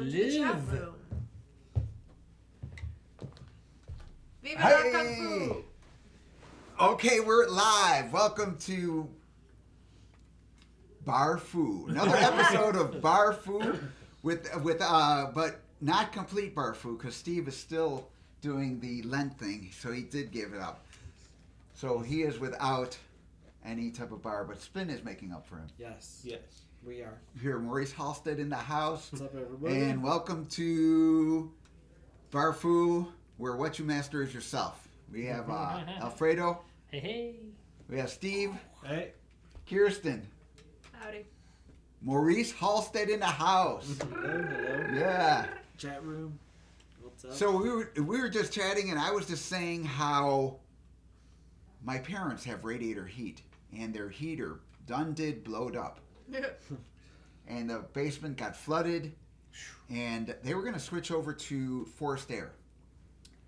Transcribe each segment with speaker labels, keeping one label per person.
Speaker 1: Welcome to the chat room. Viva la Kung Fu.
Speaker 2: Okay, we're live. Welcome to Bar Fu. Another episode of Bar Fu with but not complete Bar Fu because Steve is still doing the Lent thing, so he did give it up. So he is without any type of bar, but Spin is making up for him.
Speaker 3: Yes, we are.
Speaker 2: Here, Maurice Halstead in the house.
Speaker 3: What's up, everybody?
Speaker 2: And welcome to Bar Fu, where what you master is yourself. We have Alfredo.
Speaker 4: Hey.
Speaker 2: We have Steve.
Speaker 3: Hey.
Speaker 2: Kirsten.
Speaker 1: Howdy.
Speaker 2: Maurice Halstead in the house.
Speaker 3: Hello.
Speaker 2: Yeah.
Speaker 3: Chat room. What's up?
Speaker 2: So we were just chatting, and I was just saying how my parents have radiator heat, and their heater did blowed up. And the basement got flooded, and they were going to switch over to forced air.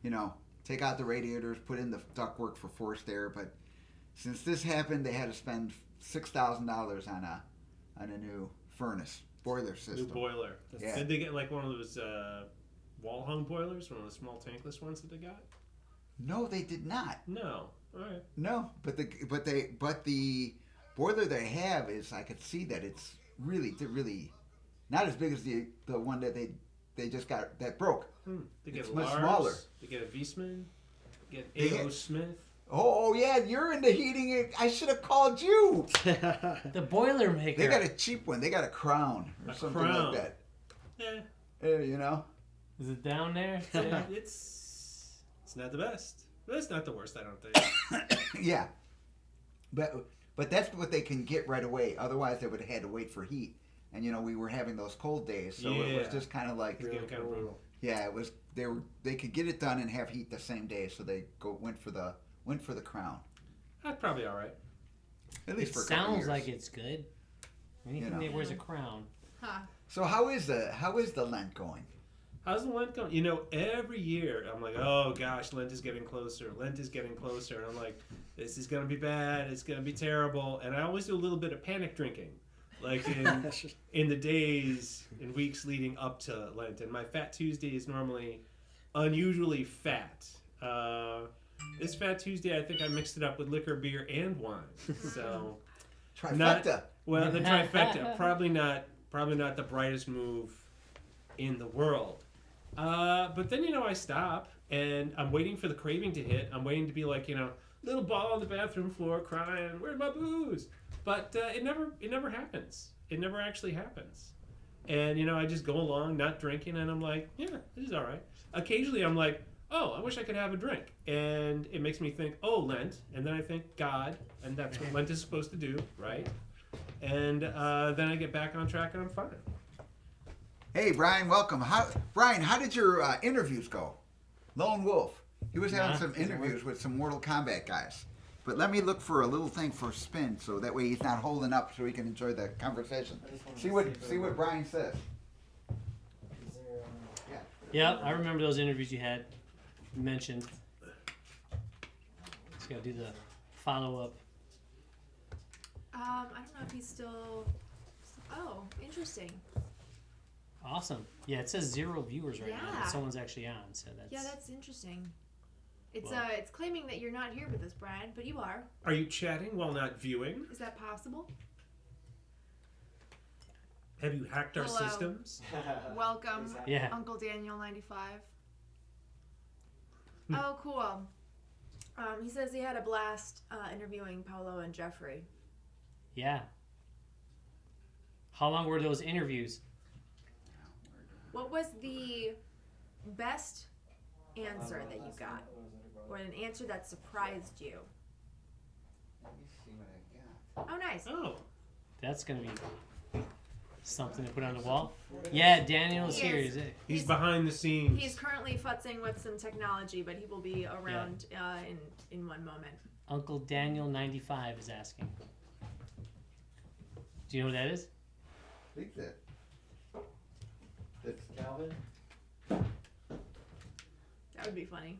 Speaker 2: You know, take out the radiators, put in the ductwork for forced air. But since this happened, they had to spend $6,000 on a new furnace boiler system.
Speaker 5: New boiler.
Speaker 2: Yeah.
Speaker 5: Did they get like one of those wall-hung boilers, one of the small tankless ones that they got?
Speaker 2: No, they did not.
Speaker 5: No. All right.
Speaker 2: No, but the boiler they have is, I could see that it's really not as big as the one that they just got that broke.
Speaker 5: They get
Speaker 2: It's
Speaker 5: Lars,
Speaker 2: much smaller.
Speaker 5: They get a Viessmann. They get
Speaker 2: They
Speaker 5: A.O.
Speaker 2: get-
Speaker 5: Smith.
Speaker 2: Oh yeah, you're into heating. I should have called you.
Speaker 4: The Boilermaker.
Speaker 2: They got a cheap one. They got a Crown or
Speaker 5: A
Speaker 2: something
Speaker 5: Crown.
Speaker 2: like that. You know.
Speaker 4: Is it down there?
Speaker 5: It's not the best, but it's not the worst. I don't think.
Speaker 2: Yeah, but that's what they can get right away. Otherwise, they would have had to wait for heat. And you know, we were having those cold days, so it was
Speaker 5: Yeah.
Speaker 2: just kind of like,
Speaker 5: It's getting kind of brutal.
Speaker 2: yeah, it was. They could get it done and have heat the same day, so they went for the Crown.
Speaker 5: That's probably all right.
Speaker 2: At least
Speaker 4: It
Speaker 2: for a couple
Speaker 4: sounds
Speaker 2: years.
Speaker 4: like it's good. Anything
Speaker 2: know.
Speaker 4: that wears a crown.
Speaker 1: Huh.
Speaker 2: So how is the Lent going?
Speaker 5: How's the Lent going? You know, every year I'm like, oh gosh, Lent is getting closer. Lent is getting closer. And I'm like, this is going to be bad. It's going to be terrible. And I always do a little bit of panic drinking, like in the days and weeks leading up to Lent. And my Fat Tuesday is normally unusually fat. This Fat Tuesday, I think I mixed it up with liquor, beer, and wine. So
Speaker 2: Trifecta.
Speaker 5: well, the trifecta, probably not the brightest move in the world. But then, you know, I stop and I'm waiting for the craving to hit. I'm waiting to be like, you know, little ball on the bathroom floor crying, where's my booze? But it never happens. It never actually happens. And, you know, I just go along not drinking and I'm like, yeah, this is all right. Occasionally I'm like, oh, I wish I could have a drink. And it makes me think, oh, Lent. And then I think God, and that's what Lent is supposed to do, right? And then I get back on track and I'm fine.
Speaker 2: Hey, Brian, welcome. Brian, how did your interviews go? Lone Wolf. He was having some interviews with some Mortal Kombat guys. But let me look for a little thing for Spin, so that way he's not holding up, so he can enjoy the conversation. See what Brian says. Yeah.
Speaker 4: Yep, I remember those interviews you had mentioned. Just gotta do the follow-up.
Speaker 1: I don't know if he's still. Oh, interesting.
Speaker 4: Awesome. Yeah, it says 0 viewers right now,
Speaker 1: Yeah.
Speaker 4: but someone's actually on, so that's...
Speaker 1: Yeah, that's interesting. It's
Speaker 4: Well.
Speaker 1: it's claiming that you're not here with us, Brian, but you are.
Speaker 5: Are you chatting while not viewing?
Speaker 1: Is that possible?
Speaker 5: Have you hacked our
Speaker 1: Hello.
Speaker 5: systems?
Speaker 1: Welcome,
Speaker 4: Yeah.
Speaker 1: Uncle Daniel 95. Oh, cool. He says he had a blast interviewing Paolo and Jeffrey.
Speaker 4: Yeah. How long were those interviews?
Speaker 1: What was the best answer that you got? Or an answer that surprised you?
Speaker 2: Let me see what I got.
Speaker 1: Oh, nice.
Speaker 5: Oh,
Speaker 4: That's gonna be something to put on the wall. Yeah, Daniel's
Speaker 1: He
Speaker 4: here.
Speaker 1: is.
Speaker 4: Is it?
Speaker 5: he's behind the scenes.
Speaker 1: He's currently futzing with some technology, but he will be around in one moment.
Speaker 4: Uncle Daniel 95 is asking. Do you know who that is?
Speaker 2: I think that's
Speaker 3: Calvin?
Speaker 1: That would be funny.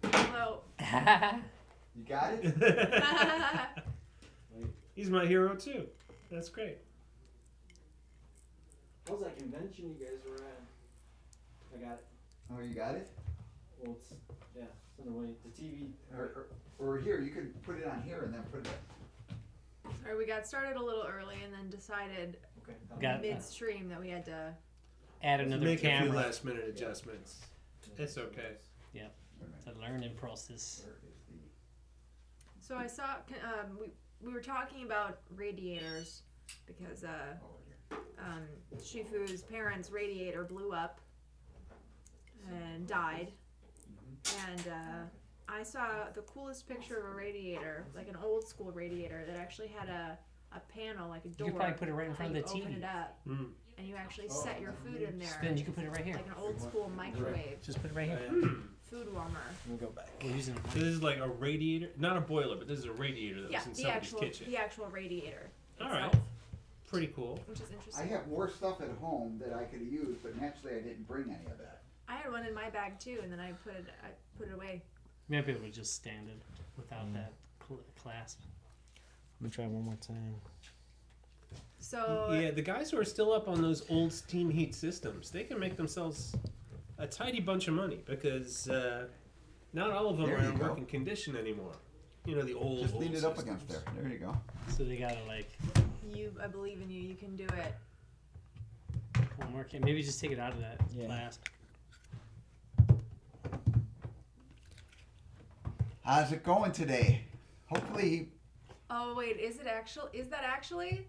Speaker 1: Although,
Speaker 2: you got it?
Speaker 5: He's my hero too. That's great.
Speaker 3: How's that convention you guys were at? I got it.
Speaker 2: Oh, you got it?
Speaker 3: Well, it's on the way. The TV.
Speaker 2: Or here, you can put it on here and then put it.
Speaker 1: All right, we got started a little early and then decided
Speaker 3: Okay.
Speaker 4: Got
Speaker 1: midstream that we had to.
Speaker 4: add another
Speaker 5: Make a few
Speaker 4: camera.
Speaker 5: last minute adjustments. It's okay.
Speaker 4: It's a learning process.
Speaker 1: So I saw we were talking about radiators because Shifu's parents' radiator blew up and died, and I saw the coolest picture of a radiator, like an old school radiator that actually had a panel, like a door.
Speaker 4: You could probably put it right in front of the
Speaker 1: You open
Speaker 4: TV.
Speaker 1: it up, and you actually set your food in there,
Speaker 4: Spin, you can put it right here.
Speaker 1: like an old school microwave
Speaker 4: Just put it right here.
Speaker 1: food warmer.
Speaker 3: Let me go back.
Speaker 4: We're using
Speaker 5: So this is like a radiator, not a boiler, but this is a radiator that
Speaker 1: Yeah,
Speaker 5: was in
Speaker 1: the
Speaker 5: somebody's kitchen.
Speaker 1: actual radiator
Speaker 5: All
Speaker 1: itself,
Speaker 5: right. Pretty cool.
Speaker 1: which is
Speaker 2: I
Speaker 1: interesting.
Speaker 2: have more stuff at home that I could have used, but naturally I didn't bring any of that.
Speaker 1: I had one in my bag too, and then I put it away.
Speaker 4: Maybe it would just stand it without that clasp.
Speaker 3: I'm gonna try one more time.
Speaker 1: So
Speaker 5: Yeah, the guys who are still up on those old steam heat systems, they can make themselves a tidy bunch of money because not all of them
Speaker 2: There
Speaker 5: are
Speaker 2: you
Speaker 5: in
Speaker 2: go.
Speaker 5: working condition anymore. You know, the old
Speaker 2: Just
Speaker 5: old
Speaker 2: lean it up
Speaker 5: systems.
Speaker 2: against there. There you go.
Speaker 4: So they gotta like
Speaker 1: I believe in you. You can do it.
Speaker 4: one more. Maybe just take it out of that clasp.
Speaker 2: How's it going today? Hopefully,
Speaker 1: Oh wait, is that actually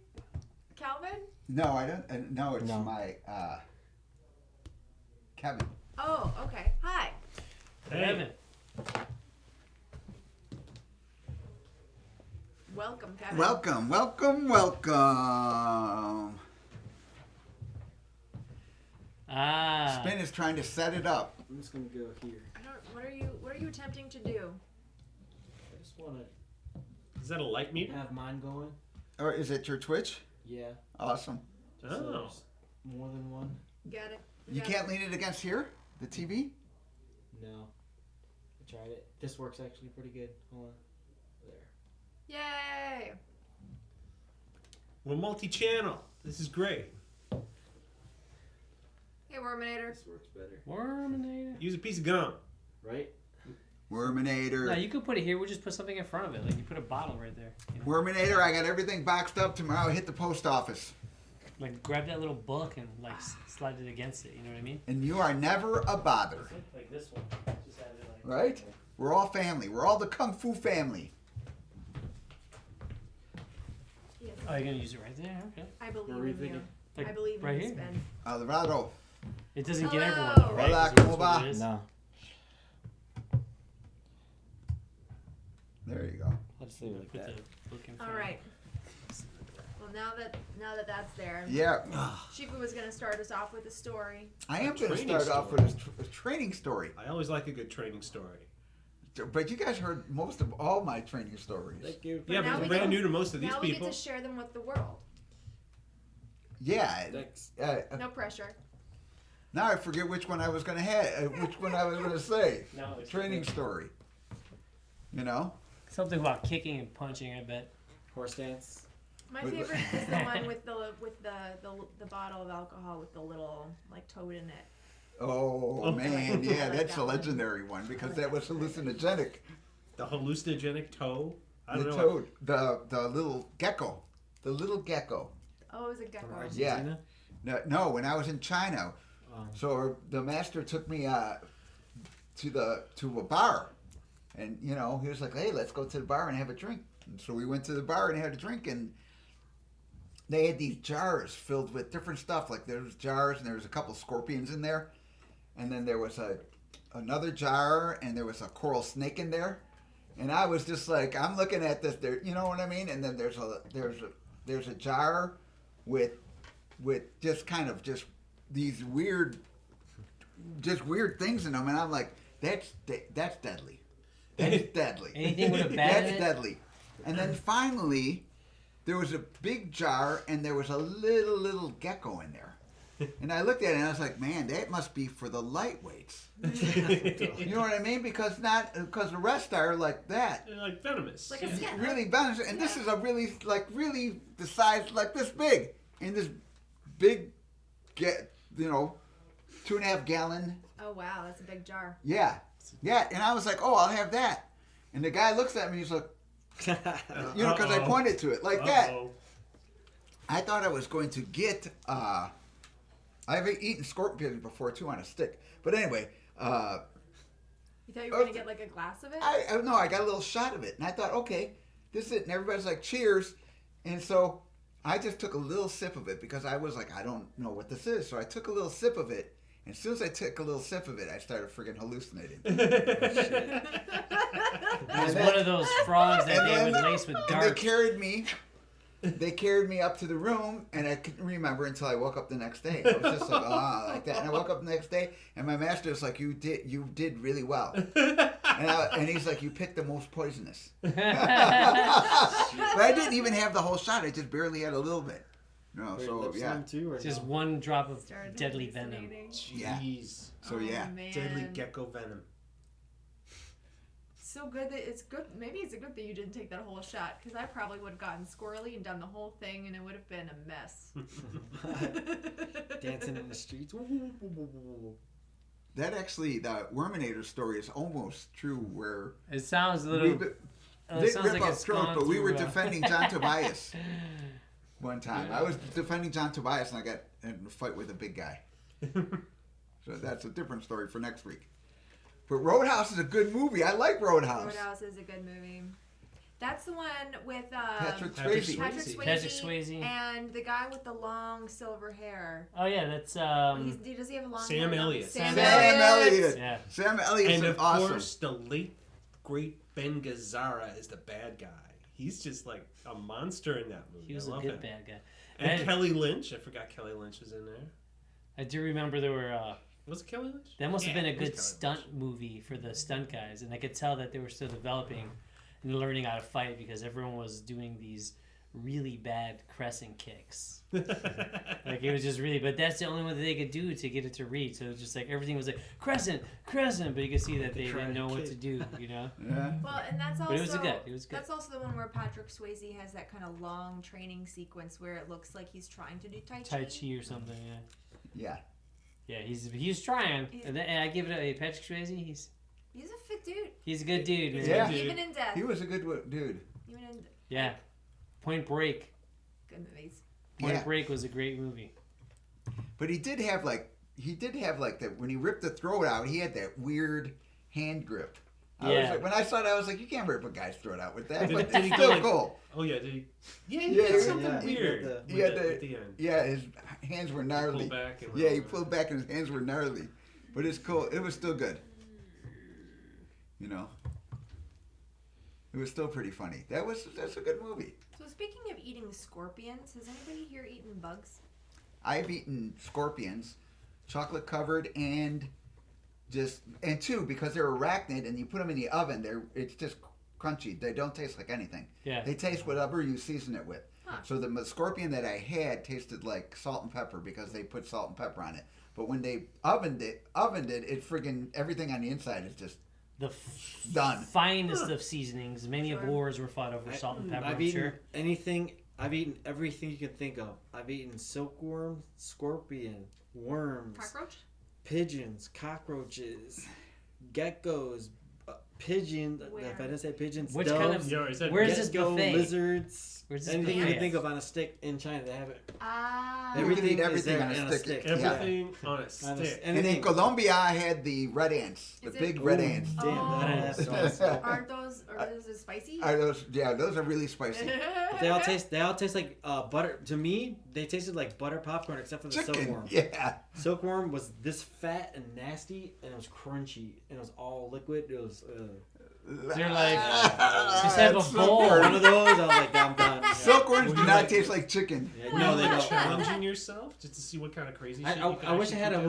Speaker 1: Calvin?
Speaker 2: no, I don't. No, it's
Speaker 3: No.
Speaker 2: my Kevin.
Speaker 1: Oh, okay. Hi.
Speaker 5: Hey.
Speaker 4: Evan.
Speaker 1: Welcome, Kevin.
Speaker 2: Welcome, welcome, welcome.
Speaker 4: Ah.
Speaker 2: Spin is trying to set it up.
Speaker 3: I'm just gonna go here.
Speaker 1: What are you attempting to do?
Speaker 3: I just wanna
Speaker 5: Is that a light meter?
Speaker 3: have mine going.
Speaker 2: Or is it your Twitch?
Speaker 3: Yeah.
Speaker 2: Awesome.
Speaker 3: So
Speaker 5: Oh.
Speaker 3: there's more than one.
Speaker 1: Got it.
Speaker 2: You
Speaker 1: Got
Speaker 2: can't lean it against here, the TV.
Speaker 3: No. I tried it. This works actually pretty good. Hold on. There.
Speaker 1: Yay!
Speaker 5: We're multi-channel. This is great.
Speaker 1: Hey, Worminator.
Speaker 3: This works better.
Speaker 4: Worminator.
Speaker 5: Use a piece of gum.
Speaker 3: Right?
Speaker 2: Worminator.
Speaker 4: No, you could put it here. We'll just put something in front of it. Like you put a bottle right there. You know?
Speaker 2: Worminator, I got everything boxed up. Tomorrow, hit the post office.
Speaker 4: Like grab that little book and like slide it against it. You know what I mean?
Speaker 2: And you are never a bother,
Speaker 4: Like this one. Just have it like.
Speaker 2: right? We're all family. We're all the Kung Fu family.
Speaker 1: Yes.
Speaker 4: Oh, you're gonna use it right there. Okay.
Speaker 1: I believe
Speaker 3: Where are we
Speaker 1: in you.
Speaker 3: thinking?
Speaker 4: Like
Speaker 1: I believe
Speaker 4: right
Speaker 1: in you,
Speaker 4: here.
Speaker 1: Sven.
Speaker 2: Alvarado.
Speaker 4: It doesn't get everyone
Speaker 1: Hello.
Speaker 4: though, right?
Speaker 2: Hola,
Speaker 4: 'Cause that's
Speaker 2: ¿cómo
Speaker 4: what
Speaker 2: va?
Speaker 4: it is.
Speaker 3: No.
Speaker 2: There you go.
Speaker 3: Let's leave it like
Speaker 4: Put
Speaker 3: that.
Speaker 4: the book in
Speaker 1: All
Speaker 4: front.
Speaker 1: right. Well, now that that's there,
Speaker 2: Yeah,
Speaker 1: Shifu was gonna start us off with a story.
Speaker 2: I am going to
Speaker 5: Training
Speaker 2: start off
Speaker 5: story.
Speaker 2: with a training story.
Speaker 5: I always like a good training story.
Speaker 2: But you guys heard most of all my training stories.
Speaker 3: Thank you.
Speaker 5: Yeah,
Speaker 1: now
Speaker 5: but
Speaker 1: we
Speaker 5: we're brand
Speaker 1: get-
Speaker 5: new to most of these
Speaker 1: Now we
Speaker 5: people.
Speaker 1: get to share them with the world.
Speaker 2: Yeah.
Speaker 3: Thanks.
Speaker 1: No pressure.
Speaker 2: Now I forget which one I was going to have, which one I was going to say.
Speaker 4: No, it's
Speaker 2: Training story. You know?
Speaker 4: Something about kicking and punching. I bet.
Speaker 3: Horse dance.
Speaker 1: My
Speaker 2: Wait,
Speaker 1: favorite is the one with the bottle of alcohol with the little like toad in it.
Speaker 2: Oh, man. Yeah,
Speaker 1: I like
Speaker 2: that's
Speaker 1: that
Speaker 2: a
Speaker 1: one.
Speaker 2: legendary one because that was hallucinogenic.
Speaker 5: The hallucinogenic toe. I don't
Speaker 2: The
Speaker 5: know.
Speaker 2: toad. The little gecko. The little gecko.
Speaker 1: Oh, it was a gecko.
Speaker 3: From
Speaker 2: Yeah.
Speaker 3: Argentina?
Speaker 2: No, when I was in China.
Speaker 3: Um,
Speaker 2: So the master took me to a bar, and you know he was like, "Hey, let's go to the bar and have a drink." And so we went to the bar and had a drink, and they had these jars filled with different stuff. Like there was jars, and there was a couple scorpions in there, and then there was another jar, and there was a coral snake in there, and I was just like, I'm looking at this, there, you know what I mean? And then there's a jar with just kind of just these weird things in them, and I'm like, that's deadly. That's deadly.
Speaker 4: Anything with a bat in
Speaker 2: That's
Speaker 4: it?
Speaker 2: deadly. And then finally, there was a big jar, and there was a little gecko in there. And I looked at it, and I was like, man, that must be for the lightweights. You know what I mean? Because the rest are like that.
Speaker 5: They're like venomous.
Speaker 1: Like a
Speaker 5: Yeah.
Speaker 1: scat.
Speaker 2: Really balanced, and this is a really the size like this big, in this big get 2.5 gallon.
Speaker 1: Oh wow, that's a big jar.
Speaker 2: Yeah. And I was like, oh, I'll have that. And the guy looks at me. He's like, because I pointed to it like that. I thought I was going to get. I've eaten scorpion before too on a stick, but anyway.
Speaker 1: You thought you were gonna get like a glass of it?
Speaker 2: I got a little shot of it, and I thought, okay, this is it. And everybody's like, cheers. And so I just took a little sip of it because I was like, I don't know what this is. So I took a little sip of it. And as soon as I took a little sip of it, I started friggin' hallucinating.
Speaker 4: It was one of those frogs that they would lace with
Speaker 2: And
Speaker 4: darts.
Speaker 2: they carried me up to the room, and I couldn't remember until I woke up the next day. I was just like, like that. And I woke up the next day, and my master was like, you did really well. And he's like, you picked the most poisonous. But I didn't even have the whole shot. I just barely had a little bit. So yeah.
Speaker 4: Just one drop of
Speaker 1: Started
Speaker 4: deadly venom.
Speaker 1: hallucinating.
Speaker 5: Jeez.
Speaker 2: So yeah.
Speaker 1: Man.
Speaker 5: Deadly gecko venom.
Speaker 1: So good that it's good. Maybe it's a good thing you didn't take that whole shot, because I probably would have gotten squirrely and done the whole thing, and it would have been a mess.
Speaker 3: Dancing in the streets.
Speaker 2: That actually, the Worminator story is almost true. Where
Speaker 4: It sounds a little.
Speaker 2: we
Speaker 4: It
Speaker 2: didn't
Speaker 4: sounds
Speaker 2: rip
Speaker 4: like
Speaker 2: up
Speaker 4: it's
Speaker 2: throat,
Speaker 4: gone
Speaker 2: but we were
Speaker 4: through,
Speaker 2: defending John Tobias one time. I was defending John Tobias, and I got in a fight with a big guy. So that's a different story for next week. But Roadhouse is a good movie. I like Roadhouse.
Speaker 1: Roadhouse is a good movie. That's the one with
Speaker 2: Patrick
Speaker 5: Patrick
Speaker 2: Swayze.
Speaker 5: Swayze.
Speaker 4: Patrick Swayze.
Speaker 1: and the guy with the long silver hair.
Speaker 4: Oh yeah, that's
Speaker 1: Does he have a long
Speaker 5: Sam
Speaker 1: hair?
Speaker 5: Elliott.
Speaker 1: Sam
Speaker 2: Elliott.
Speaker 4: yeah.
Speaker 2: Sam Elliott's
Speaker 5: And of
Speaker 2: awesome.
Speaker 5: course, the late, great Ben Gazzara is the bad guy. He's just like a monster in that movie.
Speaker 4: He was
Speaker 5: I
Speaker 4: a
Speaker 5: love
Speaker 4: good
Speaker 5: him.
Speaker 4: bad guy.
Speaker 5: And Kelly Lynch. I forgot Kelly Lynch was in there.
Speaker 4: I do remember there were.
Speaker 5: Was it Kelly Lynch?
Speaker 4: That must have been a
Speaker 5: it was
Speaker 4: good
Speaker 5: Kelly
Speaker 4: stunt
Speaker 5: Lynch.
Speaker 4: movie for the stunt guys, and I could tell that they were still developing and learning how to fight because everyone was doing these really bad crescent kicks. Like it was just really, but that's the only one that they could do to get it to read. So it was just like everything was like crescent, but you could see that they didn't know what to do,
Speaker 2: Yeah.
Speaker 1: Well, and that's also
Speaker 4: But it was good. It was good.
Speaker 1: That's also the one where Patrick Swayze has that kind of long training sequence where it looks like he's trying to do Tai Chi.
Speaker 4: Tai Chi or something, yeah.
Speaker 2: Yeah.
Speaker 4: Yeah, he's trying. And I give it a Patrick Swayze.
Speaker 1: He's a fit dude.
Speaker 4: He's a good dude, man.
Speaker 2: Yeah.
Speaker 1: Even in death.
Speaker 2: He was a good dude.
Speaker 1: Even in
Speaker 4: Yeah. Point Break.
Speaker 1: good movies.
Speaker 4: Point Break was a great movie.
Speaker 2: But he did have like that when he ripped the throat out, he had that weird hand grip. I was like, when I saw that, I was like, you can't rip a guy's throat out with that. But
Speaker 5: Did he
Speaker 2: it's
Speaker 5: go
Speaker 2: still
Speaker 5: like-
Speaker 2: cool.
Speaker 5: Oh yeah, did he? Yeah, he
Speaker 2: Yeah,
Speaker 5: did
Speaker 2: yeah,
Speaker 5: something
Speaker 3: yeah.
Speaker 5: weird.
Speaker 3: He
Speaker 5: with
Speaker 2: He had
Speaker 5: it
Speaker 2: the-
Speaker 5: at the end.
Speaker 2: Yeah, his hands were gnarly.
Speaker 5: Pulled back and
Speaker 2: Yeah, he pulled back and his hands were gnarly. But it's cool. It was still good. It was still pretty funny. That's a good movie.
Speaker 1: So speaking of eating scorpions, has anybody here eaten bugs?
Speaker 2: I've eaten scorpions, chocolate covered, and two because they're arachnid, and you put them in the oven. It's just crunchy. They don't taste like anything.
Speaker 4: Yeah.
Speaker 2: They taste whatever you season it with.
Speaker 1: Huh.
Speaker 2: So the scorpion that I had tasted like salt and pepper because they put salt and pepper on it. But when they ovened it, friggin' everything on the inside is just
Speaker 4: The
Speaker 2: done.
Speaker 4: finest of seasonings. Many of
Speaker 1: Sure.
Speaker 4: wars were fought over salt and pepper,
Speaker 3: I've
Speaker 4: I'm
Speaker 3: eaten
Speaker 4: sure.
Speaker 3: anything. I've eaten everything you can think of. I've eaten silkworm, scorpion, worms,
Speaker 1: Cockroach?
Speaker 3: pigeons, cockroaches, geckos, pigeon.
Speaker 1: Where?
Speaker 3: If I didn't say pigeons,
Speaker 4: Which
Speaker 3: doves,
Speaker 4: kind of-
Speaker 5: Yo, is that
Speaker 4: Where's this
Speaker 3: gecko,
Speaker 4: buffet?
Speaker 3: lizards.
Speaker 4: Where's this
Speaker 3: anything you
Speaker 4: buffet?
Speaker 3: can think of on a stick in China, they have it.
Speaker 1: Ah.
Speaker 2: You can
Speaker 3: Everything
Speaker 2: eat
Speaker 3: is
Speaker 2: everything
Speaker 3: there
Speaker 2: on a
Speaker 3: on a
Speaker 2: stick.
Speaker 3: stick.
Speaker 2: Yeah.
Speaker 5: everything on a
Speaker 3: On a-
Speaker 5: stick?
Speaker 2: And in
Speaker 3: anything.
Speaker 2: Colombia, I had the red ants, the
Speaker 1: Is it-
Speaker 2: big red
Speaker 3: Ooh,
Speaker 2: ants.
Speaker 3: Damn,
Speaker 1: Oh.
Speaker 3: that is awesome.
Speaker 1: Aren't those spicy?
Speaker 2: Those are really spicy.
Speaker 3: They all taste like butter. To me, they tasted like butter popcorn, except for the
Speaker 2: Chicken.
Speaker 3: silkworm.
Speaker 2: Yeah.
Speaker 3: Silkworm was this fat and nasty, and it was crunchy, and it was all liquid. It was
Speaker 4: They're like,
Speaker 2: just
Speaker 4: have a bowl.
Speaker 3: one of those. I was like, I'm done. Yeah.
Speaker 2: Silkworms
Speaker 5: Were
Speaker 2: do
Speaker 5: you
Speaker 2: not
Speaker 5: like-
Speaker 2: taste like chicken.
Speaker 3: Yeah, no, they don't.
Speaker 5: Challenging yourself just to see what kind of crazy shit you could
Speaker 3: I wish I
Speaker 5: actually
Speaker 3: had a
Speaker 5: do?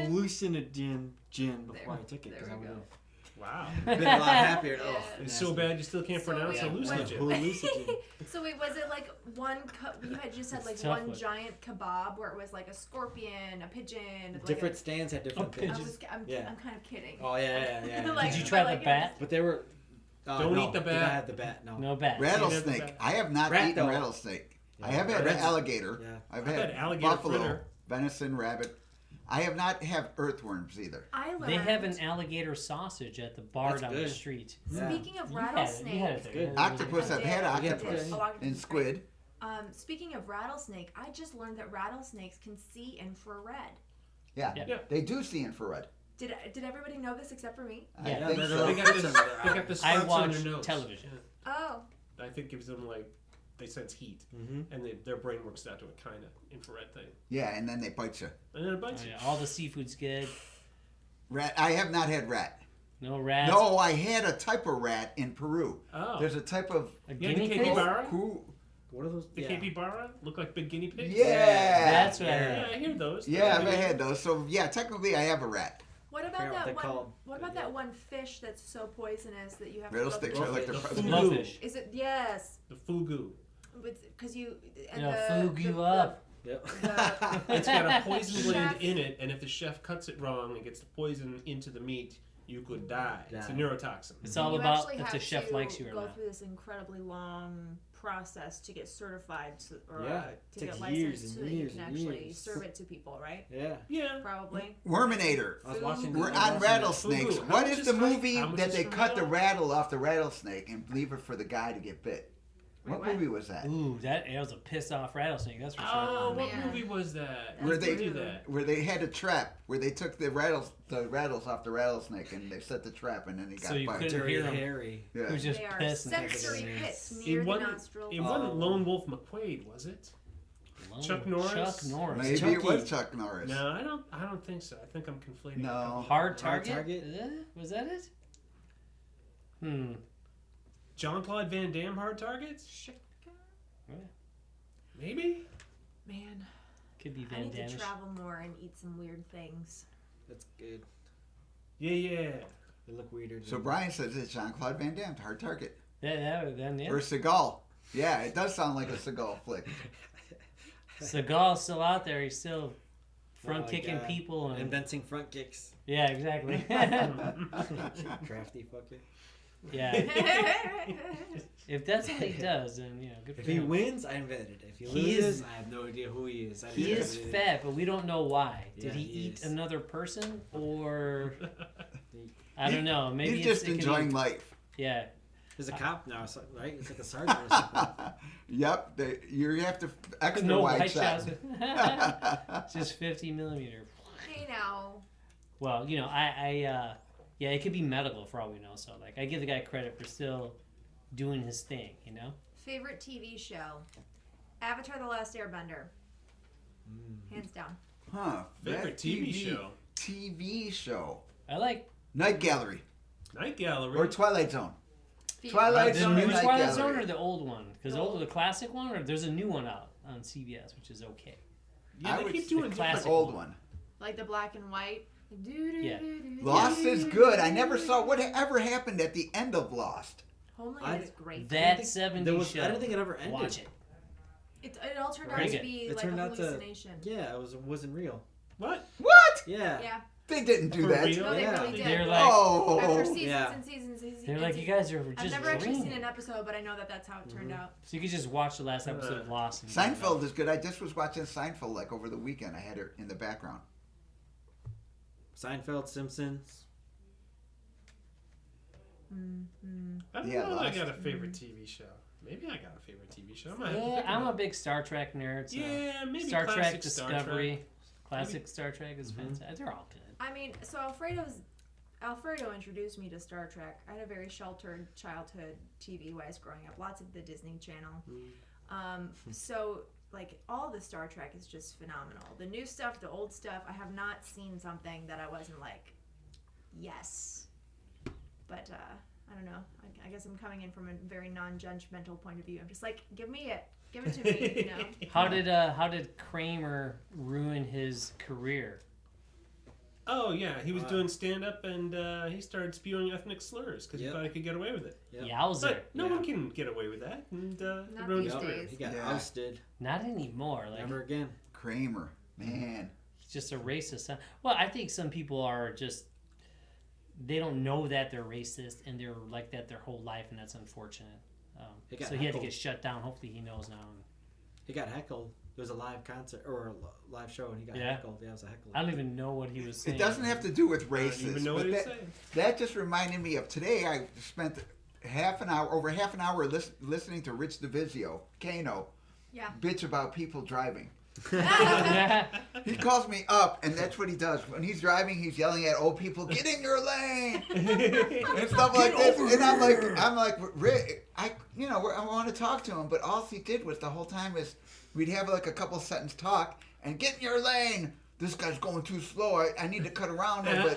Speaker 3: hallucinogen gin before I took it, because I would have
Speaker 5: Wow.
Speaker 3: been a lot happier.
Speaker 1: Yeah.
Speaker 3: Oh,
Speaker 5: It's so bad you still can't
Speaker 1: So
Speaker 5: pronounce
Speaker 1: wait,
Speaker 5: hallucinogen.
Speaker 3: Hallucinogen.
Speaker 1: So wait, was it like one? You had just had like
Speaker 4: It's tough
Speaker 1: one
Speaker 4: one.
Speaker 1: giant kebab where it was like a scorpion, a pigeon, like
Speaker 3: Different stands had different
Speaker 4: Oh,
Speaker 3: things.
Speaker 4: pigeons.
Speaker 3: Yeah.
Speaker 1: I'm kind of kidding.
Speaker 3: Oh yeah.
Speaker 1: Like-
Speaker 4: Did you try
Speaker 1: like
Speaker 4: the
Speaker 1: it
Speaker 4: bat?
Speaker 3: But they were.
Speaker 5: Don't
Speaker 3: no,
Speaker 5: eat the
Speaker 3: did I
Speaker 5: bat.
Speaker 3: have the bat? No.
Speaker 4: No bat.
Speaker 2: Rattlesnake. I have not
Speaker 3: Rat
Speaker 2: eaten
Speaker 3: though.
Speaker 2: rattlesnake. I have had
Speaker 6: Reds-
Speaker 2: alligator.
Speaker 6: Yeah.
Speaker 2: I've
Speaker 5: I've
Speaker 2: had
Speaker 5: had alligator
Speaker 2: buffalo,
Speaker 5: fritter.
Speaker 2: venison, rabbit. I have not had earthworms either.
Speaker 1: I learned.
Speaker 4: They have an alligator sausage at the bar
Speaker 6: That's
Speaker 4: down
Speaker 6: good.
Speaker 4: the street.
Speaker 6: Yeah.
Speaker 1: Speaking of
Speaker 4: You had it.
Speaker 1: rattlesnake,
Speaker 4: You had it there.
Speaker 6: Good.
Speaker 4: Yeah,
Speaker 2: Octopus,
Speaker 1: I
Speaker 2: I've had
Speaker 1: did.
Speaker 2: octopus
Speaker 1: Oh, octopus
Speaker 2: and
Speaker 1: is great.
Speaker 2: squid.
Speaker 1: Speaking of rattlesnake, I just learned that rattlesnakes can see infrared.
Speaker 2: Yeah.
Speaker 4: Yeah.
Speaker 2: They do see infrared.
Speaker 1: Did everybody know this except for me?
Speaker 2: I
Speaker 4: Yeah.
Speaker 2: think
Speaker 6: they're
Speaker 2: so.
Speaker 5: They got this.
Speaker 6: Under their
Speaker 5: They got
Speaker 6: eyes.
Speaker 5: the
Speaker 4: I
Speaker 5: spots on
Speaker 4: watch
Speaker 5: their nose.
Speaker 4: television.
Speaker 5: Yeah.
Speaker 1: Oh,
Speaker 5: I think gives them like they sense heat,
Speaker 6: Mm-hmm.
Speaker 5: and their brain works out to a kind of infrared thing,
Speaker 2: Yeah, and then they bite you.
Speaker 5: and then it
Speaker 4: Oh,
Speaker 5: bites you.
Speaker 4: yeah. All the seafood's good.
Speaker 2: Rat. I have not had rat.
Speaker 4: No rats.
Speaker 2: No, I had a type of rat in Peru.
Speaker 5: Oh,
Speaker 2: There's a type of
Speaker 4: A
Speaker 5: yeah, the
Speaker 4: guinea pig?
Speaker 5: capybara.
Speaker 6: What are those?
Speaker 5: The capybara look like big guinea pigs.
Speaker 2: Yeah.
Speaker 4: That's what I
Speaker 5: Yeah,
Speaker 4: heard.
Speaker 5: I hear those.
Speaker 2: Yeah, I've had those. So yeah, technically I have a rat.
Speaker 1: what
Speaker 6: I
Speaker 1: about
Speaker 6: forgot what
Speaker 1: that
Speaker 6: they
Speaker 1: one?
Speaker 6: call
Speaker 1: What about that one fish that's so poisonous that you have
Speaker 2: Rattlesnakes
Speaker 1: to
Speaker 2: are like
Speaker 5: The
Speaker 2: the
Speaker 5: fugu.
Speaker 4: Blowfish.
Speaker 1: Is it yes?
Speaker 5: The fugu.
Speaker 1: Because you and
Speaker 4: You know,
Speaker 1: the,
Speaker 4: fugu
Speaker 1: the,
Speaker 4: up.
Speaker 6: Yep.
Speaker 1: the-
Speaker 5: It's got a poison blend
Speaker 1: Chef.
Speaker 5: in it, and if the chef cuts it wrong and gets the poison into the meat, you could die. It's a
Speaker 6: Die.
Speaker 5: neurotoxin.
Speaker 4: It's all
Speaker 1: you
Speaker 4: about
Speaker 1: actually
Speaker 4: if
Speaker 1: have
Speaker 4: the chef
Speaker 1: to
Speaker 4: likes you or
Speaker 1: go
Speaker 4: not.
Speaker 1: through this incredibly long process to get certified or
Speaker 6: Yeah.
Speaker 1: to
Speaker 6: Takes
Speaker 1: get
Speaker 6: years
Speaker 1: licensed
Speaker 6: and
Speaker 1: so that you
Speaker 6: years
Speaker 1: can
Speaker 6: and
Speaker 1: actually
Speaker 6: years.
Speaker 1: serve it to people, right?
Speaker 6: Yeah.
Speaker 5: Yeah.
Speaker 1: Probably.
Speaker 2: Worminator.
Speaker 6: I was watching.
Speaker 2: We're
Speaker 6: I was
Speaker 2: on
Speaker 6: watching
Speaker 2: rattlesnakes.
Speaker 5: Fugu. How
Speaker 2: What
Speaker 5: much
Speaker 2: is
Speaker 5: is
Speaker 2: the
Speaker 5: how-
Speaker 2: movie
Speaker 5: how much
Speaker 2: that
Speaker 5: is
Speaker 2: they
Speaker 5: for
Speaker 2: cut the
Speaker 5: real?
Speaker 2: rattle off the rattlesnake and leave it for the guy to get bit?
Speaker 1: Wait,
Speaker 2: What
Speaker 1: what?
Speaker 2: movie was that?
Speaker 4: Ooh, that was a pissed off rattlesnake. That's for sure.
Speaker 5: Oh,
Speaker 1: Oh,
Speaker 5: what
Speaker 1: man.
Speaker 5: movie was that?
Speaker 2: Where
Speaker 1: That's
Speaker 2: they
Speaker 1: rude.
Speaker 5: do that?
Speaker 2: Where they had a trap, where they took the rattles off the rattlesnake and they set the trap and then he got
Speaker 4: So you
Speaker 2: bite.
Speaker 4: couldn't
Speaker 6: Dirty
Speaker 4: hear him.
Speaker 6: Harry.
Speaker 4: He
Speaker 2: Yeah.
Speaker 4: was just
Speaker 1: They are
Speaker 4: pissed. and
Speaker 1: sensory
Speaker 6: everything.
Speaker 1: pits
Speaker 5: It
Speaker 1: near the
Speaker 5: wasn't-
Speaker 1: nostrils.
Speaker 5: It wasn't Lone Wolf McQuade, was it?
Speaker 4: Lone-
Speaker 5: Chuck Norris?
Speaker 4: Chuck Norris.
Speaker 2: Maybe it
Speaker 6: Chucky.
Speaker 2: was Chuck Norris.
Speaker 5: No, I don't think so. I think I'm conflating.
Speaker 2: No.
Speaker 5: a couple.
Speaker 4: Hard Target?
Speaker 6: Target?
Speaker 4: Was that it? Hmm.
Speaker 5: Jean-Claude Van Damme Hard Targets?
Speaker 1: Chica?
Speaker 5: Maybe.
Speaker 1: Man,
Speaker 4: Could be
Speaker 1: I
Speaker 4: Van
Speaker 1: need to
Speaker 4: Damme.
Speaker 1: travel more and eat some weird things.
Speaker 6: That's good.
Speaker 5: Yeah.
Speaker 6: They look weirder.
Speaker 2: So Brian says it's Jean-Claude Van Damme, Hard Target.
Speaker 4: Then yeah.
Speaker 2: Or Seagal. Yeah, it does sound like a Seagal flick.
Speaker 4: Seagal's still out there. He's still
Speaker 6: Oh
Speaker 4: front
Speaker 6: my
Speaker 4: kicking
Speaker 6: God.
Speaker 4: people and
Speaker 6: Inventing front kicks.
Speaker 4: yeah, exactly.
Speaker 6: Crafty fucker.
Speaker 4: yeah. If that's what he does, then good for
Speaker 6: If he
Speaker 4: him.
Speaker 6: wins, I invented it. If he
Speaker 4: He
Speaker 6: loses,
Speaker 4: is-
Speaker 6: I have no idea who he is. I
Speaker 4: He
Speaker 6: just
Speaker 4: is
Speaker 6: invented it.
Speaker 4: fat, but we don't know why. Did
Speaker 6: Yeah,
Speaker 4: he
Speaker 6: he
Speaker 4: eat
Speaker 6: is.
Speaker 4: another person, or I don't know? Maybe
Speaker 2: He's
Speaker 4: it's,
Speaker 2: just
Speaker 4: it could
Speaker 2: enjoying
Speaker 4: be-
Speaker 2: life.
Speaker 4: Yeah,
Speaker 6: He's a cop now, so, right? He's like a sergeant or something.
Speaker 2: Yep, you have to extra
Speaker 4: no
Speaker 2: wide
Speaker 4: white
Speaker 2: shot.
Speaker 4: shots. Just 50 millimeter.
Speaker 1: Hey now.
Speaker 4: Well, yeah, it could be medical for all we know. So I give the guy credit for still doing his thing.
Speaker 1: Favorite TV show? Avatar: The Last Airbender. Hands down.
Speaker 2: Huh?
Speaker 5: Favorite
Speaker 2: that
Speaker 5: TV show?
Speaker 2: TV show.
Speaker 4: I like
Speaker 2: Night Gallery
Speaker 5: Night Gallery.
Speaker 2: or Twilight Zone.
Speaker 1: Fe-
Speaker 2: Twilight
Speaker 4: the
Speaker 2: Zone
Speaker 4: new
Speaker 2: and Night
Speaker 4: Twilight Zone
Speaker 2: Gallery.
Speaker 4: or the old one, because the classic one, or there's a new one out on CBS, which is okay.
Speaker 5: Yeah,
Speaker 2: I
Speaker 5: they
Speaker 2: would
Speaker 5: keep
Speaker 2: say
Speaker 5: doing
Speaker 4: the
Speaker 5: different.
Speaker 4: classic
Speaker 2: Old one.
Speaker 1: Like the black and white.
Speaker 4: Yeah.
Speaker 2: Lost is good. I never saw whatever happened at the end of Lost.
Speaker 1: Homeland is great.
Speaker 4: That
Speaker 6: think
Speaker 4: 70s
Speaker 6: there was-
Speaker 4: show.
Speaker 6: I don't think it ever ended.
Speaker 4: Watch it.
Speaker 1: It all turned out
Speaker 4: Very
Speaker 1: to
Speaker 4: good.
Speaker 1: be
Speaker 6: It
Speaker 1: like
Speaker 6: turned
Speaker 1: a
Speaker 6: out to-
Speaker 1: hallucination.
Speaker 6: Yeah, it wasn't real.
Speaker 5: What?
Speaker 2: What?
Speaker 6: Yeah.
Speaker 1: Yeah.
Speaker 2: They didn't do
Speaker 5: For
Speaker 2: that.
Speaker 5: real?
Speaker 1: No, they
Speaker 6: Yeah.
Speaker 1: really did.
Speaker 4: They're like,
Speaker 2: Oh.
Speaker 1: After seasons
Speaker 6: Yeah.
Speaker 1: and seasons and seasons.
Speaker 4: they're like, you guys are
Speaker 1: I've
Speaker 4: just
Speaker 1: never actually seen
Speaker 4: dreaming.
Speaker 1: an episode, but I know that that's how it turned out.
Speaker 4: So you could just watch the last episode of Lost. And
Speaker 2: Seinfeld is good. I just was watching Seinfeld like over the weekend. I had it in the background.
Speaker 6: Seinfeld, Simpsons.
Speaker 5: I don't
Speaker 2: Yeah,
Speaker 5: know that I
Speaker 2: Lost.
Speaker 5: got a favorite TV show. Maybe I got a favorite TV show. I might have to
Speaker 4: Yeah,
Speaker 5: think
Speaker 4: I'm
Speaker 5: about
Speaker 4: a big Star Trek nerd. So
Speaker 5: Yeah, maybe
Speaker 4: Star Trek,
Speaker 5: classic Star
Speaker 4: Discovery,
Speaker 5: Trek.
Speaker 4: classic Star Trek is fantastic. They're all good.
Speaker 1: I mean, so Alfredo introduced me to Star Trek. I had a very sheltered childhood TV-wise growing up. Lots of the Disney Channel. So like all the Star Trek is just phenomenal. The new stuff, the old stuff. I have not seen something that I wasn't like, yes. But I don't know. I guess I'm coming in from a very non-judgmental point of view. I'm just like, give me it. Give it to me, you know.
Speaker 4: How did Kramer ruin his career?
Speaker 5: Oh yeah, he was doing stand up and he started spewing ethnic slurs because he
Speaker 6: Yep.
Speaker 5: thought he could get away with it.
Speaker 6: Yep.
Speaker 4: Yowzer.
Speaker 5: But no
Speaker 6: Yeah.
Speaker 5: one can get away with that, and it
Speaker 1: Not
Speaker 5: ruined
Speaker 1: these
Speaker 5: his career.
Speaker 1: days.
Speaker 6: He got
Speaker 2: Yeah.
Speaker 6: ousted.
Speaker 4: Not anymore. Like
Speaker 6: Never again.
Speaker 2: Kramer, man.
Speaker 4: he's just a racist. Well, I think some people are just they don't know that they're racist and they're like that their whole life, and that's unfortunate.
Speaker 6: It got
Speaker 4: So he had to
Speaker 6: heckled.
Speaker 4: get shut down. Hopefully, he knows now.
Speaker 6: He got heckled. There was a live concert or a live show, and he got
Speaker 4: Yeah.
Speaker 6: heckled. Yeah, it was a heckle.
Speaker 4: I don't even know what he was saying.
Speaker 2: It doesn't have to do with
Speaker 5: I don't
Speaker 2: races.
Speaker 5: even know
Speaker 2: but
Speaker 5: what he's
Speaker 2: that,
Speaker 5: saying.
Speaker 2: that just reminded me of today. I spent over half an hour listening to Rich DeVizio, Kano,
Speaker 1: Yeah.
Speaker 2: bitch about people driving.
Speaker 4: Yeah.
Speaker 2: He calls me up, and that's what he does. When he's driving, he's yelling at old people, "Get in your lane!" and stuff like this. And I'm like, Rick, I want to talk to him, but all he did was the whole time is we'd have like a couple sentence talk and get in your lane. This guy's going too slow. I need to cut around him,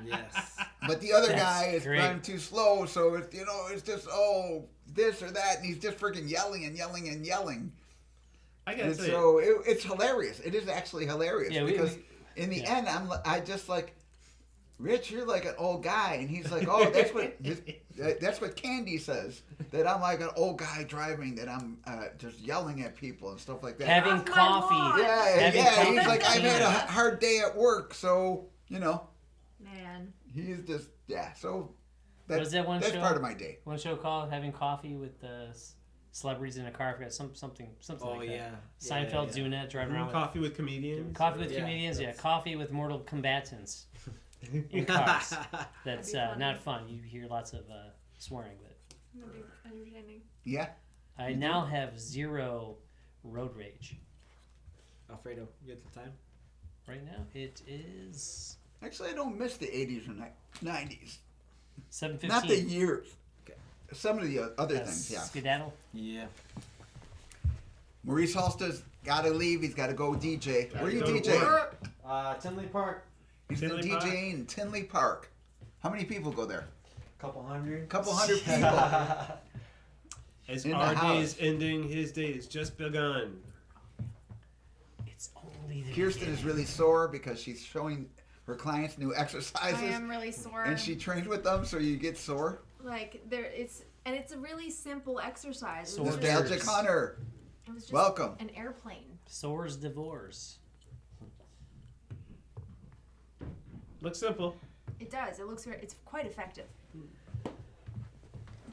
Speaker 6: Yes.
Speaker 2: but the other
Speaker 4: That's
Speaker 2: guy is
Speaker 4: great.
Speaker 2: driving too slow. So it's just this or that, and he's just freaking yelling and yelling and yelling.
Speaker 5: I gotta
Speaker 2: And
Speaker 5: say,
Speaker 2: so it's hilarious. It is actually hilarious
Speaker 4: Yeah,
Speaker 2: because in the end, I just like, Rich, you're like an old guy, and he's like, oh, that's what Candy says, that I'm like an old guy driving, that I'm just yelling at people and stuff like that.
Speaker 4: Having
Speaker 1: Off my
Speaker 4: coffee.
Speaker 1: lawn.
Speaker 4: Having
Speaker 2: Yeah.
Speaker 4: coffee
Speaker 2: He's like,
Speaker 4: with
Speaker 2: I've had a
Speaker 4: Tina.
Speaker 2: hard day at work, so
Speaker 1: Man.
Speaker 2: he's just So
Speaker 4: What is that one
Speaker 2: that's
Speaker 4: show?
Speaker 2: part of my day.
Speaker 4: One show called Having Coffee with celebrities in a car. I forgot something
Speaker 6: Oh
Speaker 4: like that.
Speaker 6: yeah.
Speaker 4: Seinfeld doing that, driving around with
Speaker 5: coffee with comedians.
Speaker 4: coffee with
Speaker 6: Yeah,
Speaker 4: comedians. Yeah,
Speaker 6: that's-
Speaker 4: coffee with mortal combatants in
Speaker 6: Yeah.
Speaker 4: cars. That's
Speaker 1: That'd be funny.
Speaker 4: not fun. You hear lots of swearing, but
Speaker 1: That'd be entertaining.
Speaker 2: Yeah.
Speaker 4: I now have 0 road rage.
Speaker 6: Alfredo, you at the time?
Speaker 4: Right now, it is
Speaker 2: Actually, I don't miss the 80s and 90s.
Speaker 4: 7:15.
Speaker 2: Not the years.
Speaker 6: Okay.
Speaker 2: Some of the other things, yeah.
Speaker 4: Skedaddle.
Speaker 6: Yeah.
Speaker 2: Maurice Halster's got to leave. He's got to go DJ. Where are you
Speaker 5: Gotta go to
Speaker 2: DJing?
Speaker 5: work.
Speaker 6: Tinley Park.
Speaker 2: He's
Speaker 5: Tinley Park?
Speaker 2: DJing in Tinley Park. How many people go there?
Speaker 6: Couple hundred.
Speaker 2: Couple hundred people.
Speaker 5: As
Speaker 2: In the
Speaker 5: our day
Speaker 2: house.
Speaker 5: is ending, his day is just begun.
Speaker 4: It's only the
Speaker 2: Kirsten is really sore because she's showing her clients new exercises,
Speaker 1: I am really sore.
Speaker 2: and she trained with them, so you get sore.
Speaker 1: Like it's a really simple exercise. It
Speaker 4: Sore
Speaker 1: was,
Speaker 4: nerves.
Speaker 2: Nostalgic Hunter,
Speaker 1: it was just
Speaker 2: welcome.
Speaker 1: an airplane.
Speaker 4: Soars divorce.
Speaker 5: Looks simple.
Speaker 1: It does. It looks very. It's quite effective.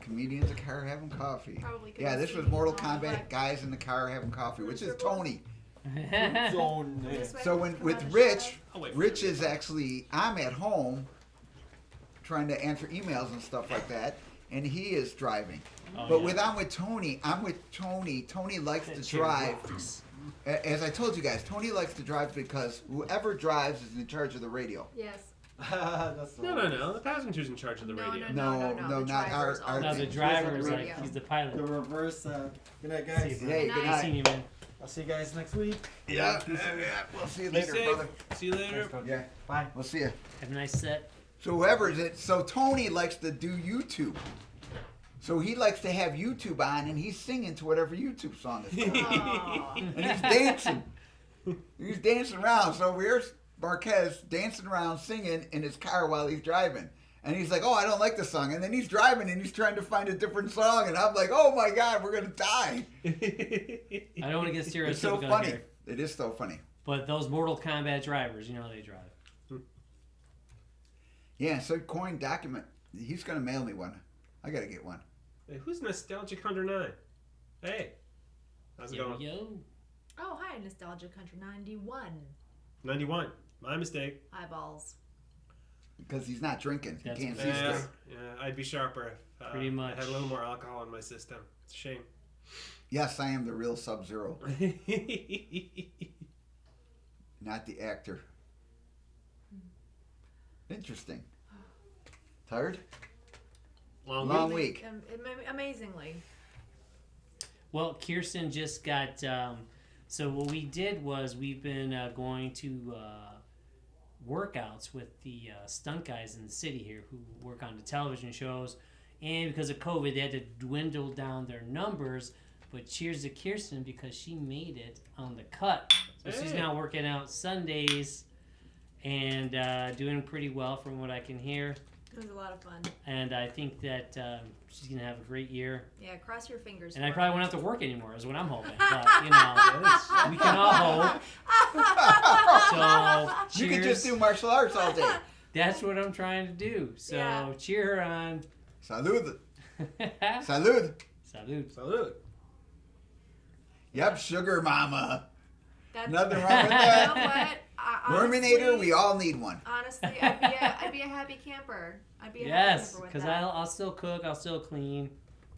Speaker 2: Comedians in the car having coffee.
Speaker 1: Probably. 'cause
Speaker 2: Yeah,
Speaker 1: it's
Speaker 2: this was
Speaker 1: seen
Speaker 2: Mortal
Speaker 1: all
Speaker 2: Kombat
Speaker 1: black.
Speaker 2: guys in the car having coffee, which is
Speaker 1: Miserable.
Speaker 2: Tony.
Speaker 6: Zone.
Speaker 1: This way,
Speaker 2: So
Speaker 1: come
Speaker 2: with
Speaker 1: out of
Speaker 2: Rich,
Speaker 1: shadow.
Speaker 5: I'll wait for
Speaker 2: Rich
Speaker 5: you.
Speaker 2: is actually, I'm at home trying to answer emails and stuff like that, and he is driving.
Speaker 4: Oh,
Speaker 2: But
Speaker 4: yeah.
Speaker 2: I'm with Tony. Tony likes
Speaker 4: That
Speaker 2: to
Speaker 4: chair
Speaker 2: drive.
Speaker 4: rocks.
Speaker 2: As I told you guys, Tony likes to drive because whoever drives is in charge of the radio.
Speaker 1: Yes.
Speaker 6: That's the
Speaker 5: No. The passenger's in charge of the
Speaker 1: No,
Speaker 5: radio.
Speaker 1: no.
Speaker 2: No,
Speaker 1: the
Speaker 2: not our-
Speaker 1: driver's
Speaker 2: our
Speaker 1: all
Speaker 4: No,
Speaker 2: thing.
Speaker 4: the
Speaker 1: the
Speaker 4: driver is
Speaker 1: radio.
Speaker 4: like he's the pilot.
Speaker 6: The reverse. Good night,
Speaker 4: See
Speaker 6: guys.
Speaker 4: you,
Speaker 2: Hey,
Speaker 1: Nice.
Speaker 2: good
Speaker 4: Good
Speaker 2: night.
Speaker 4: seeing you, man.
Speaker 6: I'll see you guys next week.
Speaker 2: Yeah, we'll see you
Speaker 5: Be
Speaker 2: later,
Speaker 5: safe.
Speaker 2: brother.
Speaker 5: See you later.
Speaker 2: Yeah,
Speaker 6: Bye.
Speaker 2: we'll see you.
Speaker 4: Have a nice set.
Speaker 2: So whoever's it, so Tony likes to do YouTube. So he likes to have YouTube on, and he's singing to whatever YouTube song is going.
Speaker 1: Aw.
Speaker 2: And he's dancing. He's dancing around. So here's Marquez dancing around singing in his car while he's driving. And he's like, oh, I don't like the song. And then he's driving and he's trying to find a different song. And I'm like, oh my God, we're going to die.
Speaker 4: I don't want to get stereotypical
Speaker 2: It's so funny.
Speaker 4: here,
Speaker 2: It is so funny.
Speaker 4: but those Mortal Kombat drivers, you know how they drive.
Speaker 2: Yeah, so Coin Document, he's going to mail me one. I got to get one.
Speaker 5: Hey, who's Nostalgic Hunter 9? Hey. How's it
Speaker 4: Yo,
Speaker 5: going?
Speaker 4: yo.
Speaker 1: Oh, hi, Nostalgia Country 91.
Speaker 5: 91. My mistake.
Speaker 1: Eyeballs.
Speaker 2: Because he's not drinking. He
Speaker 4: That's
Speaker 2: can't see
Speaker 4: good.
Speaker 5: Yeah,
Speaker 2: straight.
Speaker 5: I'd be sharper if
Speaker 4: Pretty much.
Speaker 5: I had a little more alcohol in my system. It's a shame.
Speaker 2: Yes, I am the real Sub-Zero, not the actor. Interesting. Tired? Long week.
Speaker 1: Amazingly.
Speaker 4: Well, Kirsten just got. So what we did was we've been going to workouts with the stunt guys in the city here who work on the television shows, and because of COVID, they had to dwindle down their numbers. But cheers to Kirsten because she made it on the cut. So she's
Speaker 5: Hey.
Speaker 4: now working out Sundays and doing pretty well from what I can hear.
Speaker 1: It was a lot of fun.
Speaker 4: And I think that she's gonna have a great year.
Speaker 1: Yeah, cross your fingers.
Speaker 4: And I
Speaker 1: for
Speaker 4: probably
Speaker 1: her.
Speaker 4: won't have to work anymore, is what I'm hoping. But, you know, we can all hope. So,
Speaker 2: You
Speaker 4: cheers.
Speaker 2: could just do martial arts all day.
Speaker 4: That's what I'm trying to do. So,
Speaker 1: Yeah.
Speaker 4: cheer her on.
Speaker 2: Salud. Salud.
Speaker 4: Salud.
Speaker 6: Salute.
Speaker 2: Yep, Sugar Mama.
Speaker 1: That's,
Speaker 2: Nothing wrong with
Speaker 1: You know
Speaker 2: that.
Speaker 1: what?
Speaker 2: Worminator,
Speaker 1: Honestly-
Speaker 2: we all need one.
Speaker 1: Honestly, I'd be a happy camper. I'd be a happy
Speaker 4: Yes,
Speaker 1: camper with
Speaker 4: because
Speaker 1: that.
Speaker 4: I'll still cook. I'll still clean.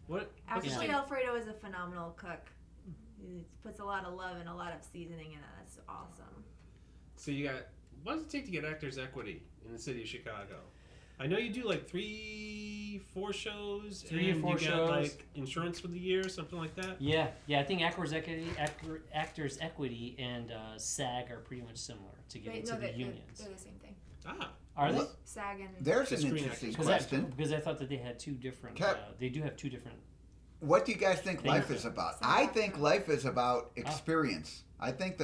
Speaker 5: What?
Speaker 1: Actually,
Speaker 4: Yeah.
Speaker 1: Alfredo is a phenomenal cook. He puts a lot of love and a lot of seasoning in it. That's awesome.
Speaker 5: So you got. What does it take to get Actors Equity in the city of Chicago? I know you do like 3-4 shows.
Speaker 4: 3 or
Speaker 5: and
Speaker 4: 4
Speaker 5: you
Speaker 4: shows.
Speaker 5: got like insurance for the year, something like that.
Speaker 4: Yeah. I think Actors Equity and SAG are pretty much similar to get into the unions.
Speaker 1: They're the same thing.
Speaker 5: Ah,
Speaker 4: Are they?
Speaker 2: What?
Speaker 1: SAG and
Speaker 2: There's
Speaker 5: The
Speaker 2: an
Speaker 5: Screen
Speaker 2: interesting
Speaker 5: Actors
Speaker 2: question.
Speaker 4: Because I thought that they had 2 different.
Speaker 2: Cap-
Speaker 4: They do have 2 different.
Speaker 2: What do you guys think
Speaker 4: Thank
Speaker 2: life
Speaker 4: you.
Speaker 2: is about?
Speaker 1: Some
Speaker 2: I
Speaker 1: background.
Speaker 2: think life is about experience. I think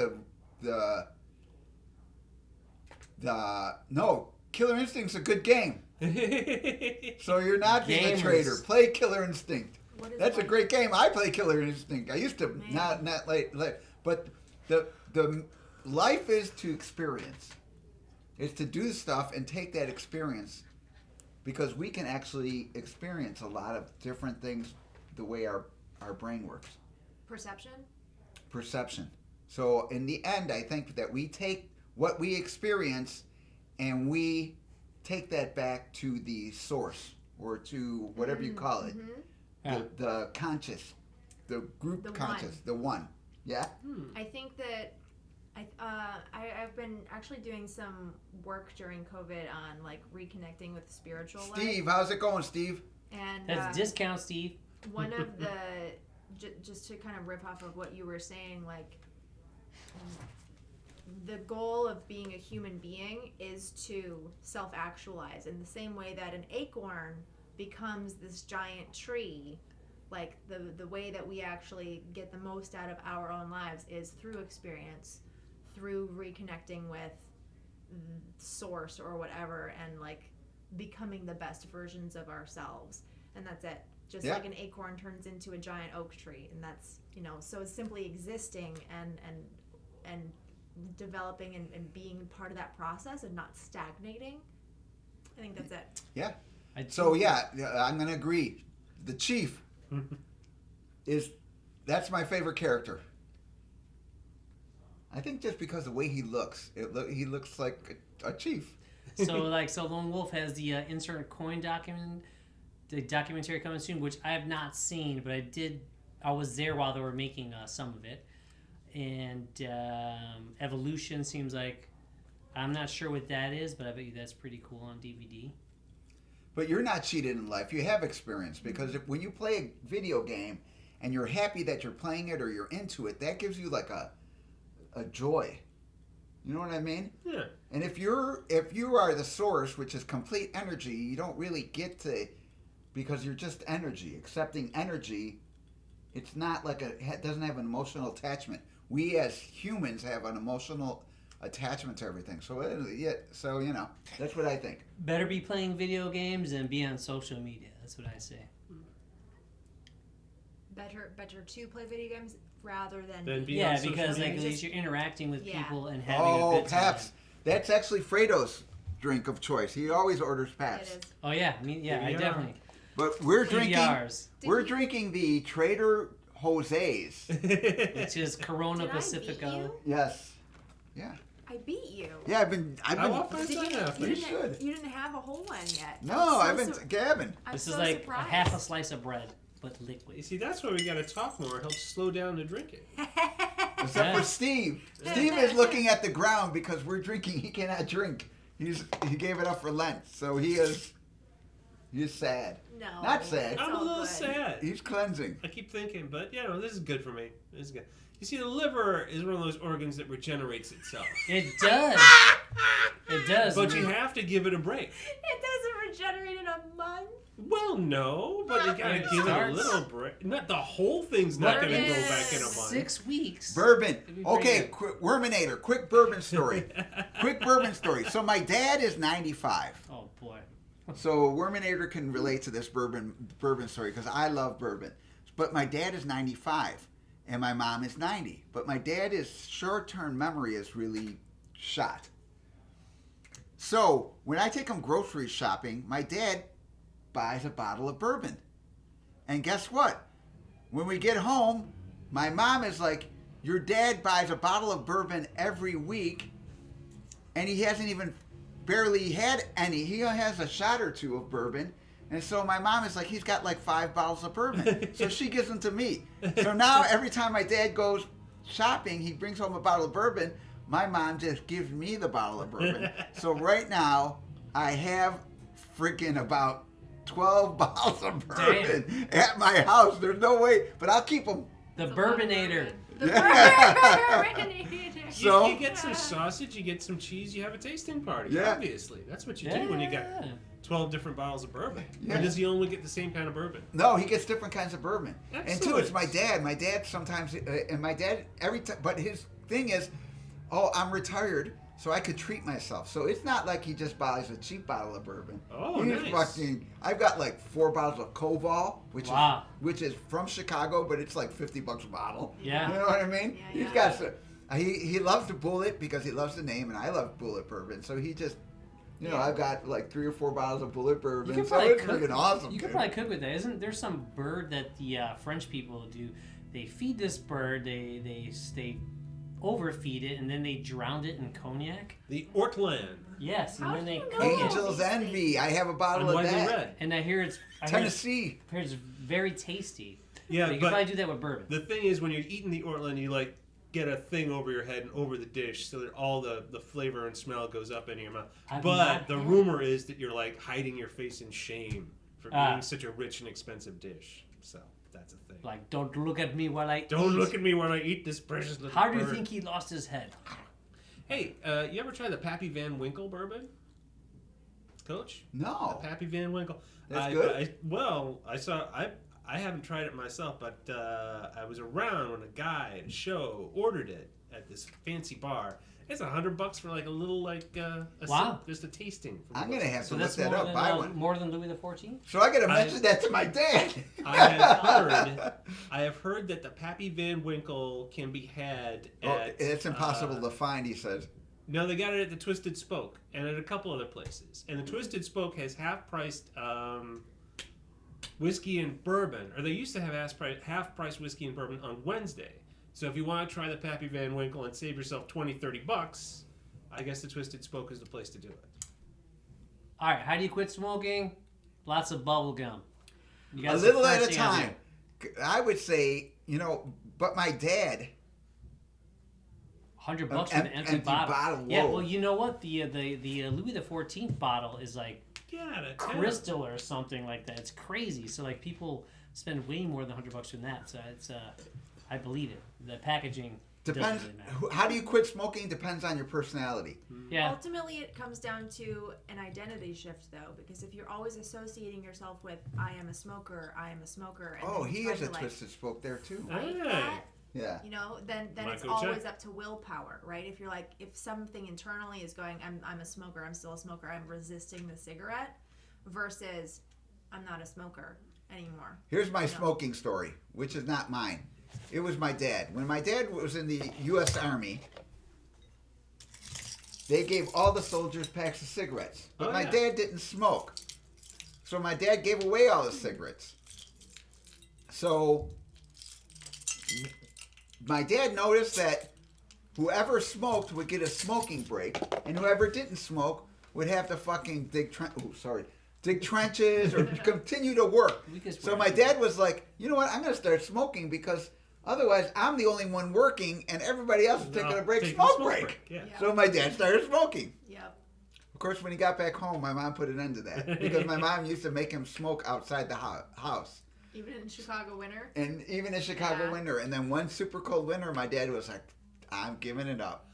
Speaker 2: no, Killer Instinct's a good game. So you're not being a
Speaker 4: Gamers.
Speaker 2: traitor. Play Killer Instinct.
Speaker 1: what is
Speaker 2: That's a
Speaker 1: life?
Speaker 2: great game. I play Killer Instinct. I used to
Speaker 1: Man.
Speaker 2: not late, but the life is to experience. It's to do stuff and take that experience, because we can actually experience a lot of different things the way our brain works.
Speaker 1: Perception.
Speaker 2: Perception. So in the end, I think that we take what we experience and we take that back to the source, or to whatever you call it.
Speaker 1: Mhm.
Speaker 4: Yeah.
Speaker 2: The conscious, the group
Speaker 1: The
Speaker 2: conscious,
Speaker 1: one.
Speaker 2: the one. Yeah.
Speaker 1: I think that I've been actually doing some work during COVID on like reconnecting with the spiritual
Speaker 2: Steve,
Speaker 1: life.
Speaker 2: how's it going, Steve?
Speaker 1: And
Speaker 4: That's discount, Steve.
Speaker 1: one of the just to kind of riff off of what you were saying, like the goal of being a human being is to self-actualize in the same way that an acorn becomes this giant tree. Like the way that we actually get the most out of our own lives is through experience, through reconnecting with source or whatever, and like becoming the best versions of ourselves. And that's it. Just
Speaker 2: Yeah.
Speaker 1: like an acorn turns into a giant oak tree, and that's, so simply existing and developing and being part of that process and not stagnating. I think that's it.
Speaker 2: Yeah.
Speaker 4: I
Speaker 2: So
Speaker 4: think-
Speaker 2: yeah, I'm gonna agree. The chief that's my favorite character. I think just because the way he looks, he looks like a chief.
Speaker 4: So Lone Wolf has the insert coin the documentary coming soon, which I have not seen, but I was there while they were making some of it. And Evolution seems like, I'm not sure what that is, but I bet you that's pretty cool on DVD.
Speaker 2: But you're not cheated in life. You have experience, because when you play a video game and you're happy that you're playing it or you're into it, that gives you like a joy. You know what I mean?
Speaker 5: Yeah.
Speaker 2: And if you are the source, which is complete energy, you don't really get to, because you're just energy. Accepting energy, it's not like it doesn't have an emotional attachment. We as humans have an emotional attachment to everything. So that's what I think.
Speaker 4: Better be playing video games and be on social media. That's what I say.
Speaker 1: Better to play video games rather than
Speaker 5: Then
Speaker 1: be-
Speaker 5: be
Speaker 4: Yeah,
Speaker 5: on social
Speaker 4: because
Speaker 5: media.
Speaker 4: at least you're interacting with
Speaker 1: Yeah.
Speaker 4: people and having a
Speaker 2: Oh,
Speaker 4: good time.
Speaker 2: Paps. That's actually Fredo's drink of choice. He always orders
Speaker 1: It
Speaker 2: Paps.
Speaker 1: is.
Speaker 4: Oh yeah, I
Speaker 5: PBR.
Speaker 4: definitely.
Speaker 2: But we're drinking
Speaker 4: PBRs,
Speaker 2: we're drinking the Trader Jose's.
Speaker 4: which is Corona
Speaker 1: Did I beat
Speaker 4: Pacifico.
Speaker 1: you?
Speaker 2: Yes. Yeah.
Speaker 1: I beat you.
Speaker 2: Yeah, I've been
Speaker 5: How often has
Speaker 1: Did
Speaker 5: that
Speaker 1: you,
Speaker 5: happened?
Speaker 1: you,
Speaker 2: You
Speaker 1: didn't,
Speaker 2: should.
Speaker 1: you didn't have a whole one yet.
Speaker 2: No,
Speaker 1: I'm
Speaker 2: I've
Speaker 1: so
Speaker 2: been Gavin.
Speaker 1: I'm
Speaker 4: This
Speaker 1: so
Speaker 4: is like
Speaker 1: surprised.
Speaker 4: a half a slice of bread, but liquid.
Speaker 5: You see, that's why we got to talk more. It helps slow down the drinking.
Speaker 2: Except
Speaker 4: Yeah.
Speaker 2: for Steve. Steve is looking at the ground because we're drinking. He cannot drink. He gave it up for Lent, so he's sad.
Speaker 1: No.
Speaker 2: Not sad.
Speaker 1: it's
Speaker 5: I'm a
Speaker 1: all
Speaker 5: little
Speaker 1: good.
Speaker 5: sad.
Speaker 2: He's cleansing.
Speaker 5: I keep thinking, but this is good for me. This is good. You see, the liver is one of those organs that regenerates itself.
Speaker 4: It does. It does.
Speaker 5: But you have to give it a break.
Speaker 1: It doesn't regenerate in a month.
Speaker 5: Well, no, but you gotta
Speaker 4: It
Speaker 5: give it a
Speaker 4: starts-
Speaker 5: little break. Not the whole thing's not gonna go back in a month.
Speaker 4: 6 weeks.
Speaker 2: Bourbon.
Speaker 4: It'd be pretty
Speaker 2: Okay,
Speaker 4: good.
Speaker 2: Worminator. Quick bourbon story. Quick bourbon story. So my dad is 95.
Speaker 4: Oh boy.
Speaker 2: So Worminator can relate to this bourbon story because I love bourbon. But my dad is 95 and my mom is 90. But my dad's short-term memory is really shot. So when I take him grocery shopping, my dad buys a bottle of bourbon. And guess what? When we get home, my mom is like, your dad buys a bottle of bourbon every week, and he hasn't even barely had any. He only has a shot or two of bourbon. And so my mom is like, he's got like 5 bottles of bourbon. So she gives them to me. So now every time my dad goes shopping, he brings home a bottle of bourbon. My mom just gives me the bottle of bourbon. So right now, I have freaking about 12 bottles of bourbon at my house. There's no way, but I'll keep them.
Speaker 4: The Bourbinator.
Speaker 1: The Bourbinator.
Speaker 2: So-
Speaker 5: you get some sausage, you get some cheese, you have a tasting party.
Speaker 2: Yeah.
Speaker 5: Obviously, that's what you do when you got 12 different bottles of bourbon.
Speaker 2: Yeah.
Speaker 5: Or does he only get the same kind of bourbon?
Speaker 2: No, he gets different kinds of bourbon. And two, it's
Speaker 5: Excellent.
Speaker 2: my dad. My dad sometimes, and my dad every time. But his thing is, oh, I'm retired, so I could treat myself. So it's not like he just buys a cheap bottle of bourbon.
Speaker 5: Oh,
Speaker 2: He's
Speaker 5: nice.
Speaker 2: fucking. I've got like 4 bottles of Koval,
Speaker 4: Wow.
Speaker 2: which is from Chicago, but it's like $50 a bottle.
Speaker 4: Yeah.
Speaker 2: You know what I mean?
Speaker 1: Yeah,
Speaker 2: He's got. He loves the Bullet because he loves the name, and I love Bullet bourbon. So he just. You know, I've got like 3 or 4 bottles of Bullet bourbon.
Speaker 4: You can
Speaker 2: So
Speaker 4: probably
Speaker 2: it's
Speaker 4: cook.
Speaker 2: freaking awesome.
Speaker 4: You can
Speaker 2: dude.
Speaker 4: probably cook with that. Isn't there some bird that the French people do? They feed this bird. They overfeed it, and then they drown it in cognac.
Speaker 5: The Ortland.
Speaker 4: Yes, and
Speaker 1: How
Speaker 4: then
Speaker 1: do
Speaker 4: they
Speaker 1: you know
Speaker 4: cook it.
Speaker 2: Angel's
Speaker 1: these
Speaker 2: Envy. I have a bottle
Speaker 5: And
Speaker 2: of
Speaker 5: widely
Speaker 2: that.
Speaker 5: read.
Speaker 4: And I hear it's
Speaker 2: Tennessee.
Speaker 4: I hear it's very tasty.
Speaker 5: Yeah,
Speaker 4: But you can
Speaker 5: but
Speaker 4: probably do that with bourbon.
Speaker 5: the thing is, when you're eating the Ortland, you like get a thing over your head and over the dish so that all the flavor and smell goes up into your mouth.
Speaker 4: I've
Speaker 5: But
Speaker 4: not
Speaker 5: the
Speaker 4: had
Speaker 5: rumor is that you're like hiding your face in shame for
Speaker 4: Ah.
Speaker 5: eating such a rich and expensive dish. So that's a thing.
Speaker 4: Like, don't look at me while I
Speaker 5: Don't
Speaker 4: eat.
Speaker 5: look at me when I eat this precious little
Speaker 4: How do you
Speaker 5: bird.
Speaker 4: think he lost his head?
Speaker 5: Hey, you ever try the Pappy Van Winkle bourbon? Coach?
Speaker 2: No.
Speaker 5: Pappy Van Winkle.
Speaker 2: That's good?
Speaker 5: I haven't tried it myself, but I was around when a guy at a show ordered it at this fancy bar. It's $100 for like a little
Speaker 4: Wow.
Speaker 5: just a tasting. from
Speaker 2: I'm
Speaker 5: the
Speaker 2: going to have to
Speaker 4: So
Speaker 2: look
Speaker 4: that's
Speaker 2: that
Speaker 4: more
Speaker 2: up.
Speaker 4: than,
Speaker 2: Buy one.
Speaker 4: more than Louis XIV?
Speaker 2: So I got to mention that to my dad.
Speaker 5: I have heard that the Pappy Van Winkle can be had
Speaker 2: Oh,
Speaker 5: at.
Speaker 2: it's impossible to find, he says.
Speaker 5: No, they got it at the Twisted Spoke and at a couple other places. And the Twisted Spoke has half-priced whiskey and bourbon, or they used to have half-price whiskey and bourbon on Wednesday. So if you want to try the Pappy Van Winkle and save yourself $20-$30, I guess the Twisted Spoke is the place to do it.
Speaker 4: All right, how do you quit smoking? Lots of bubble gum. You
Speaker 2: A
Speaker 4: guys
Speaker 2: little
Speaker 4: the
Speaker 2: at
Speaker 4: first
Speaker 2: a
Speaker 4: thing I do.
Speaker 2: time. I would say, but my dad,
Speaker 4: $100
Speaker 2: An
Speaker 4: for an empty bottle. Yeah,
Speaker 2: whoa.
Speaker 4: well, you know what? The Louis XIV bottle is like
Speaker 5: Yeah, that's
Speaker 4: crystal or something like that. It's crazy. So like people spend way more than $100 on that. So it's I believe it. The packaging
Speaker 2: depends.
Speaker 4: doesn't really matter.
Speaker 2: How do you quit smoking depends on your personality.
Speaker 4: Yeah.
Speaker 1: Ultimately, it comes down to an identity shift, though, because if you're always associating yourself with "I am a smoker," and
Speaker 2: Oh,
Speaker 1: then
Speaker 2: he
Speaker 1: try
Speaker 2: is
Speaker 1: to,
Speaker 2: a Twisted Spoke there too.
Speaker 1: fight
Speaker 5: Hey.
Speaker 1: that,
Speaker 2: Yeah.
Speaker 1: then
Speaker 5: Might
Speaker 1: it's
Speaker 5: go check.
Speaker 1: always up to willpower, right? If you're like, if something internally is going, I'm a smoker, I'm still a smoker, I'm resisting the cigarette, versus I'm not a smoker anymore.
Speaker 2: Here's my
Speaker 1: No.
Speaker 2: smoking story, which is not mine. It was my dad. When my dad was in the U.S. Army, they gave all the soldiers packs of cigarettes. But
Speaker 5: Oh,
Speaker 2: my
Speaker 5: yeah.
Speaker 2: dad didn't smoke. So my dad gave away all the cigarettes. So my dad noticed that whoever smoked would get a smoking break, and whoever didn't smoke would have to fucking dig trenches or continue to work.
Speaker 4: We can
Speaker 2: So
Speaker 4: swear.
Speaker 2: my dad was like, you know what, I'm going to start smoking because otherwise I'm the only one working and everybody else is taking a break,
Speaker 5: Taking a
Speaker 2: smoke break.
Speaker 5: Yeah.
Speaker 1: Yeah.
Speaker 2: So my dad started smoking.
Speaker 1: Yep.
Speaker 2: Of course, when he got back home, my mom put an end to that because my mom used to make him smoke outside the house.
Speaker 1: Even in Chicago winter.
Speaker 2: And even in Chicago
Speaker 1: Yeah.
Speaker 2: winter. And then one super cold winter, my dad was like, I'm giving it up.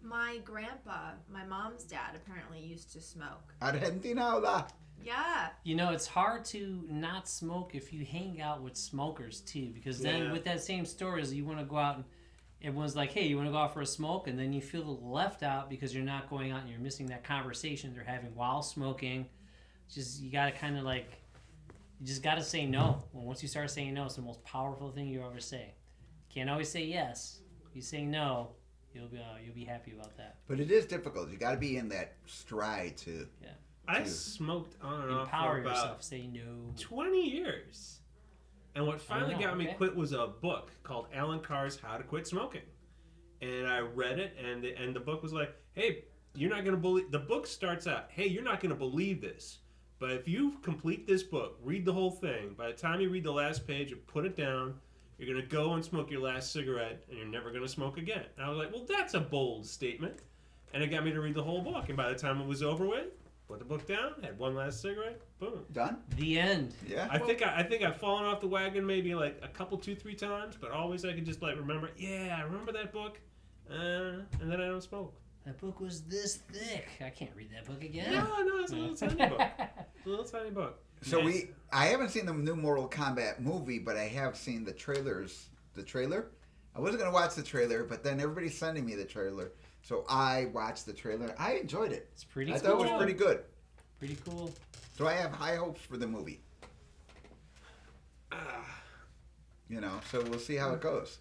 Speaker 1: My grandpa, my mom's dad, apparently used to smoke.
Speaker 2: Argentina.
Speaker 1: Yeah.
Speaker 4: You know, it's hard to not smoke if you hang out with smokers too, because then
Speaker 5: Yeah.
Speaker 4: with that same story, is you want to go out and everyone's like, "Hey, you want to go out for a smoke?" And then you feel left out because you're not going out and you're missing that conversation they're having while smoking. Just you gotta kind of like, you just gotta say no. Well, once you start saying no, it's the most powerful thing you ever say. Can't always say yes. If you say no, you'll be happy about that.
Speaker 2: But it is difficult. You got to be in that stride to.
Speaker 5: I
Speaker 2: Dude.
Speaker 5: smoked on and off
Speaker 4: Empower
Speaker 5: for about
Speaker 4: yourself. Say no.
Speaker 5: 20 years. And what finally got me
Speaker 4: okay.
Speaker 5: quit was a book called Alan Carr's How to Quit Smoking. And I read it, and the book was like, hey, you're not going to believe... The book starts out, hey, you're not going to believe this. But if you complete this book, read the whole thing, by the time you read the last page and put it down, you're going to go and smoke your last cigarette, and you're never going to smoke again. And I was like, well, that's a bold statement. And it got me to read the whole book. And by the time it was over with, put the book down, had one last cigarette, boom.
Speaker 2: Done?
Speaker 4: The end.
Speaker 2: Yeah.
Speaker 5: I think I've fallen off the wagon maybe like a couple, 2-3 times, but always I could just like remember, yeah, I remember that book, and then I don't smoke.
Speaker 4: That book was this thick. I can't read that book again.
Speaker 5: No, it's a little tiny book. A little tiny book.
Speaker 2: So
Speaker 5: Nice.
Speaker 2: I haven't seen the new Mortal Kombat movie, but I have seen the trailers. The trailer? I wasn't going to watch the trailer, but then everybody's sending me the trailer. So I watched the trailer. I enjoyed it.
Speaker 4: It's pretty
Speaker 2: I
Speaker 4: cool.
Speaker 2: thought it was pretty good.
Speaker 4: Pretty cool.
Speaker 2: So I have high hopes for the movie. You know, so we'll see how it goes.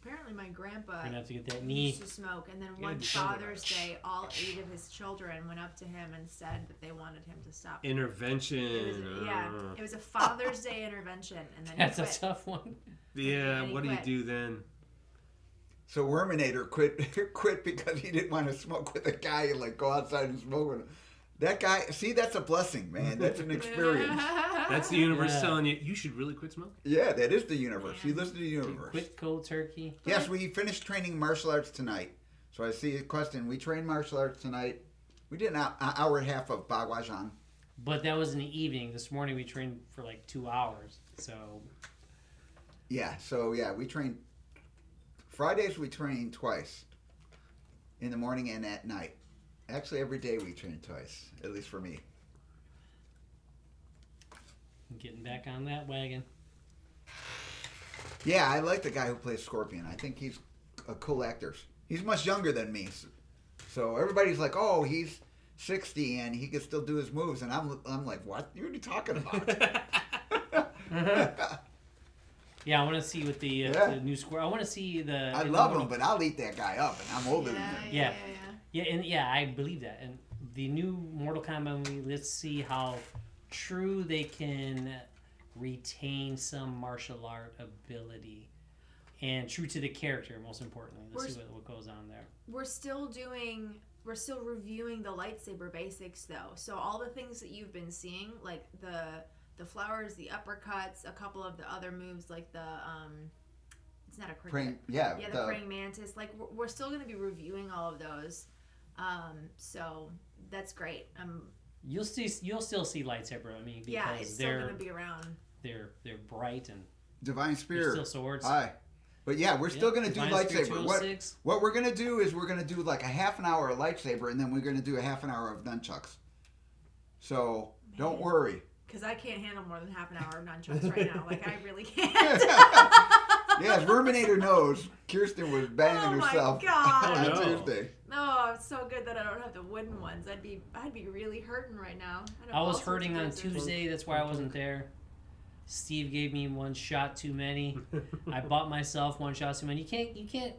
Speaker 1: Apparently, my grandpa
Speaker 4: You're gonna have to get that knee.
Speaker 1: used to smoke, and then one
Speaker 5: Good
Speaker 1: Father's
Speaker 5: gosh.
Speaker 1: Day, all 8 of his children went up to him and said that they wanted him to stop.
Speaker 5: Intervention.
Speaker 1: It was, it was a Father's Day intervention, and then
Speaker 4: That's
Speaker 1: he
Speaker 4: a
Speaker 1: quit.
Speaker 4: tough one.
Speaker 5: Yeah,
Speaker 1: And he
Speaker 5: what do you
Speaker 1: quit.
Speaker 5: do then?
Speaker 2: So Worminator quit because he didn't want to smoke with a guy and like go outside and smoke with him. That guy, see, that's a blessing, man. That's an experience.
Speaker 5: That's the universe
Speaker 4: Yeah.
Speaker 5: telling you should really quit smoking.
Speaker 2: Yeah, that is the universe. You listen to the universe.
Speaker 4: Quit cold turkey.
Speaker 2: Yes, we finished training martial arts tonight. So I see a question. We trained martial arts tonight. We did an hour and a half of Bagwajang.
Speaker 4: But that was in the evening. This morning we trained for like 2 hours. So
Speaker 2: Yeah, so yeah, we train. Fridays we train twice. In the morning and at night. Actually, every day we train twice, at least for me.
Speaker 4: I'm getting back on that wagon.
Speaker 2: Yeah, I like the guy who plays Scorpion. I think he's a cool actor. He's much younger than me. So everybody's like, oh, he's 60 and he can still do his moves. And I'm like, what are you talking about?
Speaker 4: Yeah, I want to see what the
Speaker 2: Yeah.
Speaker 4: new score. I want to see the.
Speaker 2: I love him, but I'll eat that guy up, and I'm older than him.
Speaker 4: Yeah. Yeah, and yeah, I believe that. And the new Mortal Kombat movie, let's see how true they can retain some martial art ability and true to the character, most importantly. Let's see what goes on there.
Speaker 1: We're still reviewing the lightsaber basics though. So all the things that you've been seeing, like the flowers, the uppercuts, a couple of the other moves like the it's not a cricket.
Speaker 2: Praying, yeah,
Speaker 1: the praying mantis. Like we're still going to be reviewing all of those. So that's great.
Speaker 4: You'll still see lightsaber. I mean, because
Speaker 1: yeah, it's still going to be around.
Speaker 4: They're bright and
Speaker 2: Divine
Speaker 4: they're
Speaker 2: Spear.
Speaker 4: still swords.
Speaker 2: Aye. But yeah, we're still going to do
Speaker 4: Divine Spear
Speaker 2: lightsaber.
Speaker 4: 206.
Speaker 2: What we're going to do is we're going to do like a half an hour of lightsaber, and then we're going to do a half an hour of nunchucks. So don't worry.
Speaker 1: Because I can't handle more than half an hour of nunchucks right now. Like, I really can't.
Speaker 2: Yeah, as Verminator knows, Kirsten was banging herself
Speaker 1: God.
Speaker 2: on
Speaker 5: Oh, no.
Speaker 2: Tuesday.
Speaker 1: Oh, it's so good that I don't have the wooden ones. I'd be really hurting right now.
Speaker 4: I was hurting on Tuesday. That's why I wasn't there. Steve gave me one shot too many. I bought myself one shot too many. You can't.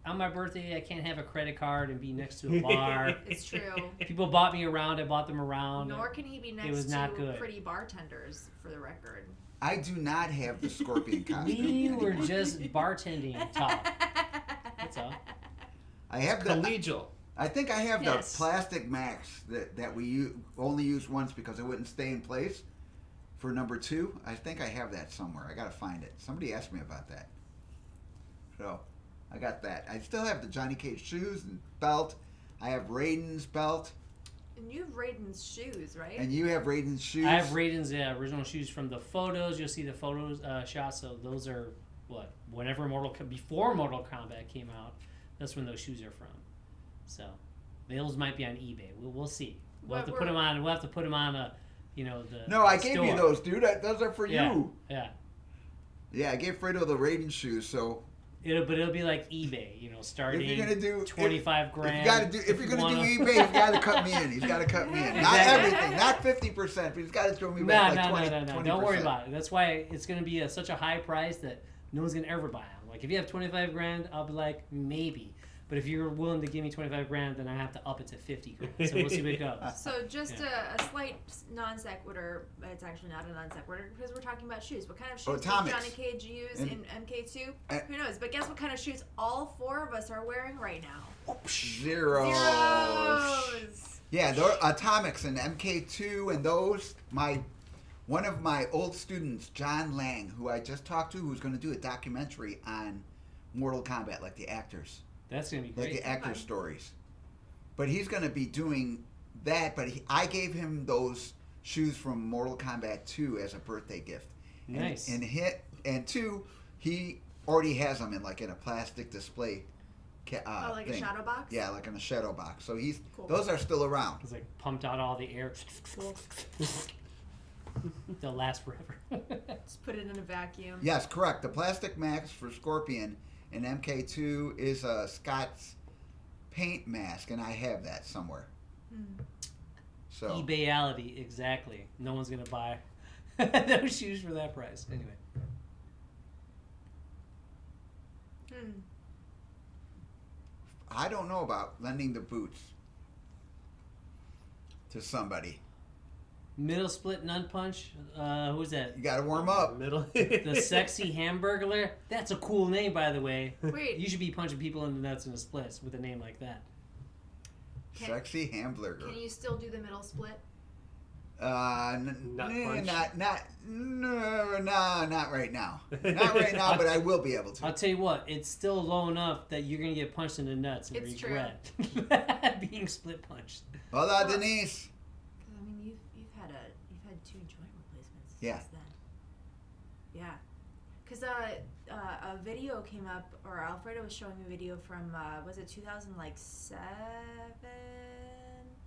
Speaker 4: On my birthday, I can't have a credit card and be next to a bar.
Speaker 1: It's true.
Speaker 4: People bought me around. I bought them around.
Speaker 1: Nor can he be
Speaker 4: was
Speaker 1: next
Speaker 4: not
Speaker 1: to
Speaker 4: good.
Speaker 1: pretty bartenders, for the record.
Speaker 2: I do not have the scorpion costume.
Speaker 4: We were
Speaker 2: anymore.
Speaker 4: just bartending top. That's all.
Speaker 2: I have the.
Speaker 5: Collegial.
Speaker 2: I think I have
Speaker 1: Yes.
Speaker 2: the plastic max that we only used once because it wouldn't stay in place for number 2. I think I have that somewhere. I gotta find it. Somebody asked me about that. So I got that. I still have the Johnny Cage shoes and belt. I have Raiden's belt,
Speaker 1: And you have Raiden's shoes, right?
Speaker 2: and you have Raiden's shoes.
Speaker 4: I have Raiden's original shoes from the photos. You'll see the photos shots. So those are whenever before Mortal Kombat came out. That's when those shoes are from. So those might be on eBay. We'll see. We'll have to put them on. We'll have to put them on the.
Speaker 2: No, I
Speaker 4: the
Speaker 2: gave
Speaker 4: store.
Speaker 2: you those, dude. Those are for you.
Speaker 4: Yeah.
Speaker 2: Yeah, I gave Fredo the Raiden shoes. So
Speaker 4: It'll be like eBay. Starting
Speaker 2: if you're gonna do
Speaker 4: 25 grand.
Speaker 2: if you're gonna do eBay, he's got to cut me in. He's got to cut me in. Not everything, not 50%, but he's got to throw me back like 20%.
Speaker 4: No. Don't worry about it. That's why it's gonna be such a high price that no one's gonna ever buy them. Like if you have 25 grand, I'll be like maybe. But if you're willing to give me 25 grand, then I have to up it to 50 grand. So we'll see what it goes.
Speaker 1: So just a slight non sequitur. It's actually not a non sequitur because we're talking about shoes. What kind of shoes does
Speaker 2: Atomics.
Speaker 1: Johnny Cage use in MK2? Who knows? But guess what kind of shoes all 4 of us are wearing right now?
Speaker 2: Zeros.
Speaker 1: Zeros.
Speaker 2: Yeah, those Atomics and MK2 and those. One of my old students, John Lang, who I just talked to, who's going to do a documentary on Mortal Kombat, like the actors.
Speaker 4: That's going to be
Speaker 2: Like
Speaker 4: great.
Speaker 2: the actor stories. But he's going to be doing that, but I gave him those shoes from Mortal Kombat 2 as a birthday gift.
Speaker 4: Nice.
Speaker 2: And 2, he already has them in a plastic display
Speaker 1: Like
Speaker 2: thing.
Speaker 1: a shadow box?
Speaker 2: Yeah, like in a shadow box. So
Speaker 1: Cool.
Speaker 2: those are still around.
Speaker 4: It's like pumped out all the air.
Speaker 1: Cool.
Speaker 4: They'll last forever.
Speaker 1: Just put it in a vacuum.
Speaker 2: Yes, correct. The plastic mask for Scorpion in MK2 is a Scott's paint mask, and I have that somewhere. So
Speaker 4: eBayality, exactly. No one's gonna buy those shoes for that price. Anyway.
Speaker 2: I don't know about lending the boots to somebody.
Speaker 4: Middle split nun punch. Who's that?
Speaker 2: You got to warm up.
Speaker 6: Middle.
Speaker 4: The sexy hamburglar. That's a cool name, by the way.
Speaker 1: Wait.
Speaker 4: You should be punching people in the nuts in the splits with a name like that.
Speaker 2: Sexy hamburger.
Speaker 1: Can you still do the middle split?
Speaker 2: Not
Speaker 6: punch?
Speaker 2: not right now. Not right now, but I will be able to.
Speaker 4: I'll tell you what, it's still low enough that you're gonna get punched in the nuts and
Speaker 1: It's
Speaker 4: regret being split punched.
Speaker 2: Hold on, Denise.
Speaker 1: I mean, you've had 2 joint replacements
Speaker 2: Yeah.
Speaker 1: since then. Yeah. Because a video came up, or Alfredo was showing a video from was it 2007?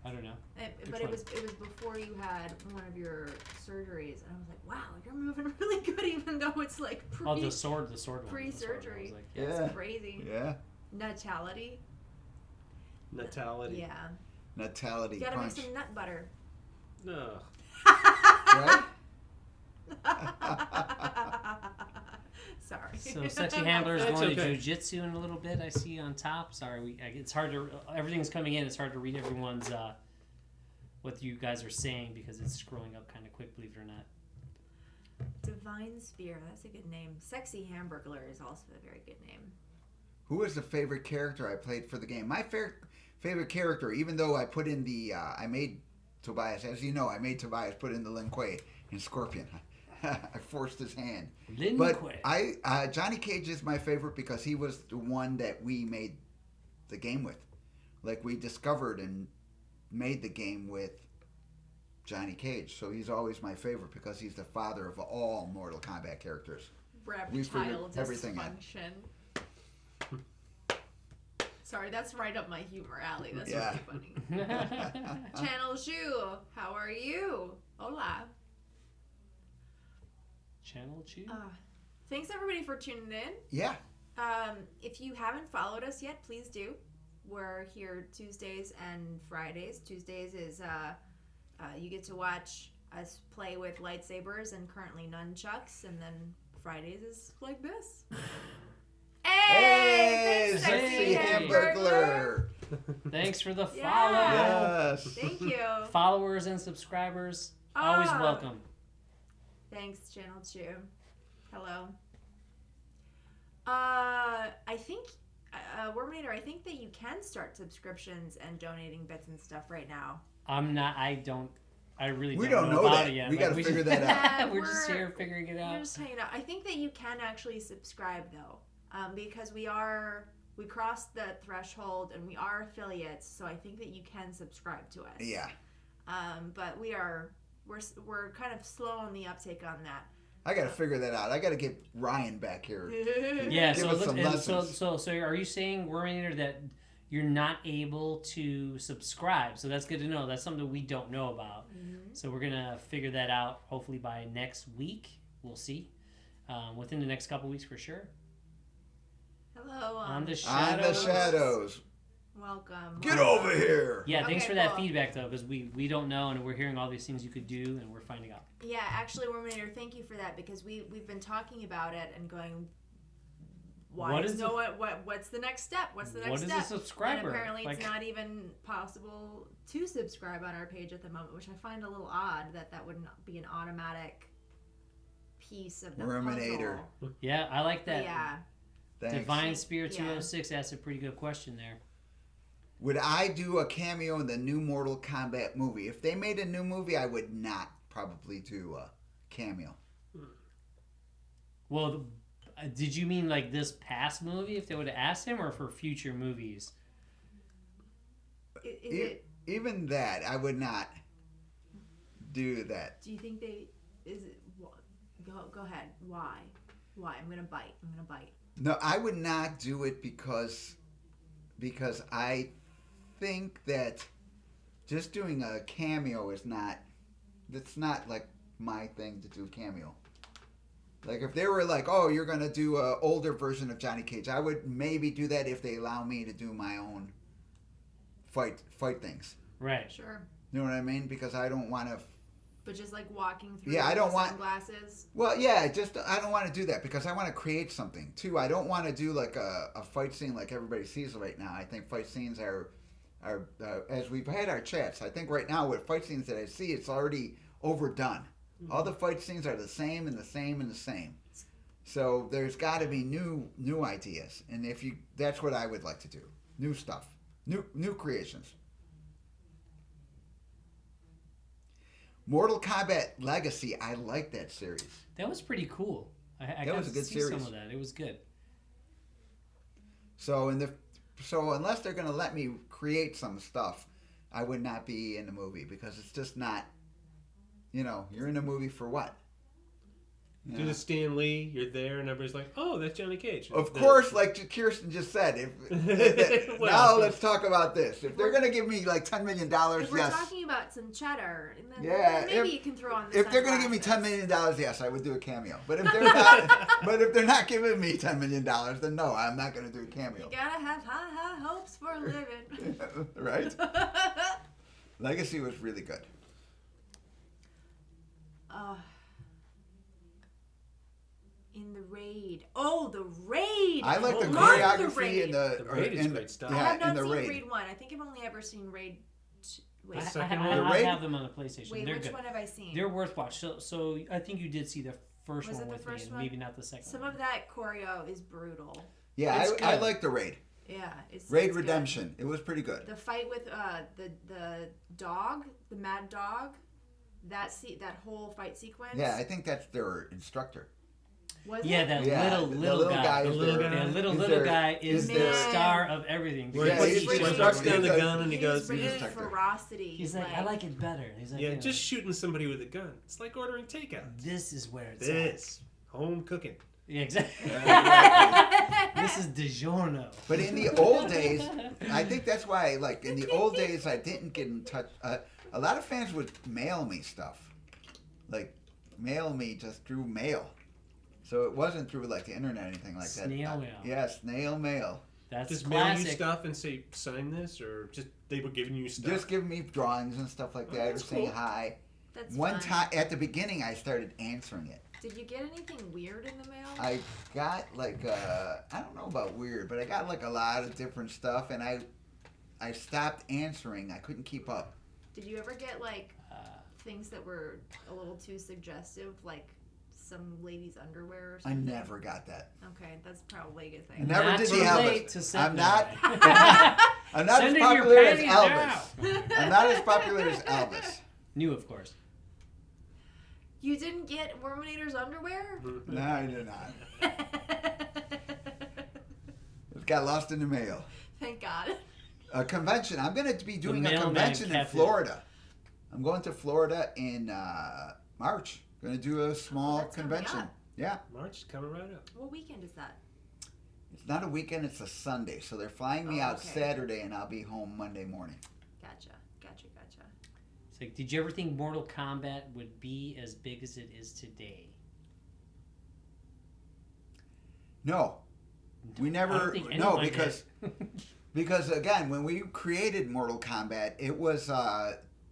Speaker 4: I don't know.
Speaker 1: But it was before you had one of your surgeries, and I was like, wow, you're moving really good, even though it's like
Speaker 4: Oh, the sword one.
Speaker 1: pre-surgery.
Speaker 4: I was like,
Speaker 2: Yeah.
Speaker 1: It's crazy.
Speaker 2: Yeah.
Speaker 1: Natality.
Speaker 6: Natality.
Speaker 1: Yeah.
Speaker 2: Natality
Speaker 1: You gotta
Speaker 2: punch.
Speaker 1: make some nut butter.
Speaker 6: No.
Speaker 2: Right?
Speaker 1: Sorry.
Speaker 4: So sexy handler is
Speaker 6: That's
Speaker 4: going
Speaker 6: okay.
Speaker 4: to jujitsu in a little bit. I see on top. Sorry, it's hard to. Everything's coming in. It's hard to read everyone's what you guys are saying because it's scrolling up kind of quick. Believe it or not.
Speaker 1: Divine Spear. That's a good name. Sexy Hamburglar is also a very good name.
Speaker 2: Who is the favorite character I played for the game? My favorite character, even though I put in the, I made Tobias, as you know, I made Tobias put in the Lin Kuei in Scorpion. I forced his hand.
Speaker 4: Lin
Speaker 2: But
Speaker 4: Kuei.
Speaker 2: Johnny Cage is my favorite because he was the one that we made the game with. Like we discovered and made the game with Johnny Cage. So he's always my favorite because he's the father of all Mortal Kombat characters. We figured
Speaker 1: Reptile
Speaker 2: everything out.
Speaker 1: dysfunction. Sorry, that's right up my humor alley. That's
Speaker 2: Yeah.
Speaker 1: really funny. Channel Shu, how are you? Hola.
Speaker 4: Channel Chew.
Speaker 1: Thanks everybody for tuning in.
Speaker 2: Yeah.
Speaker 1: If you haven't followed us yet, please do. We're here Tuesdays and Fridays. Tuesdays is you get to watch us play with lightsabers and currently nunchucks, and then Fridays is like this.
Speaker 2: Hey,
Speaker 1: thanks,
Speaker 2: sexy Hamburglar.
Speaker 4: Thanks for the follow.
Speaker 1: Yeah.
Speaker 2: Yes.
Speaker 1: Thank you.
Speaker 4: Followers and subscribers always welcome.
Speaker 1: Thanks, Channel 2. Hello. I think, Worminator, I think that you can start subscriptions and donating bits and stuff right now.
Speaker 4: I really
Speaker 2: We
Speaker 4: don't
Speaker 2: don't know
Speaker 4: about
Speaker 2: that.
Speaker 4: it yet.
Speaker 2: We
Speaker 4: Like,
Speaker 2: gotta figure that out.
Speaker 1: Yeah,
Speaker 4: We're just here figuring it
Speaker 1: We're
Speaker 4: out.
Speaker 1: just hanging out. I think that you can actually subscribe though, because we crossed the threshold and we are affiliates, so I think that you can subscribe to us.
Speaker 2: Yeah.
Speaker 1: But we're kind of slow on the uptake on that.
Speaker 2: I got to figure that out. I got to get Ryan back here.
Speaker 4: Yeah,
Speaker 2: Give
Speaker 4: so
Speaker 2: us some
Speaker 4: so are you saying, Worminator, that you're not able to subscribe? So that's good to know. That's something we don't know about.
Speaker 1: Mm-hmm.
Speaker 4: So we're gonna figure that out hopefully by next week. We'll see. Within the next couple weeks for sure.
Speaker 1: Hello.
Speaker 4: On the
Speaker 2: On the shadows.
Speaker 1: Welcome.
Speaker 2: Get over here.
Speaker 4: Yeah, thanks
Speaker 1: Okay,
Speaker 4: for that
Speaker 1: cool.
Speaker 4: feedback though, because we don't know and we're hearing all these things you could do and we're finding out.
Speaker 1: Yeah, actually, Worminator, thank you for that, because we've been talking about it and going, why
Speaker 4: What
Speaker 1: is
Speaker 4: is
Speaker 1: no one? What's the next step? What's the next
Speaker 4: What is
Speaker 1: step?
Speaker 4: a subscriber?
Speaker 1: And apparently,
Speaker 4: Like-
Speaker 1: it's not even possible to subscribe on our page at the moment, which I find a little odd that would not be an automatic piece of the
Speaker 2: Terminator.
Speaker 1: puzzle.
Speaker 4: Yeah, I like
Speaker 1: But
Speaker 4: that.
Speaker 1: yeah.
Speaker 2: Thanks.
Speaker 4: Divine Spirit
Speaker 1: Yeah.
Speaker 4: 206 asked a pretty good question there.
Speaker 2: Would I do a cameo in the new Mortal Kombat movie? If they made a new movie, I would not probably do a cameo.
Speaker 4: Well, did you mean like this past movie if they would have asked him, or for future movies?
Speaker 1: Is it?
Speaker 2: Even that, I would not do that.
Speaker 1: Do you think they? Is it? Go ahead. Why? I'm gonna bite.
Speaker 2: No, I would not do it because I think that just doing a cameo is not. That's not like my thing to do cameo. Like if they were like, oh, you're gonna do a older version of Johnny Cage, I would maybe do that if they allow me to do my own fight things.
Speaker 4: Right.
Speaker 1: Sure.
Speaker 2: You know what I mean? Because I don't want to.
Speaker 1: But just like walking through.
Speaker 2: Yeah, I don't want-
Speaker 1: sunglasses.
Speaker 2: Well, yeah, just I don't want to do that because I want to create something too. I don't want to do like a fight scene like everybody sees right now. I think fight scenes are as we've had our chats. I think right now with fight scenes that I see, it's already overdone. Mm-hmm. All the fight scenes are the same and the same and the same. So there's got to be new ideas, and that's what I would like to do. New stuff, new creations. Mortal Kombat Legacy, I like that series.
Speaker 4: That was pretty cool. I
Speaker 2: That
Speaker 4: got
Speaker 2: was a
Speaker 4: to
Speaker 2: good
Speaker 4: see
Speaker 2: series.
Speaker 4: some of that. It was good.
Speaker 2: So unless they're going to let me create some stuff, I would not be in the movie because it's just not. You're in a movie for what?
Speaker 5: Do the Stan Lee, you're there, and everybody's like, "Oh, that's Johnny Cage."
Speaker 2: Of course, like Kirsten just said. Now
Speaker 5: Well,
Speaker 2: let's talk about this. If they're going to give me like $10 million,
Speaker 1: If we're
Speaker 2: yes.
Speaker 1: talking about some cheddar, and then,
Speaker 2: Yeah,
Speaker 1: then maybe
Speaker 2: if-
Speaker 1: you can throw on the
Speaker 2: If they're going to give me $10
Speaker 1: sunglasses.
Speaker 2: million, yes, I would do a cameo. But if they're not, but if they're not giving me $10 million, then no, I'm not going to do a cameo.
Speaker 1: You gotta have high hopes for a living.
Speaker 2: Right? Legacy was really good.
Speaker 1: In the raid. Oh, the raid!
Speaker 2: I like the
Speaker 1: Love
Speaker 2: choreography
Speaker 1: raid.
Speaker 2: and the
Speaker 5: Raid is
Speaker 2: and-
Speaker 5: great stuff.
Speaker 1: I
Speaker 2: Yeah,
Speaker 1: have
Speaker 2: in
Speaker 1: not
Speaker 2: the
Speaker 1: seen
Speaker 2: raid.
Speaker 1: raid 1. I think I've only ever seen raid. Wait,
Speaker 5: second
Speaker 4: I
Speaker 5: one?
Speaker 2: The raid?
Speaker 4: have them on the PlayStation.
Speaker 1: wait,
Speaker 4: They're
Speaker 1: which
Speaker 4: good.
Speaker 1: one have I seen?
Speaker 4: They're worth watch. So I think you did see the first
Speaker 1: Was
Speaker 4: one
Speaker 1: it the
Speaker 4: with me,
Speaker 1: first
Speaker 4: and
Speaker 1: one?
Speaker 4: maybe not the second
Speaker 1: Some
Speaker 4: one.
Speaker 1: of that choreo is brutal.
Speaker 2: Yeah,
Speaker 4: It's
Speaker 2: I
Speaker 4: good.
Speaker 2: like the raid.
Speaker 1: Yeah, it's
Speaker 2: Raid
Speaker 1: it's good.
Speaker 2: Redemption. It was pretty good.
Speaker 1: The fight with the dog, the mad dog, that whole fight sequence.
Speaker 2: Yeah, I think that's their instructor.
Speaker 1: Was
Speaker 4: Yeah,
Speaker 1: it?
Speaker 4: that
Speaker 2: Yeah,
Speaker 4: little
Speaker 2: the little guy
Speaker 4: guy.
Speaker 2: is
Speaker 5: The little
Speaker 2: their-
Speaker 5: guy.
Speaker 4: That little
Speaker 2: is their-
Speaker 4: guy is
Speaker 2: is
Speaker 4: the
Speaker 2: their-
Speaker 4: star of everything.
Speaker 5: Where
Speaker 2: Yeah,
Speaker 5: he
Speaker 2: he's
Speaker 5: puts
Speaker 2: instructor.
Speaker 5: down the
Speaker 2: He's
Speaker 5: gun and he goes,
Speaker 1: bringing
Speaker 2: instructor.
Speaker 1: ferocity.
Speaker 4: He's like, I like it better. He's like,
Speaker 5: "Yeah,
Speaker 4: you know,
Speaker 5: just shooting somebody with a gun. It's like ordering takeout.
Speaker 4: this is where it's at.
Speaker 5: This home cooking."
Speaker 4: Yeah, exactly.
Speaker 2: Yeah.
Speaker 4: This is DiGiorno.
Speaker 2: But in the old days, I think that's why, like, in the old days, I didn't get in touch. A lot of fans would mail me stuff. Like, mail me just through mail. So it wasn't through, like, the internet or anything like that.
Speaker 4: Snail mail.
Speaker 2: Yeah, snail mail.
Speaker 4: That's
Speaker 5: Just mail you
Speaker 4: classic.
Speaker 5: stuff and say, "Sign this," or just they were giving you stuff.
Speaker 2: Just giving me drawings and stuff like
Speaker 5: Oh,
Speaker 2: that, or
Speaker 5: that's
Speaker 2: saying
Speaker 5: cool.
Speaker 2: hi.
Speaker 1: That's
Speaker 2: One
Speaker 1: fun.
Speaker 2: time, at the beginning, I started answering it.
Speaker 1: Did you get anything weird in the mail?
Speaker 2: I got like I don't know about weird, but I got like a lot of different stuff, and I stopped answering. I couldn't keep up.
Speaker 1: Did you ever get like
Speaker 4: Uh,
Speaker 1: things that were a little too suggestive, like some lady's underwear or
Speaker 2: I
Speaker 1: something?
Speaker 2: never got that.
Speaker 1: Okay, that's probably a good
Speaker 2: I
Speaker 1: thing.
Speaker 2: never
Speaker 4: not
Speaker 2: did
Speaker 4: too
Speaker 2: the Elvis.
Speaker 4: late to send
Speaker 2: I'm
Speaker 4: that.
Speaker 2: not. I'm not
Speaker 4: Send
Speaker 2: as
Speaker 4: in your
Speaker 2: popular as
Speaker 4: panties
Speaker 2: Elvis. I'm not as popular as Elvis.
Speaker 4: New, of course.
Speaker 1: You didn't get Worminator's underwear?
Speaker 2: No, I did not. It got lost in the mail.
Speaker 1: Thank God.
Speaker 2: A convention. I'm going to be doing a
Speaker 4: mailman
Speaker 2: convention in
Speaker 4: kept it.
Speaker 2: Florida. I'm going to Florida in March. Going to do a small
Speaker 1: that's coming
Speaker 2: convention.
Speaker 1: up.
Speaker 2: Yeah.
Speaker 5: March is coming right up.
Speaker 1: What weekend is that?
Speaker 2: It's not a weekend, it's a Sunday. So they're flying me
Speaker 1: Oh,
Speaker 2: out
Speaker 1: okay.
Speaker 2: Saturday and I'll be home Monday morning.
Speaker 1: Gotcha.
Speaker 4: It's like, did you ever think Mortal Kombat would be as big as it is today?
Speaker 2: No. We
Speaker 4: I
Speaker 2: never
Speaker 4: don't think
Speaker 2: no
Speaker 4: anyone
Speaker 2: because
Speaker 4: did.
Speaker 2: because again, when we created Mortal Kombat, it was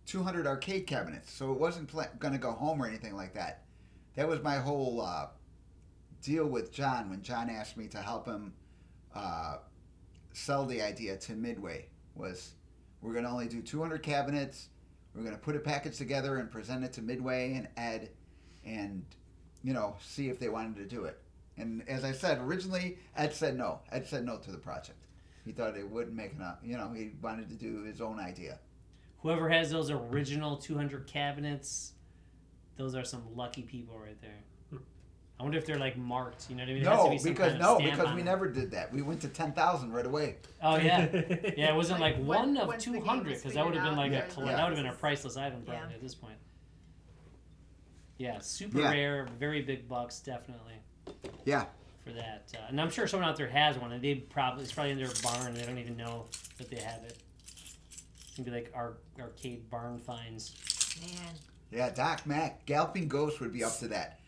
Speaker 2: 200 arcade cabinets. So it wasn't going to go home or anything like that. That was my whole deal with John when John asked me to help him sell the idea to Midway was we're going to only do 200 cabinets. We're going to put a package together and present it to Midway and Ed and, see if they wanted to do it. And as I said, originally, Ed said no. Ed said no to the project. He thought it wouldn't make enough. He wanted to do his own idea.
Speaker 4: Whoever has those original 200 cabinets, those are some lucky people right there. I wonder if they're like marked. You know what I mean? It has to be some kind of stamp
Speaker 2: because
Speaker 4: on
Speaker 2: we
Speaker 4: them.
Speaker 2: never did that. We went to 10,000 right away.
Speaker 4: Oh yeah, yeah. It wasn't like
Speaker 1: Like,
Speaker 4: one of
Speaker 1: once the game
Speaker 4: 200
Speaker 1: was
Speaker 4: because that would have been like
Speaker 1: figured out,
Speaker 4: that would have been a priceless item probably
Speaker 1: Yeah.
Speaker 4: at this point. Yeah, super
Speaker 2: Yeah.
Speaker 4: rare, very big bucks, definitely.
Speaker 2: Yeah.
Speaker 4: For that, and I'm sure someone out there has one, and it's probably in their barn. And they don't even know that they have it. It's gonna be like our arcade barn finds.
Speaker 1: Man.
Speaker 2: Yeah, Doc Mack, Galloping Ghost would be up to that.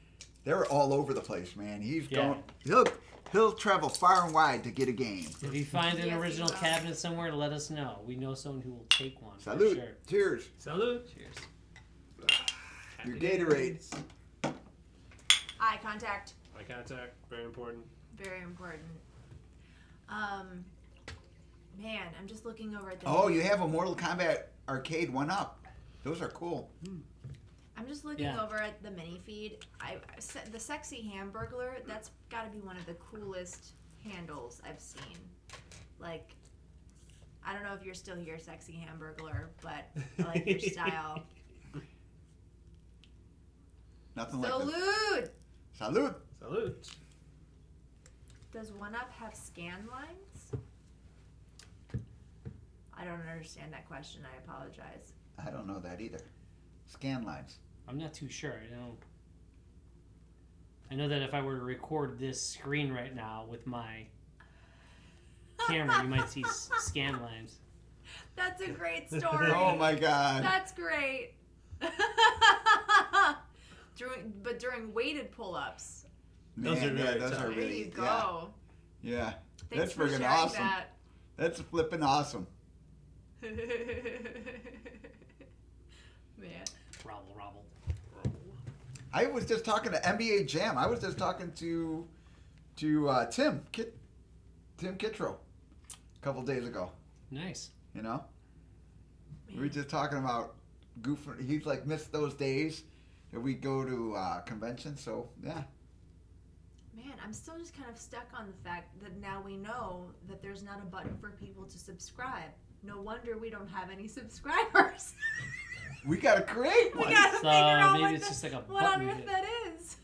Speaker 2: They're all over the place, man. He's
Speaker 4: Yeah.
Speaker 2: going. He'll travel far and wide to get a game.
Speaker 4: If you find an
Speaker 1: Yes, he
Speaker 4: original
Speaker 1: will.
Speaker 4: cabinet somewhere, let us know. We know someone who will take one. for
Speaker 2: Salute.
Speaker 4: Sure.
Speaker 2: Cheers.
Speaker 5: Salute.
Speaker 4: Cheers.
Speaker 2: Your Gatorade.
Speaker 1: Eye contact.
Speaker 5: Eye contact, very important.
Speaker 1: Very important. Man, I'm just looking over at the.
Speaker 2: Oh, you have a Mortal Kombat arcade 1-up. Those are cool.
Speaker 1: I'm just looking
Speaker 4: Yeah.
Speaker 1: over at the mini feed. The sexy Hamburglar. That's got to be one of the coolest handles I've seen. Like, I don't know if you're still here, sexy Hamburglar, but I like your style.
Speaker 2: Nothing like this.
Speaker 1: Salute.
Speaker 2: Salute.
Speaker 5: Salute.
Speaker 1: Does 1-Up have scan lines? I don't understand that question. I apologize.
Speaker 2: I don't know that either. Scan lines.
Speaker 4: I'm not too sure. I know that if I were to record this screen right now with my camera, you might see scan lines.
Speaker 1: That's a great story.
Speaker 2: Oh my God.
Speaker 1: That's great. During weighted pull-ups.
Speaker 5: Those are
Speaker 2: Man,
Speaker 5: very
Speaker 2: those
Speaker 5: tough.
Speaker 2: are
Speaker 1: There
Speaker 2: really.
Speaker 1: you go.
Speaker 2: Yeah.
Speaker 1: Thanks
Speaker 2: That's
Speaker 1: for
Speaker 2: friggin'
Speaker 1: sharing
Speaker 2: awesome.
Speaker 1: that.
Speaker 2: That's flipping awesome.
Speaker 1: Man.
Speaker 4: Robble.
Speaker 2: I was just talking to NBA Jam. I was just talking to Tim Kittro a couple days ago.
Speaker 4: Nice.
Speaker 2: We were just talking about goofing. He's like missed those days that we go to conventions. So yeah.
Speaker 1: Man, I'm still just kind of stuck on the fact that now we know that there's not a button for people to subscribe. No wonder we don't have any subscribers.
Speaker 2: We gotta create
Speaker 1: We
Speaker 2: one.
Speaker 1: gotta figure out
Speaker 4: maybe
Speaker 1: what,
Speaker 4: it's just like a
Speaker 1: what on
Speaker 4: button
Speaker 1: earth
Speaker 4: hit.
Speaker 1: that is.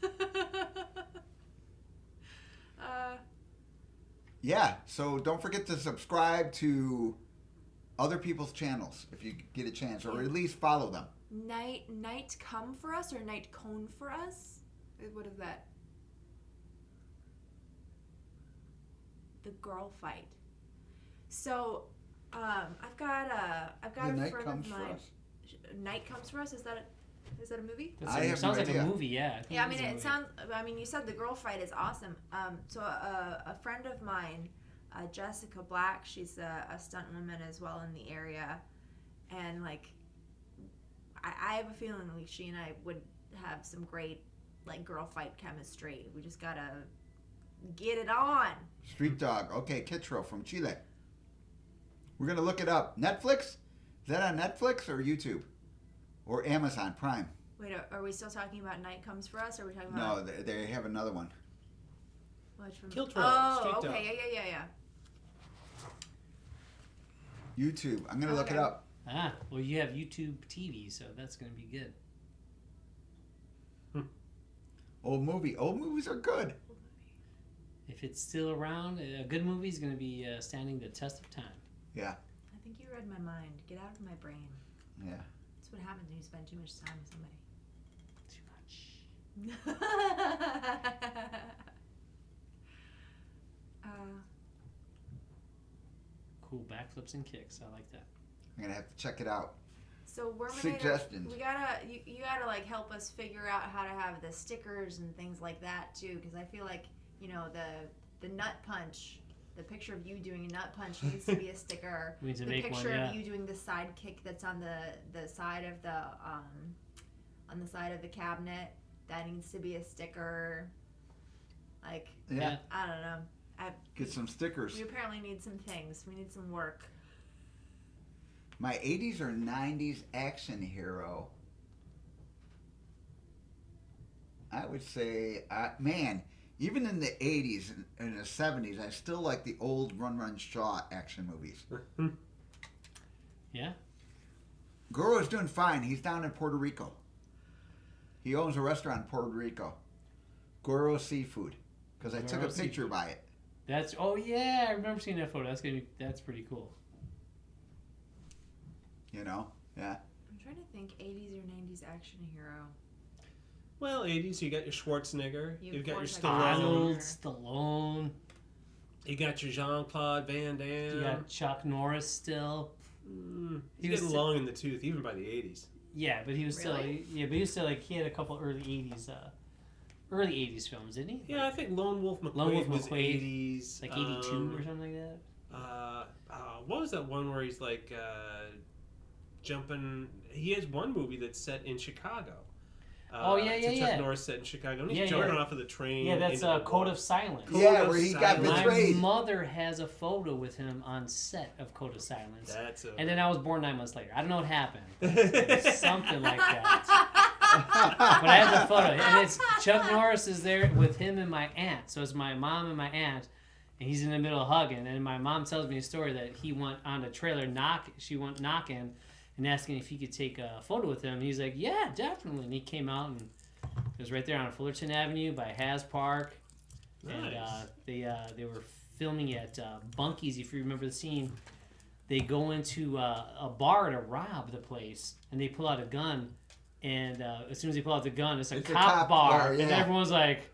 Speaker 2: Yeah. So don't forget to subscribe to other people's channels if you get a chance, or at least follow them.
Speaker 1: Night come for us or night cone for us? What is that? The girl fight. So, I've got a
Speaker 2: The
Speaker 1: friend
Speaker 2: night
Speaker 1: of
Speaker 2: comes for
Speaker 1: mine.
Speaker 2: us.
Speaker 1: Night Comes for Us. Is that a movie?
Speaker 2: I have
Speaker 4: sounds
Speaker 2: no
Speaker 4: like
Speaker 2: idea.
Speaker 4: a movie, yeah. think
Speaker 1: Yeah, I
Speaker 4: it
Speaker 1: mean,
Speaker 4: is a
Speaker 1: it
Speaker 4: movie.
Speaker 1: sounds. I mean, you said the girl fight is awesome. So a friend of mine, Jessica Black, she's a stunt woman as well in the area, and like, I have a feeling like she and I would have some great like girl fight chemistry. We just gotta get it on.
Speaker 2: Street Dog. Okay, Kittro from Chile. We're gonna look it up. Netflix? Is that on Netflix or YouTube? Or Amazon Prime?
Speaker 1: Wait, are we still talking about Night Comes for Us? Or are we talking
Speaker 2: No,
Speaker 1: about
Speaker 2: they have another one.
Speaker 1: which one?
Speaker 5: Killtron,
Speaker 1: Oh,
Speaker 5: Street
Speaker 1: okay,
Speaker 5: Dog.
Speaker 1: yeah.
Speaker 2: YouTube. I'm gonna look it
Speaker 1: Okay.
Speaker 2: up.
Speaker 4: Well, you have YouTube TV, so that's going to be good.
Speaker 2: Old movie. Old movies are good.
Speaker 4: If it's still around, a good movie is going to be standing the test of time.
Speaker 2: Yeah.
Speaker 1: I think you read my mind. Get out of my brain.
Speaker 2: Yeah.
Speaker 1: That's what happens when you spend too much time with somebody.
Speaker 4: Too much. Cool backflips and kicks. I like that.
Speaker 2: I'm gonna have to check it out.
Speaker 1: So we're
Speaker 2: Suggestions.
Speaker 1: We gotta you gotta like help us figure out how to have the stickers and things like that too, because I feel like the nut punch, the picture of you doing a nut punch needs to be a sticker.
Speaker 4: We need to
Speaker 1: The
Speaker 4: make
Speaker 1: picture
Speaker 4: one, yeah.
Speaker 1: of you doing the side kick that's on the side of the on the side of the cabinet, that needs to be a sticker. Like,
Speaker 2: Yeah.
Speaker 1: I don't know.
Speaker 2: Get some stickers.
Speaker 1: We apparently need some things. We need some work.
Speaker 2: My 80s or 90s action hero. I would say, man, even in the 80s and the 70s, I still like the old Run Shaw action movies.
Speaker 4: Yeah.
Speaker 2: Goro's doing fine. He's down in Puerto Rico. He owns a restaurant in Puerto Rico. Goro Seafood. Because I took a
Speaker 4: Goro
Speaker 2: picture
Speaker 4: Seafood.
Speaker 2: by it.
Speaker 4: That's yeah. I remember seeing that photo. That's pretty cool.
Speaker 2: You know? Yeah.
Speaker 1: I'm trying to think 80s or 90s action hero.
Speaker 5: Well, 80s, you got your Schwarzenegger. You've got your
Speaker 1: Schwarzenegger.
Speaker 5: Stallone.
Speaker 4: Stallone.
Speaker 5: You got your Jean-Claude Van Damme.
Speaker 4: You got Chuck Norris still.
Speaker 5: He's getting long in the tooth, even by the 80s.
Speaker 4: Yeah, but he was still.
Speaker 1: Really?
Speaker 4: Yeah, but he was still like he had a couple early 80s films, didn't he?
Speaker 5: Yeah, I think Lone Wolf McQuade,
Speaker 4: Lone Wolf
Speaker 5: was
Speaker 4: McQuade,
Speaker 5: 80s.
Speaker 4: Like 82 or something like that.
Speaker 5: What was that one where he's like jumping? He has one movie that's set in Chicago. It's a Chuck Norris set in Chicago. And he's jumping off of the train.
Speaker 4: Yeah, that's
Speaker 5: into the
Speaker 4: Code
Speaker 5: wall.
Speaker 4: of Silence.
Speaker 2: Yeah, where he got
Speaker 5: Silence.
Speaker 2: betrayed.
Speaker 4: My mother has a photo with him on set of Code of Silence.
Speaker 5: That's a...
Speaker 4: And then I was born 9 months later. I don't know what happened. It was something like that. But I have the photo. And it's Chuck Norris is there with him and my aunt. So it's my mom and my aunt. And he's in the middle hugging. And my mom tells me a story that he went on the trailer, she went knocking and asking if he could take a photo with him. And he's like, yeah, definitely. And he came out and it was right there on Fullerton Avenue by Has Park.
Speaker 5: Nice.
Speaker 4: And they were filming at Bunky's, if you remember the scene. They go into a bar to rob the place, and they pull out a gun. And as soon as they pull out the gun, it's a cop bar.
Speaker 2: Yeah.
Speaker 4: And everyone's like,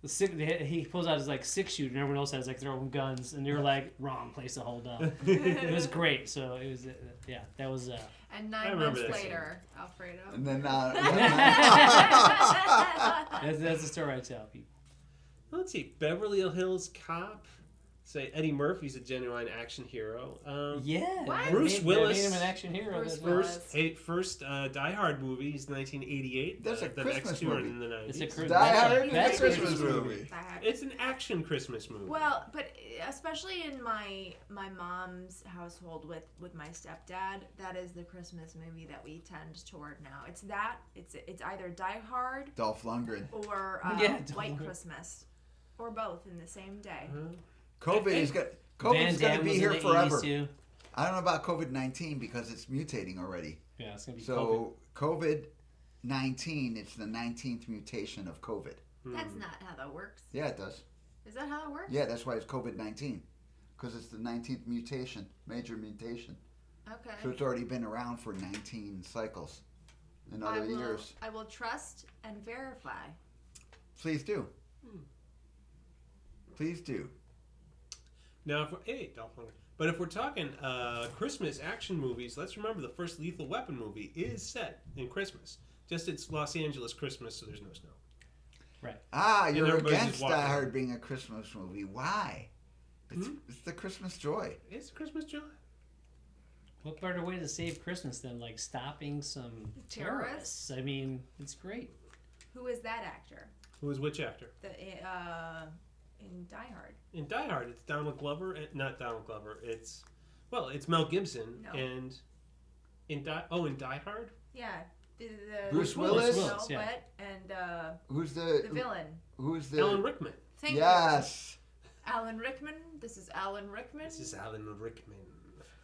Speaker 4: he pulls out his like 6-shooter, and everyone else has like their own guns. And they were like, wrong place to hold up. It was great. So it was, that was.
Speaker 1: And 9 months later, Alfredo.
Speaker 2: And then,
Speaker 4: That's the story I tell people.
Speaker 5: Let's see. Beverly Hills Cop. Say Eddie Murphy's a genuine action hero.
Speaker 4: Yeah.
Speaker 1: What?
Speaker 5: Bruce
Speaker 4: They
Speaker 5: Willis.
Speaker 4: made him an action hero.
Speaker 1: Bruce
Speaker 4: That's-
Speaker 1: Willis.
Speaker 5: First Die Hard movie is 1988.
Speaker 2: That's a
Speaker 5: the
Speaker 2: Christmas
Speaker 5: next two are
Speaker 2: movie.
Speaker 5: in the 90s.
Speaker 4: It's a
Speaker 2: Die
Speaker 4: that's
Speaker 2: Hard is
Speaker 4: that's
Speaker 2: a Christmas movie.
Speaker 5: It's an action Christmas movie.
Speaker 1: Well, but especially in my mom's household with my stepdad, that is the Christmas movie that we tend toward now. It's either Die Hard
Speaker 2: Dolph Lundgren.
Speaker 1: or
Speaker 4: Yeah,
Speaker 1: White
Speaker 4: Dolph.
Speaker 1: Christmas, or both in the same day.
Speaker 2: COVID's
Speaker 4: Van
Speaker 2: going to
Speaker 4: Damme
Speaker 2: be
Speaker 4: was in
Speaker 2: here
Speaker 4: the
Speaker 2: forever.
Speaker 4: 80s too.
Speaker 2: I don't know about COVID-19 because it's mutating already.
Speaker 4: Yeah, it's gonna be COVID.
Speaker 2: So COVID-19, it's the 19th mutation of COVID.
Speaker 1: That's not how that works.
Speaker 2: Yeah, it does.
Speaker 1: Is that how it works?
Speaker 2: Yeah, that's why it's COVID-19. Because it's the 19th mutation, major mutation.
Speaker 1: Okay.
Speaker 2: So it's already been around for 19 cycles in other years.
Speaker 1: I will trust and verify.
Speaker 2: Please do. Please do.
Speaker 5: Now, but if we're talking Christmas action movies, let's remember the first Lethal Weapon movie is set in Christmas. Just it's Los Angeles Christmas, so there's no snow.
Speaker 4: Right.
Speaker 2: Ah, you're
Speaker 5: everybody's
Speaker 2: against
Speaker 5: just walking
Speaker 2: Die Hard
Speaker 5: around.
Speaker 2: being a Christmas movie. Why? It's the Christmas joy.
Speaker 5: It's Christmas joy.
Speaker 4: What better way to save Christmas than like stopping some terrorists? I mean, it's great.
Speaker 1: Who is that actor?
Speaker 5: Who is which actor?
Speaker 1: In Die Hard.
Speaker 5: In Die Hard, it's Donald Glover. Not Donald Glover. It's Mel Gibson.
Speaker 1: No.
Speaker 5: And in Die Hard,
Speaker 1: Yeah. The
Speaker 2: Bruce
Speaker 4: Willis?
Speaker 1: Willis,
Speaker 4: Yeah.
Speaker 1: And
Speaker 2: Who's
Speaker 1: the villain.
Speaker 2: Who's the
Speaker 5: Alan Rickman.
Speaker 1: Thank
Speaker 2: Yes.
Speaker 1: you. Alan Rickman. This is Alan Rickman.
Speaker 5: This is Alan Rickman.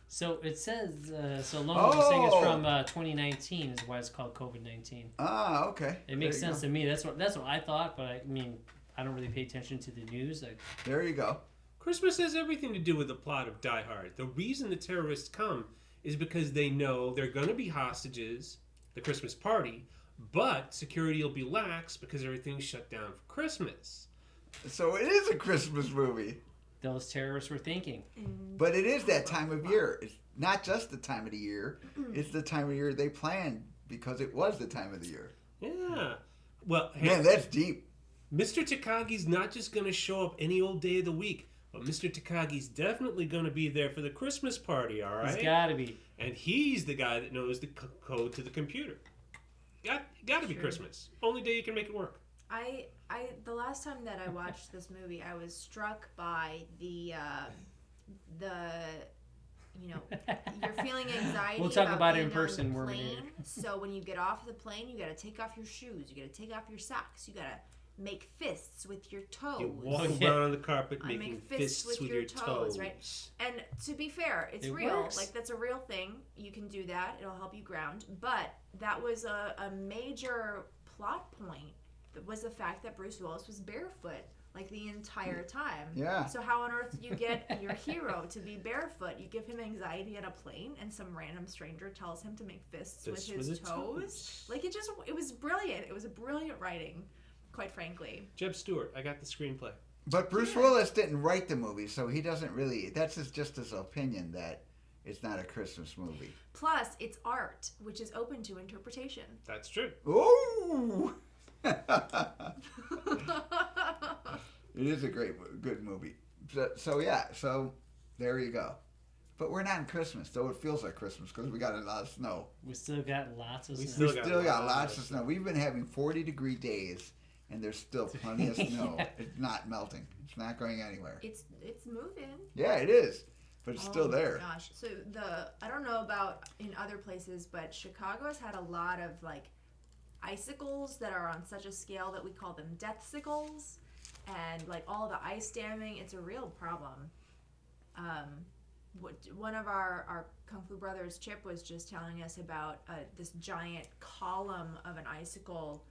Speaker 4: So it says, so Lone Wolf was saying it's
Speaker 2: Oh.
Speaker 4: from 2019 is why it's called COVID-19.
Speaker 2: Ah, okay.
Speaker 4: It makes
Speaker 2: There you
Speaker 4: sense to me. That's what I thought, but I mean, I don't really pay attention to the news.
Speaker 2: go. There you go.
Speaker 5: Christmas has everything to do with the plot of Die Hard. The reason the terrorists come is because they know they're going to be hostages, the Christmas party, but security will be lax because everything's shut down for Christmas.
Speaker 2: So it is a Christmas movie.
Speaker 4: Those terrorists were thinking.
Speaker 2: But it is that time of year. It's not just the time of the year. It's the time of year they planned because it was the time of the year.
Speaker 5: Yeah. Well, hey,
Speaker 2: Man, that's deep.
Speaker 5: Mr. Takagi's not just going to show up any old day of the week, but Mr. Takagi's definitely going to be there for the Christmas party, all right?
Speaker 4: He's got to be.
Speaker 5: And he's the guy that knows the code to the computer. Got to be Christmas. Only day you can make it work.
Speaker 1: The last time that I watched this movie, I was struck by the you're feeling anxiety.
Speaker 4: We'll talk about it in
Speaker 1: being on the
Speaker 4: person,
Speaker 1: plane.
Speaker 4: Worminator.
Speaker 1: So when you get off the plane, you got to take off your shoes. You got to take off your socks. You got to make fists with your toes.
Speaker 5: You walk
Speaker 4: yeah.
Speaker 5: around on the carpet
Speaker 1: I
Speaker 5: making
Speaker 1: make fists
Speaker 5: fists with
Speaker 1: your
Speaker 5: your
Speaker 1: toes,
Speaker 5: toes.
Speaker 1: right? And to be fair, it's
Speaker 4: It
Speaker 1: real.
Speaker 4: works.
Speaker 1: Like, that's a real thing. You can do that. It'll help you ground. But that was a major plot point. That was the fact that Bruce Willis was barefoot like the entire time.
Speaker 2: Yeah.
Speaker 1: So how on earth do you get your hero to be barefoot? You give him anxiety on a plane, and some random stranger tells him to make fists with his toes. Like, it was brilliant. It was a brilliant writing, quite frankly.
Speaker 5: Jeb Stewart, I got the screenplay.
Speaker 2: But Bruce Willis didn't write the movie, so he doesn't really. That's just his opinion that it's not a Christmas movie.
Speaker 1: Plus, it's art, which is open to interpretation.
Speaker 5: That's true.
Speaker 2: Ooh! It is a good movie. So there you go. But we're not in Christmas, though it feels like Christmas because we got a lot of snow.
Speaker 4: We still got lots of
Speaker 5: We
Speaker 4: snow.
Speaker 2: We still got lots of snow. We've been having 40-degree days, and there's still plenty of snow.
Speaker 4: Yeah.
Speaker 2: It's not melting. It's not going anywhere.
Speaker 1: It's moving.
Speaker 2: Yeah, it is, but it's still
Speaker 1: Oh
Speaker 2: there.
Speaker 1: my gosh. So I don't know about in other places, but Chicago's had a lot of like icicles that are on such a scale that we call them deathsicles, and like all the ice damming. It's a real problem. One of our Kung Fu brothers, Chip, was just telling us about this giant column of an icicle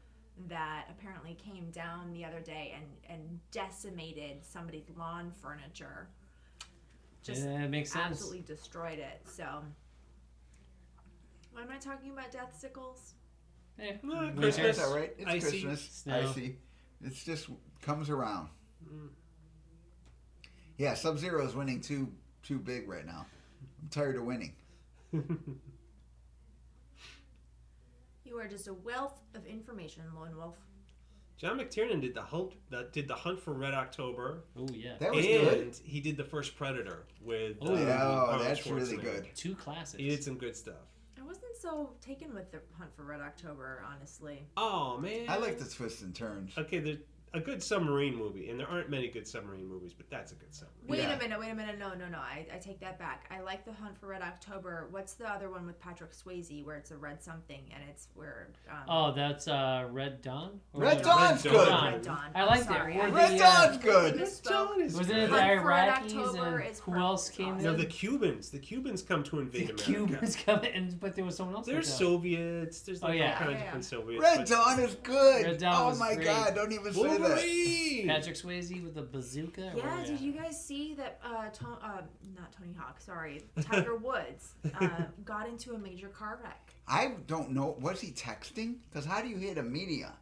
Speaker 1: that apparently came down the other day and decimated somebody's lawn furniture. Just
Speaker 4: Yeah, it makes sense.
Speaker 1: absolutely destroyed it. So, what am I talking about? Deathsicles?
Speaker 4: Yeah.
Speaker 5: No,
Speaker 4: Winter.
Speaker 5: Christmas.
Speaker 2: It's all right. It's
Speaker 5: Icy.
Speaker 2: Christmas.
Speaker 4: Snow.
Speaker 2: Icy. It's just comes around.
Speaker 5: Mm.
Speaker 2: Yeah, Sub-Zero is winning too big right now. I'm tired of winning.
Speaker 1: You are just a wealth of information, Lone Wolf.
Speaker 5: John McTiernan did the Hunt for Red October,
Speaker 4: Oh yeah.
Speaker 2: That was
Speaker 5: and
Speaker 2: good.
Speaker 5: he did the first Predator with.
Speaker 4: Oh,
Speaker 2: Yeah,
Speaker 5: Arnold
Speaker 2: that's really
Speaker 5: Schwarzenegger.
Speaker 2: good.
Speaker 4: Two classics.
Speaker 5: He did some good stuff.
Speaker 1: I wasn't so taken with the Hunt for Red October, honestly.
Speaker 5: Oh man,
Speaker 2: I like the twists and turns.
Speaker 5: Okay, there's a good submarine movie, and there aren't many good submarine movies, but that's a good submarine.
Speaker 1: Wait
Speaker 2: Yeah.
Speaker 1: a minute. No. I take that back. I like the Hunt for Red October. What's the other one with Patrick Swayze where it's a red something and it's where...
Speaker 4: Oh, that's Red Dawn? Or
Speaker 2: Red
Speaker 4: was it-
Speaker 2: Dawn's
Speaker 5: Red
Speaker 2: good.
Speaker 5: Dawn.
Speaker 1: Red Dawn.
Speaker 4: I
Speaker 1: I'm
Speaker 4: liked
Speaker 1: sorry.
Speaker 4: it. Or
Speaker 2: Red
Speaker 4: the,
Speaker 2: Dawn's good.
Speaker 1: Misspoke.
Speaker 4: Wasn't it the
Speaker 1: Hunt for Red
Speaker 4: Iraqis
Speaker 1: October
Speaker 4: and
Speaker 1: is
Speaker 4: who else came
Speaker 1: perfect.
Speaker 4: in?
Speaker 5: No, the Cubans. The Cubans come to invade
Speaker 4: The
Speaker 5: America.
Speaker 4: Cubans coming in, but there was someone else.
Speaker 5: There's
Speaker 4: like that.
Speaker 5: Soviets. There's like
Speaker 4: Oh, yeah.
Speaker 5: all kinds of
Speaker 1: Yeah.
Speaker 5: different Soviets.
Speaker 2: Red
Speaker 5: but-
Speaker 2: Dawn is good.
Speaker 4: Red Dawn
Speaker 2: oh
Speaker 4: was
Speaker 2: my
Speaker 4: great.
Speaker 2: God! Don't even say that.
Speaker 5: Wolverine.
Speaker 4: Patrick Swayze with the bazooka. or
Speaker 1: Yeah,
Speaker 4: what?
Speaker 1: did you guys see that not Tony Hawk, sorry, Tiger Woods got into a major car wreck?
Speaker 2: I don't know. Was he texting? Because how do you hit a median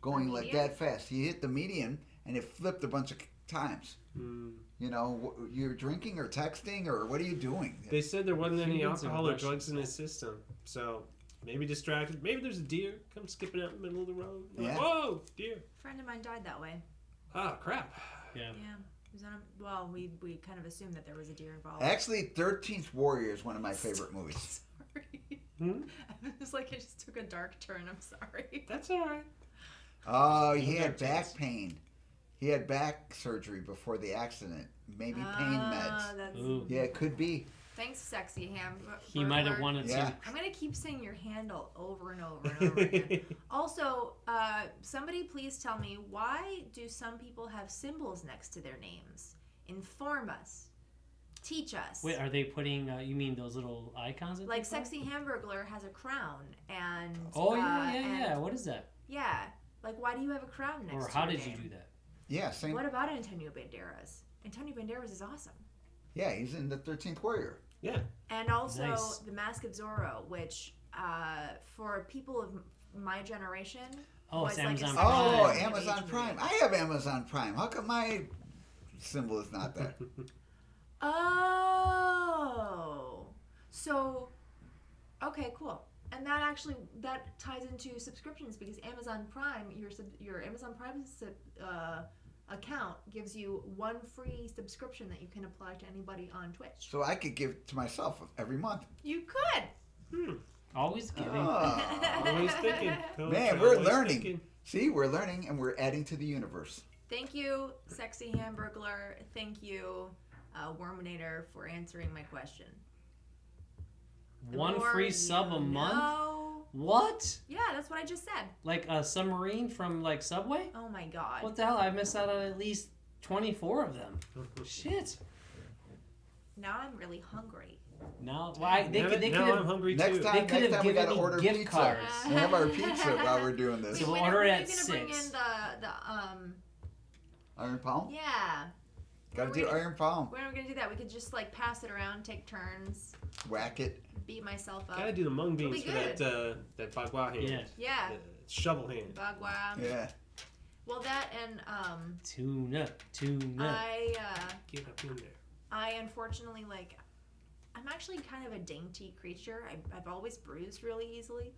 Speaker 2: going
Speaker 1: A
Speaker 2: like
Speaker 1: median?
Speaker 2: that fast? He hit the median and it flipped a bunch of times.
Speaker 5: Hmm.
Speaker 2: You know, you're drinking or texting or what are you doing?
Speaker 5: They said there wasn't any
Speaker 4: Cubans and
Speaker 5: alcohol or
Speaker 4: Russians.
Speaker 5: drugs in his system, so maybe distracted. Maybe there's a deer come skipping out in the middle of the road. You're like,
Speaker 2: Yeah.
Speaker 5: whoa, deer!
Speaker 1: A friend of mine died that way.
Speaker 5: Oh crap!
Speaker 4: Yeah.
Speaker 1: Yeah. He was on a, well, we kind of assumed that there was a deer involved.
Speaker 2: Actually, 13th Warrior is one of my favorite movies.
Speaker 1: Sorry.
Speaker 5: Hmm?
Speaker 1: I was like, it just took a dark turn. I'm sorry.
Speaker 5: That's all right.
Speaker 2: Oh, he
Speaker 5: No
Speaker 2: had
Speaker 5: chance.
Speaker 2: back pain. He had back surgery before the accident. Maybe pain meds.
Speaker 1: That's,
Speaker 4: Ooh.
Speaker 2: Yeah, it could be.
Speaker 1: Thanks, Sexy Ham.
Speaker 4: He might have wanted
Speaker 2: Yeah.
Speaker 4: to.
Speaker 1: I'm gonna keep saying your handle over and over and over again. Also, somebody please tell me, why do some people have symbols next to their names? Inform us. Teach us.
Speaker 4: Wait, are they putting? You mean those little icons? That
Speaker 1: Like
Speaker 4: they put?
Speaker 1: Sexy Hamburglar has a crown, and
Speaker 4: Oh
Speaker 1: and-
Speaker 4: yeah. What is that?
Speaker 1: yeah. Like, why do you have a crown next
Speaker 4: Or
Speaker 1: to
Speaker 4: how
Speaker 1: your
Speaker 4: did you
Speaker 1: name?
Speaker 4: do that?
Speaker 2: Yeah, same.
Speaker 1: What about Antonio Banderas? Antonio Banderas is awesome.
Speaker 2: Yeah, he's in the 13th Warrior.
Speaker 5: Yeah.
Speaker 1: And also
Speaker 4: Nice.
Speaker 1: The Mask of Zorro, which for people of my generation
Speaker 4: Oh,
Speaker 1: was
Speaker 4: it's
Speaker 1: like a
Speaker 4: Amazon
Speaker 1: special
Speaker 2: Oh,
Speaker 4: Prime.
Speaker 1: age
Speaker 2: Amazon
Speaker 1: movie.
Speaker 2: Prime. I have Amazon Prime. How come my symbol is not that?
Speaker 1: Oh, so okay, cool. And that ties into subscriptions because Amazon Prime, your Amazon Prime account gives you one free subscription that you can apply to anybody on Twitch.
Speaker 2: So I could give to myself every month.
Speaker 1: You could.
Speaker 5: Hmm.
Speaker 4: Always giving.
Speaker 2: Oh.
Speaker 5: Always thinking. Coach,
Speaker 2: Man, we're
Speaker 5: always
Speaker 2: learning.
Speaker 5: thinking.
Speaker 2: See, we're learning and we're adding to the universe.
Speaker 1: Thank you, Sexy Hamburglar. Thank you, Worminator, for answering my question. The
Speaker 4: One
Speaker 1: more
Speaker 4: free
Speaker 1: you
Speaker 4: sub a month?
Speaker 1: know-
Speaker 4: What?
Speaker 1: Yeah, that's what I just said.
Speaker 4: Like a submarine from like Subway?
Speaker 1: Oh my god.
Speaker 4: What the hell? I missed out on at least 24 of them. Shit.
Speaker 1: Now I'm really hungry.
Speaker 4: Now, why they could
Speaker 5: now I'm
Speaker 4: have.
Speaker 5: hungry
Speaker 2: Next
Speaker 5: too.
Speaker 2: time,
Speaker 4: They could have
Speaker 2: we
Speaker 4: given
Speaker 2: gotta
Speaker 4: me
Speaker 2: order
Speaker 4: gift
Speaker 2: pizza.
Speaker 4: cards.
Speaker 2: We have our pizza while we're doing this.
Speaker 4: So
Speaker 1: Wait,
Speaker 4: we'll
Speaker 1: when
Speaker 4: order
Speaker 1: are
Speaker 4: at
Speaker 1: you gonna bring in
Speaker 4: 6.
Speaker 2: Iron Palm?
Speaker 1: Yeah.
Speaker 2: Gotta
Speaker 1: When are
Speaker 2: do
Speaker 1: we gonna-
Speaker 2: Iron Palm.
Speaker 1: When are we gonna do that? We could just like pass it around, take turns,
Speaker 2: Whack it.
Speaker 1: beat myself up.
Speaker 5: Gotta do the mung beans
Speaker 1: It'll be
Speaker 5: for that bagua hand.
Speaker 4: Yeah.
Speaker 1: Yeah.
Speaker 5: The shovel hand.
Speaker 1: Bagua.
Speaker 2: Yeah.
Speaker 1: Well, that and
Speaker 4: Tuna.
Speaker 5: Get up in there.
Speaker 1: I unfortunately I'm actually kind of a dainty creature. I've always bruised really easily,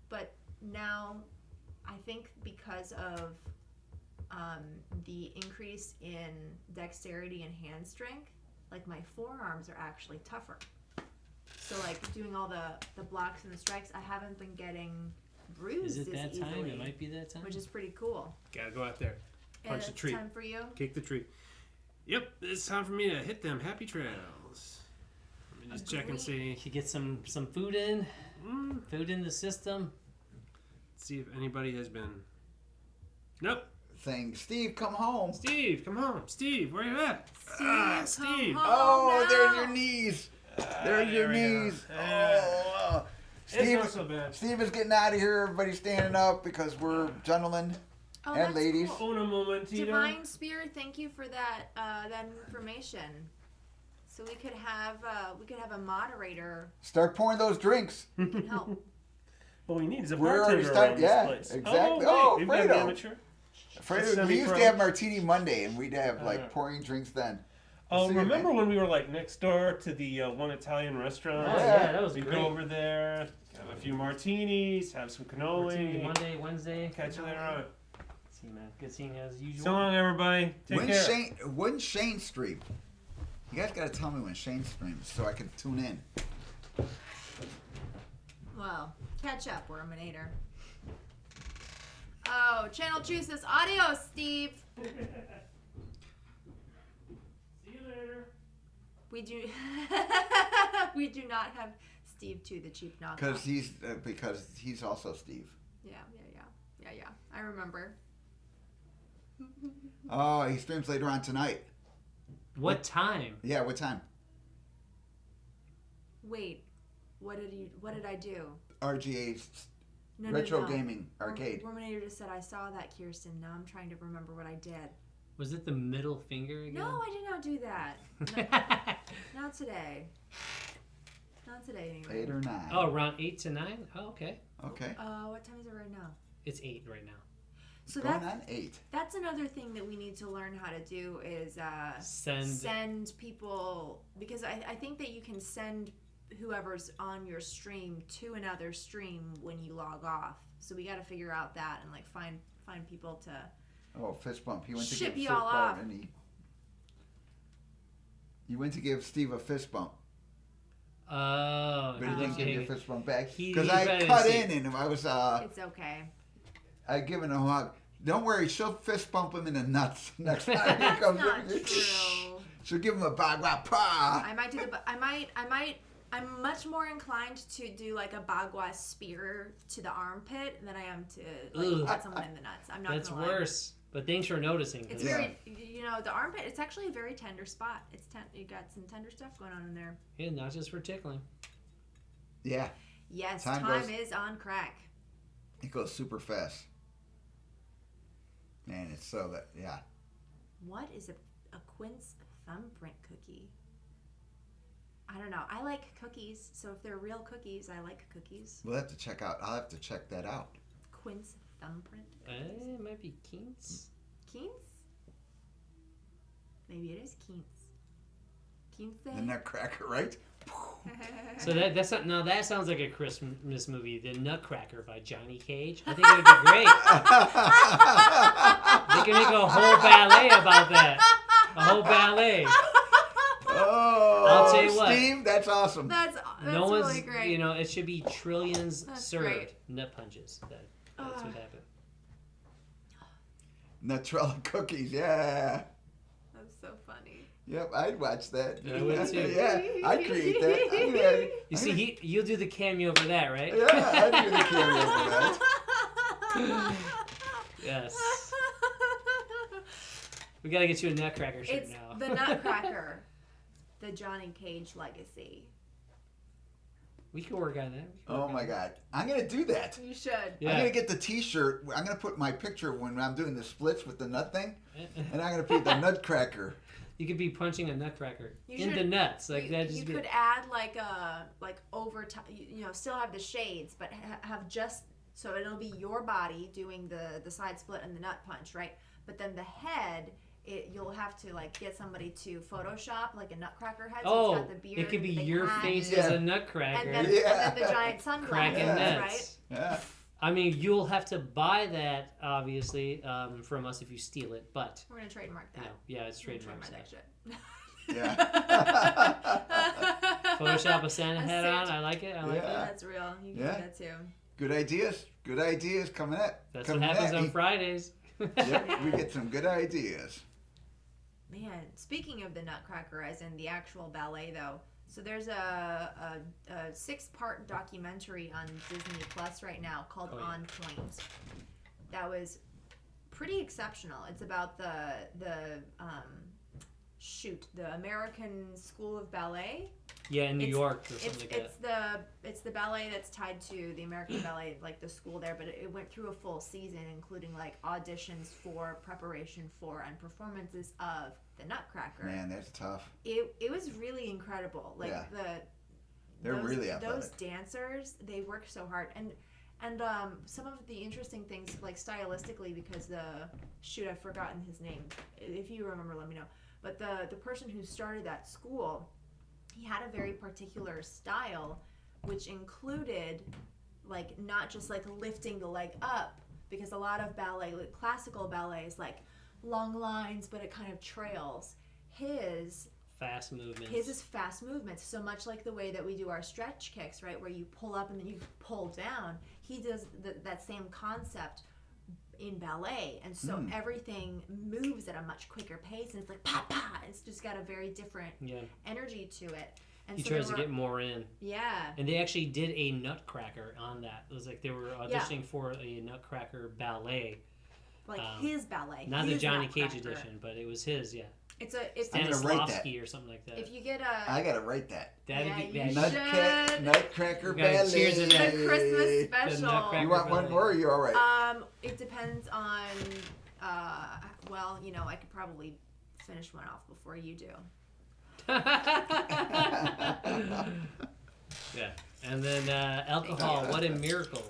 Speaker 1: but now I think because of the increase in dexterity and hand strength, like my forearms are actually tougher. So like doing all the blocks and the strikes, I haven't been getting bruised
Speaker 4: Is it
Speaker 1: as
Speaker 4: that
Speaker 1: easily,
Speaker 4: time? It might be that time.
Speaker 1: which is pretty cool.
Speaker 5: Gotta go out there.
Speaker 1: And
Speaker 5: Punch the
Speaker 1: it's
Speaker 5: tree.
Speaker 1: time for you.
Speaker 5: Kick the tree. Yep, it's time for me to hit them happy trails. Let me just check and
Speaker 1: Agreed.
Speaker 5: see.
Speaker 4: You get some food in. Food in the system.
Speaker 5: See if anybody has been. Nope.
Speaker 2: Saying, Steve, come home.
Speaker 5: Steve, come home. Steve, where you at?
Speaker 1: Steve, come home.
Speaker 2: Oh,
Speaker 1: now.
Speaker 2: there's your knees. There's your
Speaker 5: there we go.
Speaker 2: knees.
Speaker 5: Yeah.
Speaker 2: Oh,
Speaker 5: It's
Speaker 2: Steve,
Speaker 5: not so bad.
Speaker 2: Steve is getting out of here. Everybody's standing up because we're gentlemen
Speaker 1: Oh,
Speaker 2: and
Speaker 1: that's
Speaker 2: ladies.
Speaker 1: cool.
Speaker 5: Una momentito.
Speaker 1: Divine Spear, thank you for that that information. So we could have a moderator
Speaker 2: Start pouring those drinks.
Speaker 1: who can help.
Speaker 5: What we need is a
Speaker 2: We're already
Speaker 5: bartender
Speaker 2: starting-
Speaker 5: around
Speaker 2: yeah,
Speaker 5: this place.
Speaker 2: exactly.
Speaker 5: Oh,
Speaker 2: Oh,
Speaker 5: wait, we've got an
Speaker 2: Fredo.
Speaker 5: amateur.
Speaker 2: Fredo, we used to have Martini Monday, and we'd have
Speaker 5: Yeah.
Speaker 2: pouring drinks then.
Speaker 5: Oh,
Speaker 2: See you,
Speaker 5: remember
Speaker 2: man.
Speaker 5: when we were next door to the one Italian restaurant?
Speaker 4: Oh, yeah, that was
Speaker 5: We'd
Speaker 4: great.
Speaker 5: go over there, have a few martinis, have some cannoli.
Speaker 4: Monday, Wednesday.
Speaker 5: Catch you later on.
Speaker 4: See you, man. Good seeing you as usual.
Speaker 5: So long, everybody. Take care.
Speaker 2: When's Shane stream? You guys gotta tell me when Shane streams so I can tune in.
Speaker 1: Well, catch up, Worminator. Oh, Channel Choose this audio, Steve.
Speaker 5: See you later.
Speaker 1: We do we do not have Steve 2, the cheap knockoff.
Speaker 2: Because he's also Steve.
Speaker 1: Yeah. I remember.
Speaker 2: Oh, he streams later on tonight.
Speaker 4: What time?
Speaker 2: Yeah, what time?
Speaker 1: Wait, what did I do?
Speaker 2: RGA
Speaker 1: No,
Speaker 2: Retro
Speaker 1: no.
Speaker 2: Gaming Arcade.
Speaker 1: Worminator just said I saw that, Kirsten. Now I'm trying to remember what I did.
Speaker 4: Was it the middle finger again?
Speaker 1: No, I did not do that. Not today. Not today, anyway.
Speaker 2: 8 or 9.
Speaker 4: Oh, around 8 to 9? Oh, okay.
Speaker 2: Okay.
Speaker 1: What time is it right now?
Speaker 4: It's 8 right now.
Speaker 1: So
Speaker 2: Going on 8.
Speaker 1: that's another thing that we need to learn how to do is
Speaker 4: Send
Speaker 1: people, because I think that you can send whoever's on your stream to another stream when you log off. So we got to figure out that and find people to.
Speaker 2: Oh, fist bump. He went to
Speaker 1: Ship
Speaker 2: give
Speaker 1: you
Speaker 2: fist
Speaker 1: all
Speaker 2: bump,
Speaker 1: off.
Speaker 2: and you went to give Steve a fist bump,
Speaker 4: Oh,
Speaker 2: but he didn't give you a fist bump back
Speaker 4: He-
Speaker 2: because
Speaker 4: he
Speaker 2: I
Speaker 4: better
Speaker 2: cut
Speaker 4: see.
Speaker 2: in and I was
Speaker 1: It's okay.
Speaker 2: I given him a hug. Don't worry, she'll fist bump him in the nuts next time he
Speaker 1: That's
Speaker 2: comes
Speaker 1: not
Speaker 2: over.
Speaker 1: true.
Speaker 2: She'll give him a bagua pa.
Speaker 1: I might do I'm much more inclined to do like a bagua spear to the armpit than I am to
Speaker 4: Ugh.
Speaker 1: hit someone in the nuts. I'm not
Speaker 4: That's
Speaker 1: gonna lie.
Speaker 4: worse. But thanks for noticing. 'cause
Speaker 1: It's
Speaker 2: Yeah.
Speaker 1: very, the armpit. It's actually a very tender spot. You got some tender stuff going on in there.
Speaker 4: Yeah, not just for tickling.
Speaker 2: Yeah,
Speaker 1: Yes,
Speaker 2: Time
Speaker 1: time
Speaker 2: goes-
Speaker 1: is on crack.
Speaker 2: it goes super fast. Man, it's so that yeah.
Speaker 1: What is a quince thumbprint cookie? I don't know. I like cookies, so if they're real cookies, I like cookies.
Speaker 2: We'll have to check out. I'll have to check that out.
Speaker 1: Quince thumbprint cookies.
Speaker 4: It might be Keens.
Speaker 1: Keens? Maybe it is Keens. Keens
Speaker 2: The
Speaker 1: Day?
Speaker 2: Nutcracker, right?
Speaker 4: So that's not, no, that sounds like a Christmas movie, The Nutcracker by Johnny Cage. I think it would be great. They can make a whole ballet about that. A whole ballet.
Speaker 2: Oh,
Speaker 4: I'll tell you what.
Speaker 2: Steve, that's awesome.
Speaker 1: That's
Speaker 4: No one's,
Speaker 1: really great.
Speaker 4: it should be trillions
Speaker 1: That's
Speaker 4: served.
Speaker 1: great.
Speaker 4: Nut punches. That's what happened.
Speaker 2: Nutrella cookies, yeah.
Speaker 1: That's so funny.
Speaker 2: Yep, I'd watch that.
Speaker 4: I would too.
Speaker 2: Yeah, I'd create that.
Speaker 4: You see, you'll do the cameo for that, right?
Speaker 2: Yeah, I'd do the cameo for that.
Speaker 4: Yes. We gotta get you a Nutcracker shirt
Speaker 1: It's
Speaker 4: now.
Speaker 1: the Nutcracker, the Johnny Cage legacy.
Speaker 4: We can work on that.
Speaker 2: Oh my God, I'm gonna do that.
Speaker 1: You should.
Speaker 4: Yeah.
Speaker 2: I'm gonna get the T-shirt. I'm gonna put my picture when I'm doing the splits with the nut thing, and I'm gonna put the Nutcracker.
Speaker 4: You could be punching a Nutcracker
Speaker 1: You
Speaker 4: in
Speaker 1: should-
Speaker 4: the nuts, like
Speaker 1: you,
Speaker 4: that. Just
Speaker 1: you
Speaker 4: be,
Speaker 1: could add like over time, still have the shades, but have just so it'll be your body doing the side split and the nut punch, right? But then the head, you'll have to like get somebody to Photoshop like a Nutcracker head. So it's got the beard,
Speaker 4: it could be
Speaker 1: the big
Speaker 4: your
Speaker 1: hat,
Speaker 4: face
Speaker 2: Yeah.
Speaker 4: as a Nutcracker.
Speaker 1: and then the giant sunglasses,
Speaker 4: cracking
Speaker 2: Yeah.
Speaker 4: nuts.
Speaker 1: right?
Speaker 2: Yeah.
Speaker 4: I mean, you'll have to buy that obviously from us if you steal it, but
Speaker 1: We're gonna trademark that.
Speaker 4: yeah, it's
Speaker 1: We're gonna
Speaker 4: trademark.
Speaker 1: trademark that shit.
Speaker 2: Yeah.
Speaker 4: Photoshop a Santa
Speaker 1: A
Speaker 4: hat
Speaker 1: Santa-
Speaker 4: on. I like it. I like
Speaker 2: Yeah.
Speaker 4: it.
Speaker 1: That's real. You can
Speaker 2: Yeah.
Speaker 1: do that too.
Speaker 2: Good ideas. Good ideas coming up.
Speaker 4: That's what
Speaker 2: coming
Speaker 4: happens
Speaker 2: at
Speaker 4: on
Speaker 2: me.
Speaker 4: Fridays.
Speaker 2: Yep, we get some good ideas.
Speaker 1: Man, speaking of the Nutcracker, as in the actual ballet, though, so there's a 6-part documentary on Disney Plus right now called
Speaker 4: Oh, yeah.
Speaker 1: On Point. That was pretty exceptional. It's about the American School of Ballet.
Speaker 4: Yeah, in New
Speaker 1: It's-
Speaker 4: York or something like that.
Speaker 1: It's the ballet that's tied to the American Ballet, like the school there, but it went through a full season, including like auditions for, preparation for, and performances of the Nutcracker.
Speaker 2: Man, that's tough.
Speaker 1: It was really incredible. Like
Speaker 2: Yeah.
Speaker 1: those,
Speaker 2: really
Speaker 1: those
Speaker 2: athletic.
Speaker 1: dancers, they work so hard, and some of the interesting things, like stylistically, because I've forgotten his name. If you remember, let me know. But the person who started that school, he had a very particular style, which included like not just like lifting the leg up, because a lot of ballet, like classical ballet, is like long lines, but it kind of trails. His
Speaker 4: Fast movements.
Speaker 1: is fast movements, so much like the way that we do our stretch kicks, right, where you pull up and then you pull down. He does that same concept in ballet, and so everything moves at a much quicker pace, and it's like pa pa. It's just got a very different
Speaker 4: Yeah.
Speaker 1: energy to it. And
Speaker 4: He
Speaker 1: so
Speaker 4: tries
Speaker 1: there
Speaker 4: to
Speaker 1: were-
Speaker 4: get more in.
Speaker 1: Yeah.
Speaker 4: And they actually did a Nutcracker on that. It was like they were auditioning for a Nutcracker ballet.
Speaker 1: Like his ballet.
Speaker 4: Not the
Speaker 1: his
Speaker 4: Johnny Cage
Speaker 1: Nutcracker.
Speaker 4: edition, but it was his, yeah.
Speaker 1: It's
Speaker 2: I'm gonna write that.
Speaker 4: Stanislavski or something like that.
Speaker 1: if you get
Speaker 2: I gotta write that.
Speaker 4: That'd
Speaker 1: Yeah,
Speaker 4: be
Speaker 1: you
Speaker 4: that.
Speaker 1: should.
Speaker 2: Nutcracker
Speaker 4: We gotta
Speaker 2: ballet.
Speaker 4: cheers to that.
Speaker 1: the Christmas special.
Speaker 4: Nutcracker.
Speaker 2: You want one more? Or you all right?
Speaker 1: It depends on well, I could probably finish one off before you do.
Speaker 4: Yeah. And then Alcohol, What a Miracle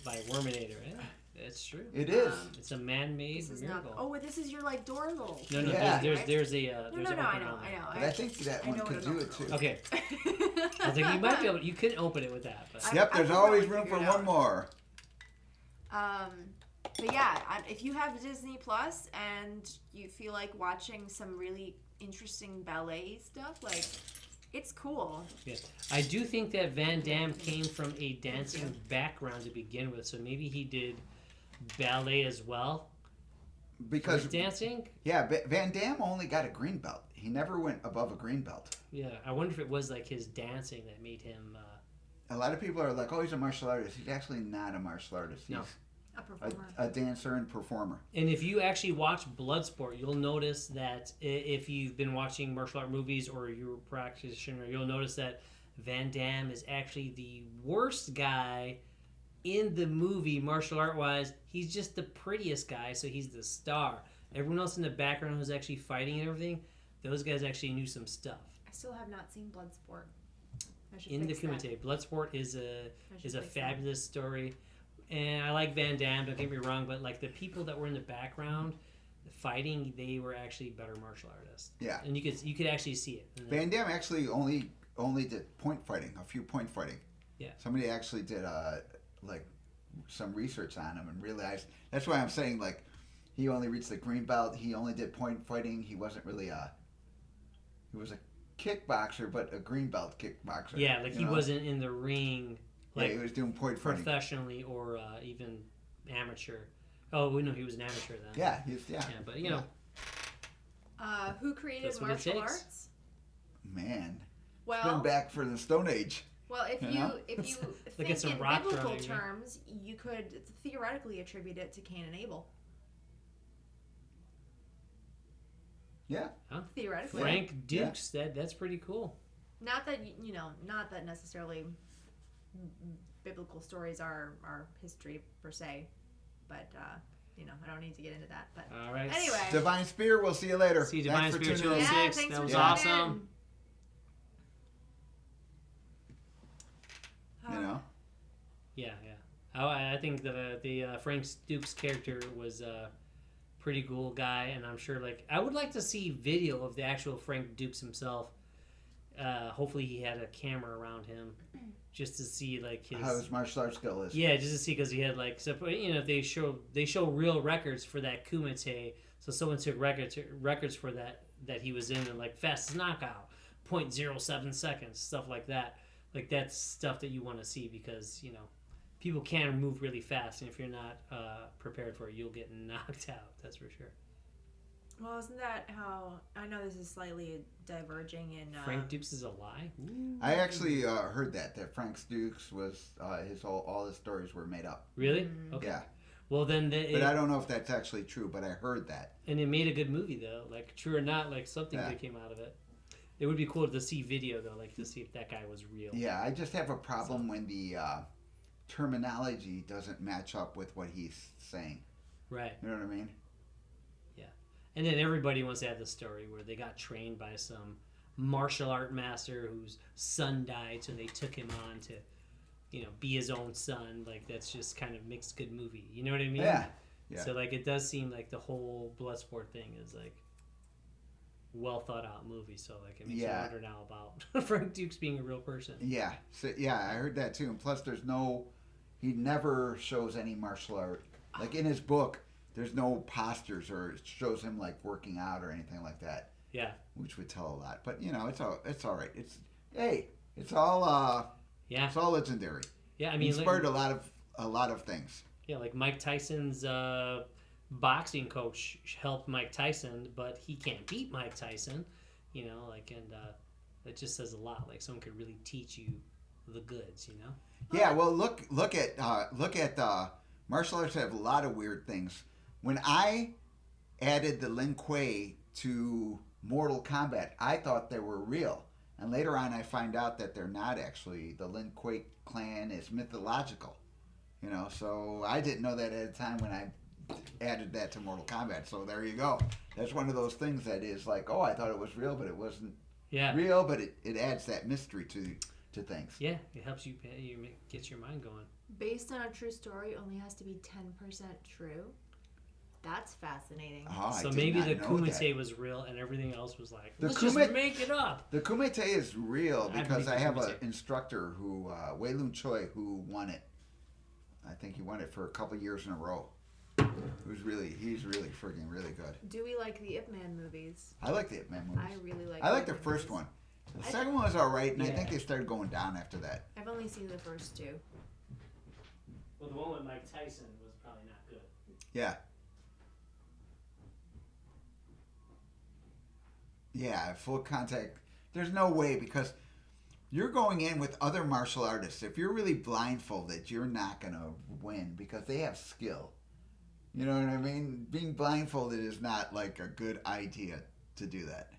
Speaker 4: by Worminator. Yeah, that's true.
Speaker 2: It is.
Speaker 4: It's a man-made
Speaker 1: This is
Speaker 4: miracle.
Speaker 1: not. Oh, this is your like Dorsal.
Speaker 4: No,
Speaker 2: Yeah.
Speaker 4: there's
Speaker 1: Right?
Speaker 4: there's a
Speaker 1: No,
Speaker 4: there's an
Speaker 1: I
Speaker 4: opener
Speaker 1: know.
Speaker 4: on there.
Speaker 2: But I think that
Speaker 1: I
Speaker 2: one
Speaker 1: know
Speaker 2: could
Speaker 1: what
Speaker 2: do
Speaker 1: an
Speaker 2: it too.
Speaker 1: opener
Speaker 4: Okay. I was like, you might be able. You could open it with that, but
Speaker 2: Yep,
Speaker 1: I
Speaker 2: there's
Speaker 1: could
Speaker 2: always
Speaker 1: probably
Speaker 2: room for
Speaker 1: figure it
Speaker 2: one
Speaker 1: out.
Speaker 2: more.
Speaker 1: But yeah, if you have Disney Plus and you feel like watching some really interesting ballet stuff, like it's cool.
Speaker 4: yeah. I do think that Van Damme came from a dancing background to begin with, so maybe he did ballet as well.
Speaker 2: Because
Speaker 4: First dancing.
Speaker 2: yeah, Van Damme only got a green belt. He never went above a green belt.
Speaker 4: Yeah, I wonder if it was like his dancing that made him.
Speaker 2: A lot of people are like, "Oh, he's a martial artist." He's actually not a martial artist. He's
Speaker 4: No.
Speaker 1: A performer.
Speaker 2: a dancer and performer.
Speaker 4: And if you actually watch Bloodsport, you'll notice that if you've been watching martial art movies or you're a practitioner, you'll notice that Van Damme is actually the worst guy in the movie, martial art wise. He's just the prettiest guy, so he's the star. Everyone else in the background who's actually fighting and everything, those guys actually knew some stuff.
Speaker 1: I still have not seen Bloodsport. I should
Speaker 4: In the
Speaker 1: fix that.
Speaker 4: Kumite, Bloodsport is
Speaker 1: I should
Speaker 4: a
Speaker 1: fix that.
Speaker 4: fabulous story, and I like Van Damme. Don't get me wrong, but like the people that were in the background, fighting, they were actually better martial artists.
Speaker 2: Yeah.
Speaker 4: And you could actually see it. And
Speaker 2: Van Damme actually only did point fighting, a few point fighting.
Speaker 4: Yeah.
Speaker 2: Somebody actually did like some research on him and realized that's why I'm saying like he only reached the green belt. He only did point fighting. He wasn't really he was a kickboxer, but a green belt kickboxer.
Speaker 4: yeah, like
Speaker 2: you
Speaker 4: he
Speaker 2: know?
Speaker 4: wasn't in the ring
Speaker 2: Yeah,
Speaker 4: like
Speaker 2: he was doing point fighting.
Speaker 4: professionally or even amateur. Oh, we know he was an amateur then.
Speaker 2: Yeah, yeah.
Speaker 4: But you know,
Speaker 1: Who created
Speaker 4: That's what it
Speaker 1: martial
Speaker 4: takes.
Speaker 1: arts?
Speaker 2: Man, it's
Speaker 1: Well,
Speaker 2: been back for the Stone Age.
Speaker 1: well, if
Speaker 2: You
Speaker 1: you
Speaker 2: know?
Speaker 1: if you
Speaker 4: Look at
Speaker 1: think
Speaker 4: some
Speaker 1: in
Speaker 4: rock
Speaker 1: biblical
Speaker 4: throwing, yeah.
Speaker 1: terms, you could theoretically attribute it to Cain and Abel.
Speaker 2: Yeah.
Speaker 1: Theoretically,
Speaker 4: Frank Dukes. That's pretty cool.
Speaker 1: not that not that necessarily biblical stories are history per se, but I don't need to get into that. But
Speaker 4: All right.
Speaker 1: anyway,
Speaker 2: Divine Spear, we'll see you later.
Speaker 4: See you,
Speaker 2: Thanks
Speaker 4: Divine
Speaker 2: for
Speaker 4: Spear
Speaker 2: tuning in.
Speaker 4: 206.
Speaker 1: thanks
Speaker 4: That
Speaker 1: for
Speaker 4: was
Speaker 1: tuning
Speaker 4: awesome.
Speaker 1: in.
Speaker 2: You know?
Speaker 4: Yeah. I think the Frank Dukes character was a pretty cool guy, and I'm sure I would like to see video of the actual Frank Dukes himself. Hopefully he had a camera around him, just to see his
Speaker 2: How his martial arts skill is.
Speaker 4: Yeah, just to see, because he had they show real records for that Kumite. So someone took records for that he was in, and fastest knockout, 0.07 seconds, stuff like that. That's stuff that you want to see, because people can move really fast, and if you're not prepared for it, you'll get knocked out. That's for sure.
Speaker 1: Well, isn't that how? I know this is slightly diverging in.
Speaker 4: Frank Dukes is a lie. Ooh.
Speaker 2: I actually heard that Frank Dukes was all his stories were made up.
Speaker 4: Really? Okay.
Speaker 2: Yeah.
Speaker 4: Well, then,
Speaker 2: But I don't know if that's actually true, but I heard that.
Speaker 4: and it made a good movie though. True or not, something
Speaker 2: Yeah.
Speaker 4: good came out of it. It would be cool to see video though, to see if that guy was real.
Speaker 2: Yeah, I just have a problem when the terminology doesn't match up with what he's saying.
Speaker 4: Right.
Speaker 2: You know what I mean?
Speaker 4: And then everybody wants to have the story where they got trained by some martial art master whose son died, so they took him on to, be his own son. That's just kind of makes good movie. You know what I mean?
Speaker 2: Yeah.
Speaker 4: So it does seem like the whole Bloodsport thing is well thought out movie. So it makes you wonder now about Frank Dukes being a real person.
Speaker 2: Yeah. So I heard that too. And plus, he never shows any martial art. In his book, there's no postures or it shows him working out or anything like that.
Speaker 4: Yeah.
Speaker 2: Which would tell a lot. But it's all right. It's all it's all legendary.
Speaker 4: Yeah, I
Speaker 2: He
Speaker 4: mean,
Speaker 2: inspired a lot of things.
Speaker 4: Yeah, Mike Tyson's boxing coach helped Mike Tyson, but he can't beat Mike Tyson. And it just says a lot. Someone could really teach you the goods.
Speaker 2: Yeah, well, look at martial arts have a lot of weird things. When I added the Lin Kuei to Mortal Kombat, I thought they were real, and later on I find out that they're not actually. The Lin Kuei clan is mythological, So I didn't know that at the time when I added that to Mortal Kombat. So there you go. That's one of those things that is I thought it was real, but it wasn't real. But it adds that mystery to things.
Speaker 4: Yeah, it helps you gets your mind going.
Speaker 1: Based on a true story, only has to be 10% true. That's fascinating.
Speaker 2: Oh,
Speaker 4: So
Speaker 2: I did
Speaker 4: maybe
Speaker 2: not
Speaker 4: the
Speaker 2: know
Speaker 4: Kumite
Speaker 2: that.
Speaker 4: was real, and everything else was
Speaker 2: The
Speaker 4: let's just
Speaker 2: Kumite-
Speaker 4: make it up.
Speaker 2: The Kumite is real
Speaker 4: I
Speaker 2: because
Speaker 4: believe
Speaker 2: I
Speaker 4: the
Speaker 2: have an
Speaker 4: Kumite.
Speaker 2: instructor who, Wei Lun Choi, who won it. I think he won it for a couple years in a row. He's really freaking really good.
Speaker 1: Do we like the Ip Man movies?
Speaker 2: I like the Ip Man movies.
Speaker 1: I really like.
Speaker 2: I like
Speaker 1: Ip
Speaker 2: the
Speaker 1: Man
Speaker 2: first
Speaker 1: movies.
Speaker 2: one. The second one was all right, and I think
Speaker 4: Yeah.
Speaker 2: they started going down after that.
Speaker 1: I've only seen the first two.
Speaker 4: Well, the one with Mike Tyson was probably not good.
Speaker 2: Yeah. Yeah, full contact. There's no way because you're going in with other martial artists. If you're really blindfolded, you're not going to win because they have skill. You know what I mean? Being blindfolded is not a good idea to do that.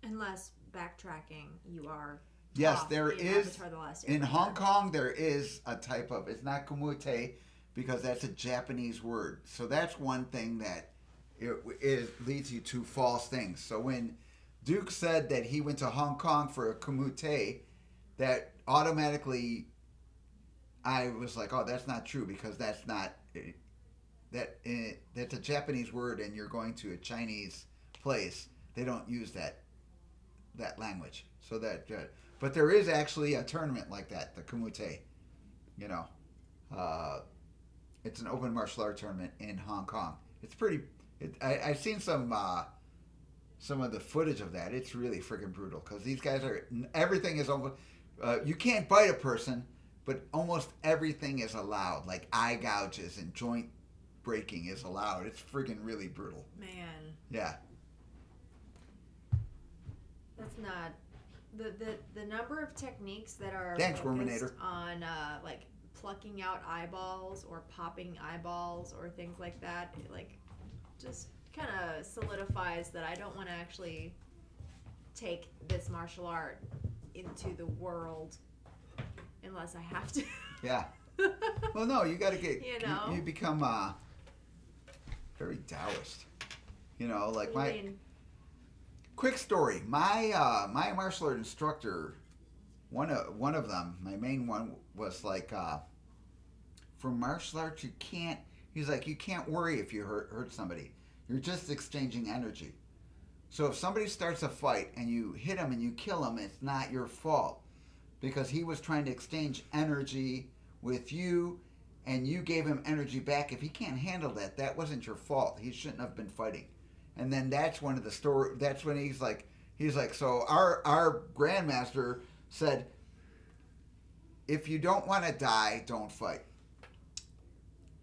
Speaker 1: Unless backtracking, you are.
Speaker 2: Yes,
Speaker 1: off
Speaker 2: there
Speaker 1: in
Speaker 2: is.
Speaker 1: Avatar: The Last
Speaker 2: In
Speaker 1: Airbender.
Speaker 2: Hong Kong, there is a type of. It's not kumite because that's a Japanese word. So that's one thing that it leads you to false things. So when Duke said that he went to Hong Kong for a kumite, that automatically I was like, oh, that's not true because that's not that's a Japanese word, and you're going to a Chinese place. They don't use that language. So that, but there is actually a tournament like that, the kumite. It's an open martial art tournament in Hong Kong. It's pretty. I've seen some of the footage of that. It's really freaking brutal because these guys are everything is open. You can't bite a person, but almost everything is allowed. Like eye gouges and joint breaking is allowed. It's friggin' really brutal.
Speaker 1: Man,
Speaker 2: Yeah.
Speaker 1: that's not the number of techniques that are
Speaker 2: Thanks,
Speaker 1: focused
Speaker 2: Worminator.
Speaker 1: on like plucking out eyeballs or popping eyeballs or things like that. It, like, just kind of solidifies that I don't want to actually take this martial art into the world unless I have to.
Speaker 2: Yeah. Well, no, you got to get.
Speaker 1: You know.
Speaker 2: You become very Taoist. You know, like
Speaker 1: I
Speaker 2: my.
Speaker 1: mean,
Speaker 2: Quick story. My my martial art instructor, one of them, my main one, was like, for martial arts you can't. He's like, you can't worry if you hurt somebody. You're just exchanging energy. So if somebody starts a fight and you hit him and you kill him, it's not your fault, because he was trying to exchange energy with you, and you gave him energy back. If he can't handle that, that wasn't your fault. He shouldn't have been fighting. And then that's one of the story. That's when he's like, so our grandmaster said, if you don't want to die, don't fight.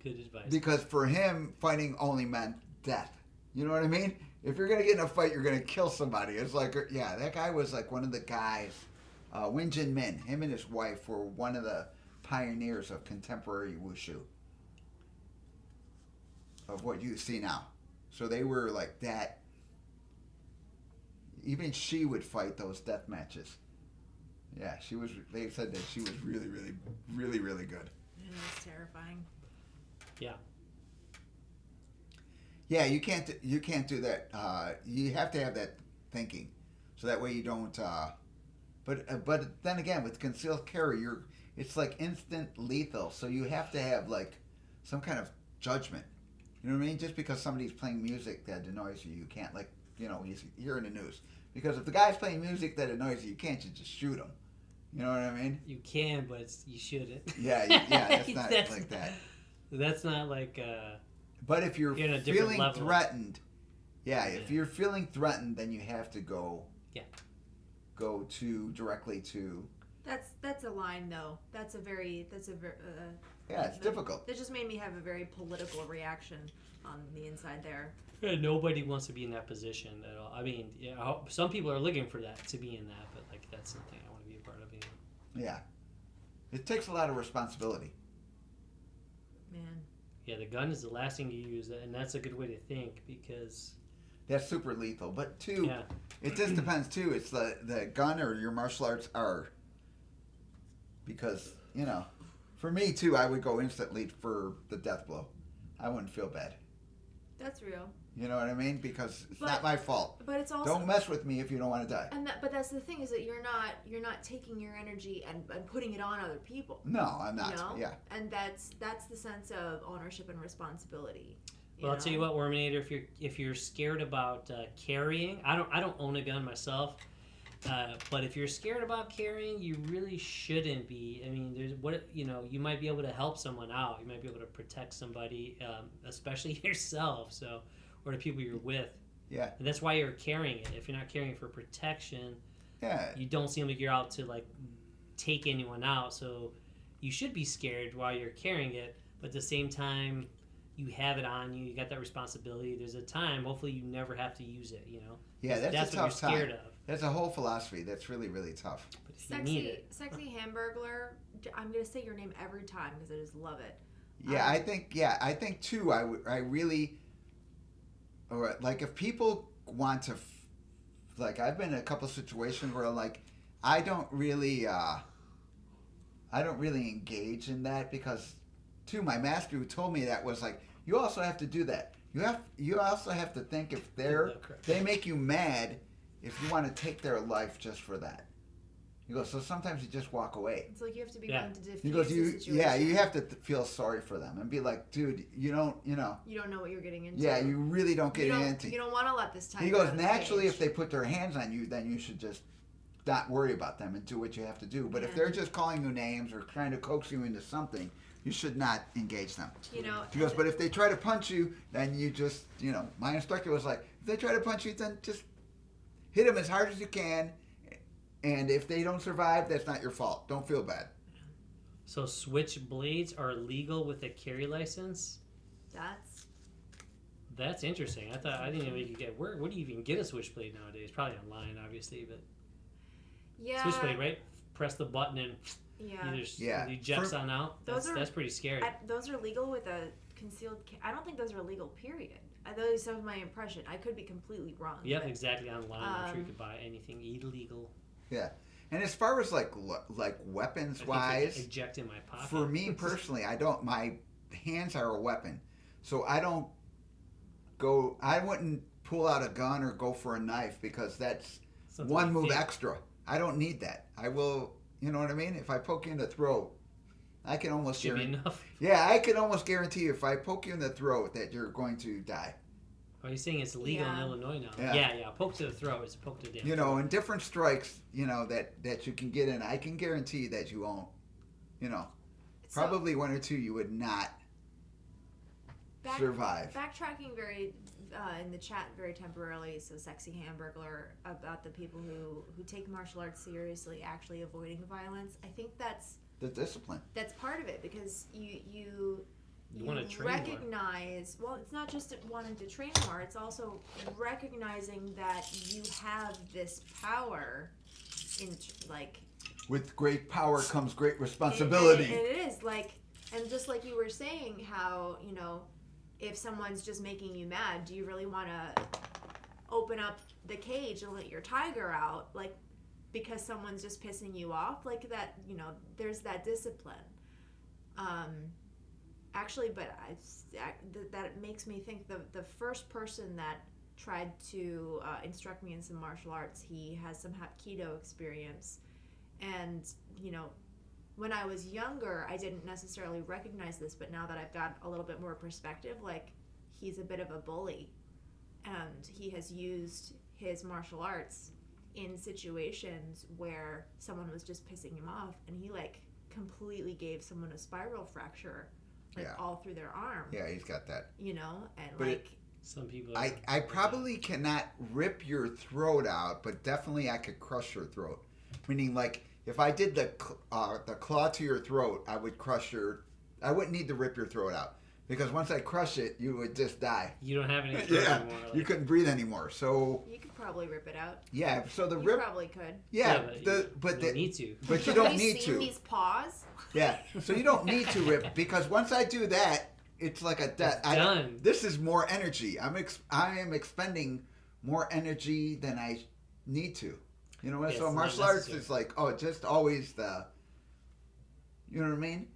Speaker 4: Good advice.
Speaker 2: Because for him, fighting only meant death. You know what I mean? If you're gonna get in a fight, you're gonna kill somebody. It's like, yeah, that guy was like one of the guys. Win Jin Min, him and his wife were one of the pioneers of contemporary wushu, of what you see now. So they were like that. Even she would fight those death matches. Yeah, she was. They said that she was really, really, really, really good.
Speaker 1: it was terrifying.
Speaker 4: Yeah.
Speaker 2: Yeah, you can't do that. You have to have that thinking, so that way you don't. But then again, with concealed carry, it's like instant lethal. So you have to have like some kind of judgment. You know what I mean? Just because somebody's playing music that annoys you, you can't, like, you know, you hear in the news. Because if the guy's playing music that annoys you, you can't just shoot him. You know what I mean?
Speaker 4: You can, but you shouldn't.
Speaker 2: Yeah, that's not like that.
Speaker 4: That's not like.
Speaker 2: But if you're
Speaker 4: in a different
Speaker 2: feeling
Speaker 4: level.
Speaker 2: threatened, if you're feeling threatened, then you have to go.
Speaker 4: Yeah.
Speaker 2: Go directly to.
Speaker 1: That's a line though. That's a very.
Speaker 2: Yeah, it's difficult.
Speaker 1: It just made me have a very political reaction on the inside there.
Speaker 4: Yeah, nobody wants to be in that position at all. I mean, yeah, some people are looking for that, to be in that, but like that's something I want to be a part of.
Speaker 2: Yeah, it takes a lot of responsibility.
Speaker 1: Man.
Speaker 4: Yeah, the gun is the last thing you use, and that's a good way to think, because
Speaker 2: that's super lethal. But too,
Speaker 4: yeah.
Speaker 2: It just depends too. It's the gun or your martial arts are. Because, you know, for me too, I would go instantly for the death blow. I wouldn't feel bad.
Speaker 1: That's real.
Speaker 2: You know what I mean? Because it's not my fault.
Speaker 1: But it's also,
Speaker 2: don't mess with me if you don't want to die.
Speaker 1: But that's the thing, is that you're not taking your energy and putting it on other people.
Speaker 2: No, I'm not.
Speaker 1: You know?
Speaker 2: Yeah.
Speaker 1: And that's the sense of ownership and responsibility.
Speaker 4: Well, I'll tell you what, Worminator, if you're scared about carrying, I don't own a gun myself, but if you're scared about carrying, you really shouldn't be. I mean, you might be able to help someone out. You might be able to protect somebody, especially yourself. So. Or the people you're with.
Speaker 2: Yeah.
Speaker 4: And that's why you're carrying it. If you're not carrying it for protection,
Speaker 2: you
Speaker 4: don't seem like you're out to like take anyone out. So you should be scared while you're carrying it, but at the same time, you have it on you. You got that responsibility. There's a time. Hopefully, you never have to use it. You know.
Speaker 2: Yeah, that's a
Speaker 4: what
Speaker 2: tough
Speaker 4: you're scared
Speaker 2: time.
Speaker 4: of.
Speaker 2: That's a whole philosophy. That's really, really tough.
Speaker 4: But if you need it.
Speaker 1: Sexy Hamburglar. I'm gonna say your name every time because I just love it.
Speaker 2: Yeah, I think too. I really. Or like if people want to, like I've been in a couple of situations where like I don't really engage in that, because too, my master who told me that was like, you also have to do that. You also have to think if they make you mad, if you want to take their life just for that. He goes, so sometimes you just walk away.
Speaker 1: It's like you have to be willing to diffuse
Speaker 2: he goes,
Speaker 1: the situation.
Speaker 2: you have to feel sorry for them and be like, dude, you don't know
Speaker 1: what you're getting into.
Speaker 2: Yeah, you really don't get into.
Speaker 1: You don't want to let this time.
Speaker 2: He goes, naturally, if they put their hands on you, then you should just not worry about them and do what you have to do. But if they're just calling you names or trying to coax you into something, you should not engage them.
Speaker 1: You know.
Speaker 2: He goes, but if they try to punch you, then you just, my instructor was like, if they try to punch you, then just hit them as hard as you can. And if they don't survive, that's not your fault. Don't feel bad.
Speaker 4: So switchblades are legal with a carry license? That's interesting. I didn't know you could get. Where do you even get a switchblade nowadays? Probably online, obviously, but
Speaker 1: Yeah.
Speaker 4: switchblade, right? Press the button and
Speaker 1: Yeah.
Speaker 4: it jets on out. That's pretty scary.
Speaker 1: Those are legal with a concealed. I don't think those are legal. Period. Those are my impression. I could be completely wrong.
Speaker 4: Yep,
Speaker 1: but,
Speaker 4: exactly. Online, I'm sure you could buy anything illegal.
Speaker 2: Yeah. And as far as like weapons wise,
Speaker 4: eject in my pocket.
Speaker 2: for me personally, I don't. My hands are a weapon, so I don't go. I wouldn't pull out a gun or go for a knife because that's
Speaker 4: Something
Speaker 2: one
Speaker 4: you
Speaker 2: move
Speaker 4: think.
Speaker 2: extra. I don't need that. I will. You know what I mean? If I poke you in the throat, I can almost
Speaker 4: Should be
Speaker 2: guarantee.
Speaker 4: enough.
Speaker 2: Yeah, I can almost guarantee if I poke you in the throat that you're going to die.
Speaker 4: Are you saying it's legal in
Speaker 1: Yeah.
Speaker 4: Illinois now?
Speaker 2: Yeah.
Speaker 4: Yeah. Poke to the throat is a poke to the damn
Speaker 2: You know,
Speaker 4: throat.
Speaker 2: and different strikes. You know that you can get in. I can guarantee that you won't. You know,
Speaker 1: So,
Speaker 2: probably one or two you would not survive.
Speaker 1: Backtracking very in the chat very temporarily. So sexy Hamburglar about the people who take martial arts seriously, actually avoiding violence. I think that's
Speaker 2: The discipline.
Speaker 1: part of it because you
Speaker 4: You wanna train more.
Speaker 1: recognize. Well, it's not just wanting to train more. It's also recognizing that you have this power in like.
Speaker 2: With great power comes great responsibility.
Speaker 1: And it is like, and just like you were saying, how if someone's just making you mad, do you really want to open up the cage and let your tiger out, like because someone's just pissing you off, like that? There's that discipline. Actually, but that makes me think the first person that tried to instruct me in some martial arts, he has some Hapkido experience. And, when I was younger, I didn't necessarily recognize this, but now that I've got a little bit more perspective, like, he's a bit of a bully. And he has used his martial arts in situations where someone was just pissing him off, and he, like, completely gave someone a spiral fracture, like,
Speaker 2: Yeah.
Speaker 1: all through their arm.
Speaker 2: Yeah, he's got that.
Speaker 1: And,
Speaker 2: But
Speaker 1: like...
Speaker 4: Some people.
Speaker 2: I probably cannot rip your throat out, but definitely I could crush your throat. Meaning, like, if I did the claw to your throat, I would crush your... I wouldn't need to rip your throat out. Because once I crush it, you would just die.
Speaker 4: You don't have any throat
Speaker 2: Yeah,
Speaker 4: anymore.
Speaker 2: you couldn't breathe anymore. So,
Speaker 1: You could probably rip it out.
Speaker 2: yeah, so the
Speaker 1: You
Speaker 2: rip...
Speaker 1: probably could.
Speaker 2: Yeah,
Speaker 4: but you don't need to.
Speaker 2: But you don't
Speaker 1: Have
Speaker 2: need
Speaker 1: you seen
Speaker 2: to.
Speaker 1: these paws?
Speaker 2: Yeah, so you don't need to rip, because once I do that, it's like a death.
Speaker 4: It's done.
Speaker 2: This is more energy. I am expending more energy than I need to. You know what?
Speaker 4: Yeah,
Speaker 2: So
Speaker 4: it's
Speaker 2: martial
Speaker 4: not
Speaker 2: arts
Speaker 4: necessary.
Speaker 2: is like, just always the... You know what I mean?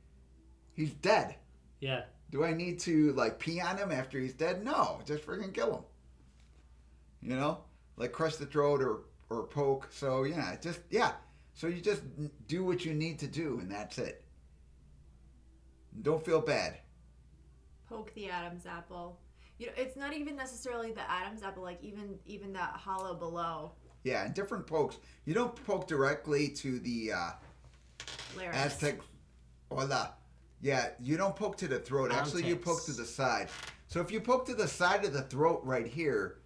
Speaker 2: He's dead.
Speaker 4: Yeah.
Speaker 2: Do I need to, like, pee on him after he's dead? No, just freaking kill him. You know? Like, crush the throat or poke. So, yeah, So you just do what you need to do, and that's it. Don't feel bad.
Speaker 1: Poke the Adam's apple. It's not even necessarily the Adam's apple, like even that hollow below.
Speaker 2: Yeah, and different pokes. You don't poke directly to the
Speaker 1: Larynx.
Speaker 2: Aztec. Hola. Yeah, you don't poke to the throat. Actually, you poke to the side. So if you poke to the side of the throat right here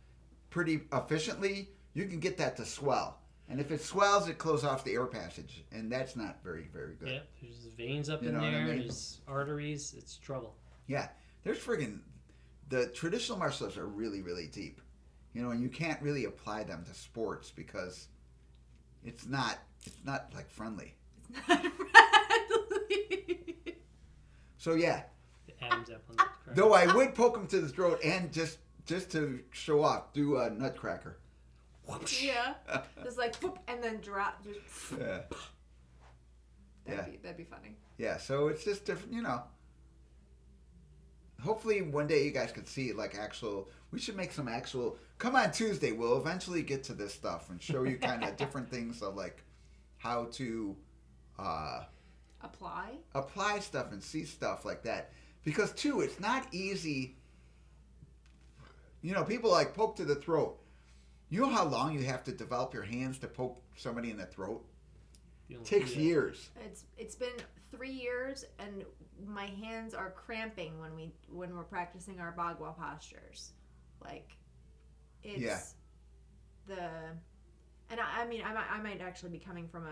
Speaker 2: pretty efficiently, you can get that to swell. And if it swells, it closes off the air passage. And that's not very, very good.
Speaker 4: Yeah. There's veins up
Speaker 2: You
Speaker 4: in
Speaker 2: know what I
Speaker 4: there.
Speaker 2: mean?
Speaker 4: There's arteries. It's trouble.
Speaker 2: Yeah, there's friggin' the traditional martial arts are really, really deep. And you can't really apply them to sports because it's not like friendly.
Speaker 1: It's not friendly.
Speaker 2: So yeah,
Speaker 4: The Adam's apple. Nutcracker.
Speaker 2: though I would poke him to the throat and just to show off, do a nutcracker.
Speaker 1: Yeah. Just like whoop, and then drop. Just
Speaker 2: Yeah,
Speaker 1: that'd be funny.
Speaker 2: yeah. So it's just different, Hopefully one day you guys could see like actual. We should make some actual. Come on Tuesday, we'll eventually get to this stuff and show you kind of different things of like how to
Speaker 1: Apply
Speaker 2: stuff and see stuff like that. Because too, it's not easy. People like poke to the throat. You know how long you have to develop your hands to poke somebody in the throat?
Speaker 4: You don't
Speaker 2: Takes
Speaker 4: do that.
Speaker 2: years.
Speaker 1: It's been 3 years, and my hands are cramping when we're practicing our bagua postures. Like, it's
Speaker 2: Yeah.
Speaker 1: And I mean, I might actually be coming from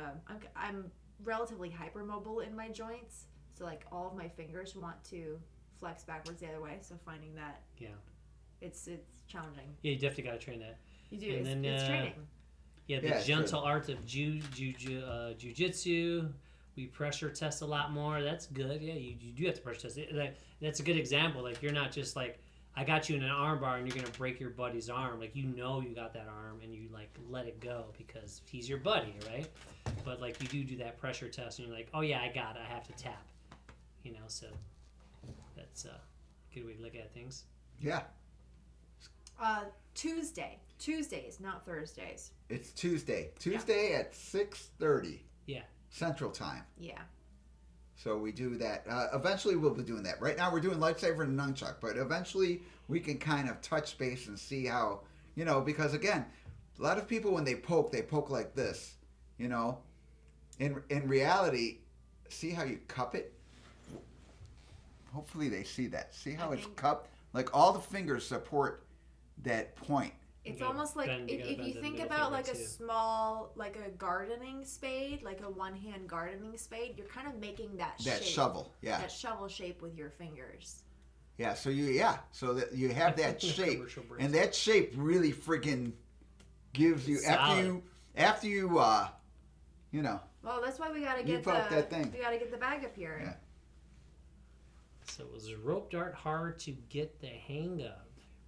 Speaker 1: I'm relatively hypermobile in my joints, so like all of my fingers want to flex backwards the other way. So finding that, it's challenging.
Speaker 4: Yeah, you definitely got to train that.
Speaker 1: You do.
Speaker 4: And
Speaker 1: It's training.
Speaker 4: Yeah, the gentle art of jujitsu. We pressure test a lot more. That's good. Yeah, you do have to pressure test. That's a good example. Like, you're not just like, I got you in an arm bar and you're going to break your buddy's arm. Like, you got that arm and you, like, let it go because he's your buddy, right? But, like, you do that pressure test and you're like, oh, yeah, I got it. I have to tap. So that's a good way to look at things.
Speaker 2: Yeah.
Speaker 1: Tuesdays, not Thursdays.
Speaker 2: It's Tuesday. Tuesday at 6:30.
Speaker 4: Yeah.
Speaker 2: Central Time.
Speaker 1: Yeah.
Speaker 2: So we do that. Eventually we'll be doing that. Right now we're doing lightsaber and nunchuck, but eventually we can kind of touch base and see how, because again, a lot of people when they poke like this, In reality, see how you cup it? Hopefully they see that. See how it's cupped? Like all the fingers support that point.
Speaker 1: It's almost like if you think about like a small, like a gardening spade, like a one-hand gardening spade, you're kind of making that shape. That shovel, yeah. That shovel shape with your fingers.
Speaker 2: Yeah, so so that you have that shape, and that shape really freaking gives you after you
Speaker 1: Well, that's why we gotta get
Speaker 2: that thing.
Speaker 1: We gotta get the bag up here.
Speaker 2: Yeah.
Speaker 4: So was rope dart hard to get the hang of?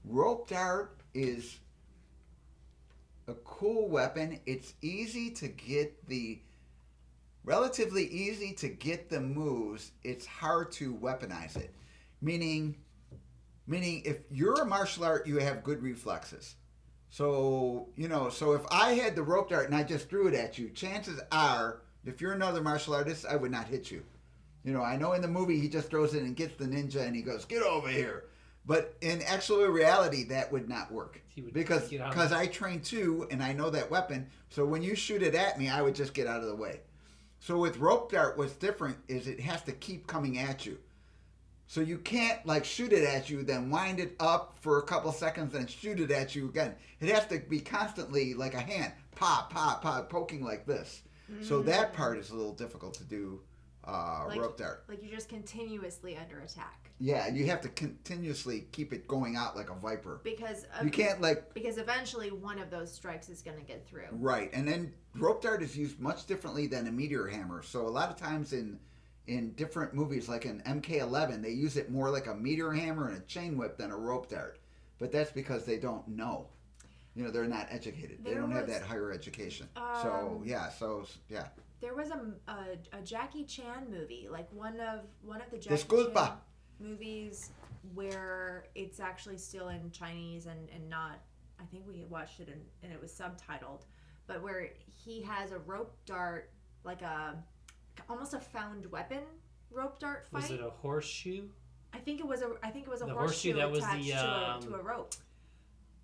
Speaker 2: Rope dart is a cool weapon. It's relatively easy to get the moves. It's hard to weaponize it. Meaning if you're a martial art, you have good reflexes. So, so if I had the rope dart and I just threw it at you, chances are, if you're another martial artist, I would not hit you. I know in the movie he just throws it and gets the ninja and he goes, "Get over here." But in actual reality, that would not work. Because I train too, and I know that weapon. So when you shoot it at me, I would just get out of the way. So with rope dart, what's different is it has to keep coming at you. So you can't like shoot it at you, then wind it up for a couple seconds, and shoot it at you again. It has to be constantly like a hand, pop, pop, pop, poking like this. Mm-hmm. So that part is a little difficult to do. Rope dart.
Speaker 1: Like you're just continuously under attack.
Speaker 2: Yeah, you have to continuously keep it going out like a viper.
Speaker 1: Because
Speaker 2: you can't
Speaker 1: because eventually one of those strikes is going to get through.
Speaker 2: Right, and then rope dart is used much differently than a meteor hammer. So a lot of times in different movies, like in MK11, they use it more like a meteor hammer and a chain whip than a rope dart. But that's because they don't know. They're not educated. They don't have that higher education. So yeah.
Speaker 1: There was a Jackie Chan movie, like one of the Jackie Chan movies where it's actually still in Chinese and not. I think we watched it and it was subtitled, but where he has a rope dart, like almost a found weapon rope dart fight.
Speaker 4: Was it a horseshoe?
Speaker 1: I think it was a horseshoe that was attached to a rope.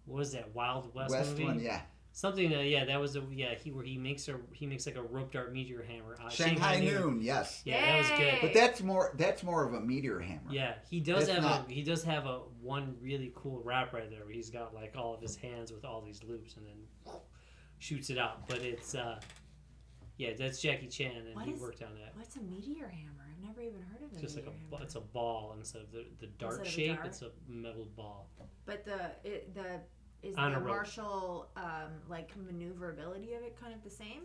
Speaker 4: What was that, Wild West movie?
Speaker 2: One, yeah.
Speaker 4: Something that was where he makes like a rope dart meteor hammer.
Speaker 2: Shanghai Noon, yes.
Speaker 4: Yeah, that was good.
Speaker 2: But that's more of a meteor hammer.
Speaker 4: Yeah, he does have a one really cool rap right there where he's got like all of his hands with all these loops and then shoots it out. But it's that's Jackie Chan and he worked on that.
Speaker 1: What's a meteor hammer? I've never even heard of it.
Speaker 4: Just like it's a ball instead of the dart shape. It's a metal ball.
Speaker 1: But is the martial maneuverability of it kind of the same?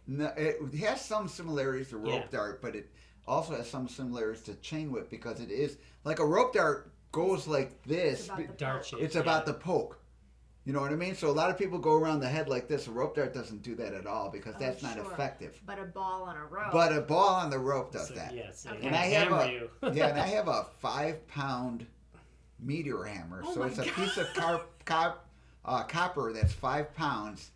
Speaker 2: No, it has some similarities to rope dart, but it also has some similarities to chain whip because it is like a rope dart goes like this. It's about the poke. You know what I mean? So a lot of people go around the head like this. A rope dart doesn't do that at all because that's not effective.
Speaker 1: But a ball on a rope.
Speaker 2: But a ball on the rope does that.
Speaker 4: Yes.
Speaker 2: And I have a 5-pound meteor hammer. So it's a piece of copper that's 5 pounds,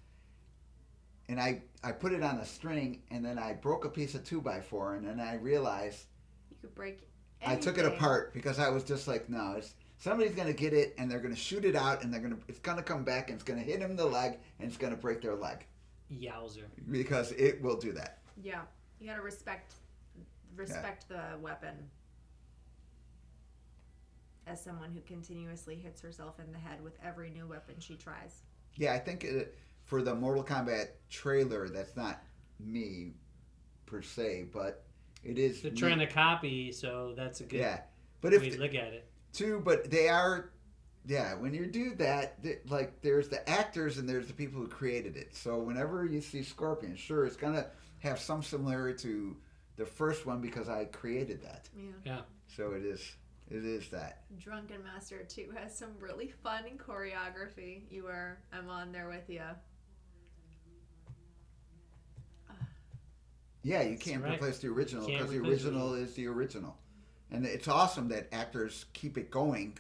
Speaker 2: and I put it on a string, and then I broke a piece of 2x4, and then I realized
Speaker 1: you could break anything.
Speaker 2: I took it apart because I was just like, no, somebody's gonna get it, and they're gonna shoot it out, and it's gonna come back, and it's gonna hit him in the leg, and it's gonna break their leg.
Speaker 4: Yowzer!
Speaker 2: Because it will do that.
Speaker 1: Yeah, you gotta respect the weapon. As someone who continuously hits herself in the head with every new weapon she tries.
Speaker 2: Yeah, I think for the Mortal Kombat trailer, that's not me per se, but it is.
Speaker 4: They're trying to copy, so that's a good
Speaker 2: But
Speaker 4: way
Speaker 2: if
Speaker 4: to look at it.
Speaker 2: but they are. Yeah, when you do that, like there's the actors and there's the people who created it. So whenever you see Scorpion, sure, it's gonna have some similarity to the first one because I created that.
Speaker 1: Yeah.
Speaker 2: So it is that.
Speaker 1: Drunken Master 2 has some really fun choreography. I'm on there with you.
Speaker 2: Yeah, you can't
Speaker 4: right.
Speaker 2: replace the original
Speaker 4: Can't
Speaker 2: because the
Speaker 4: replace the
Speaker 2: original is the original, and it's awesome that actors keep it going.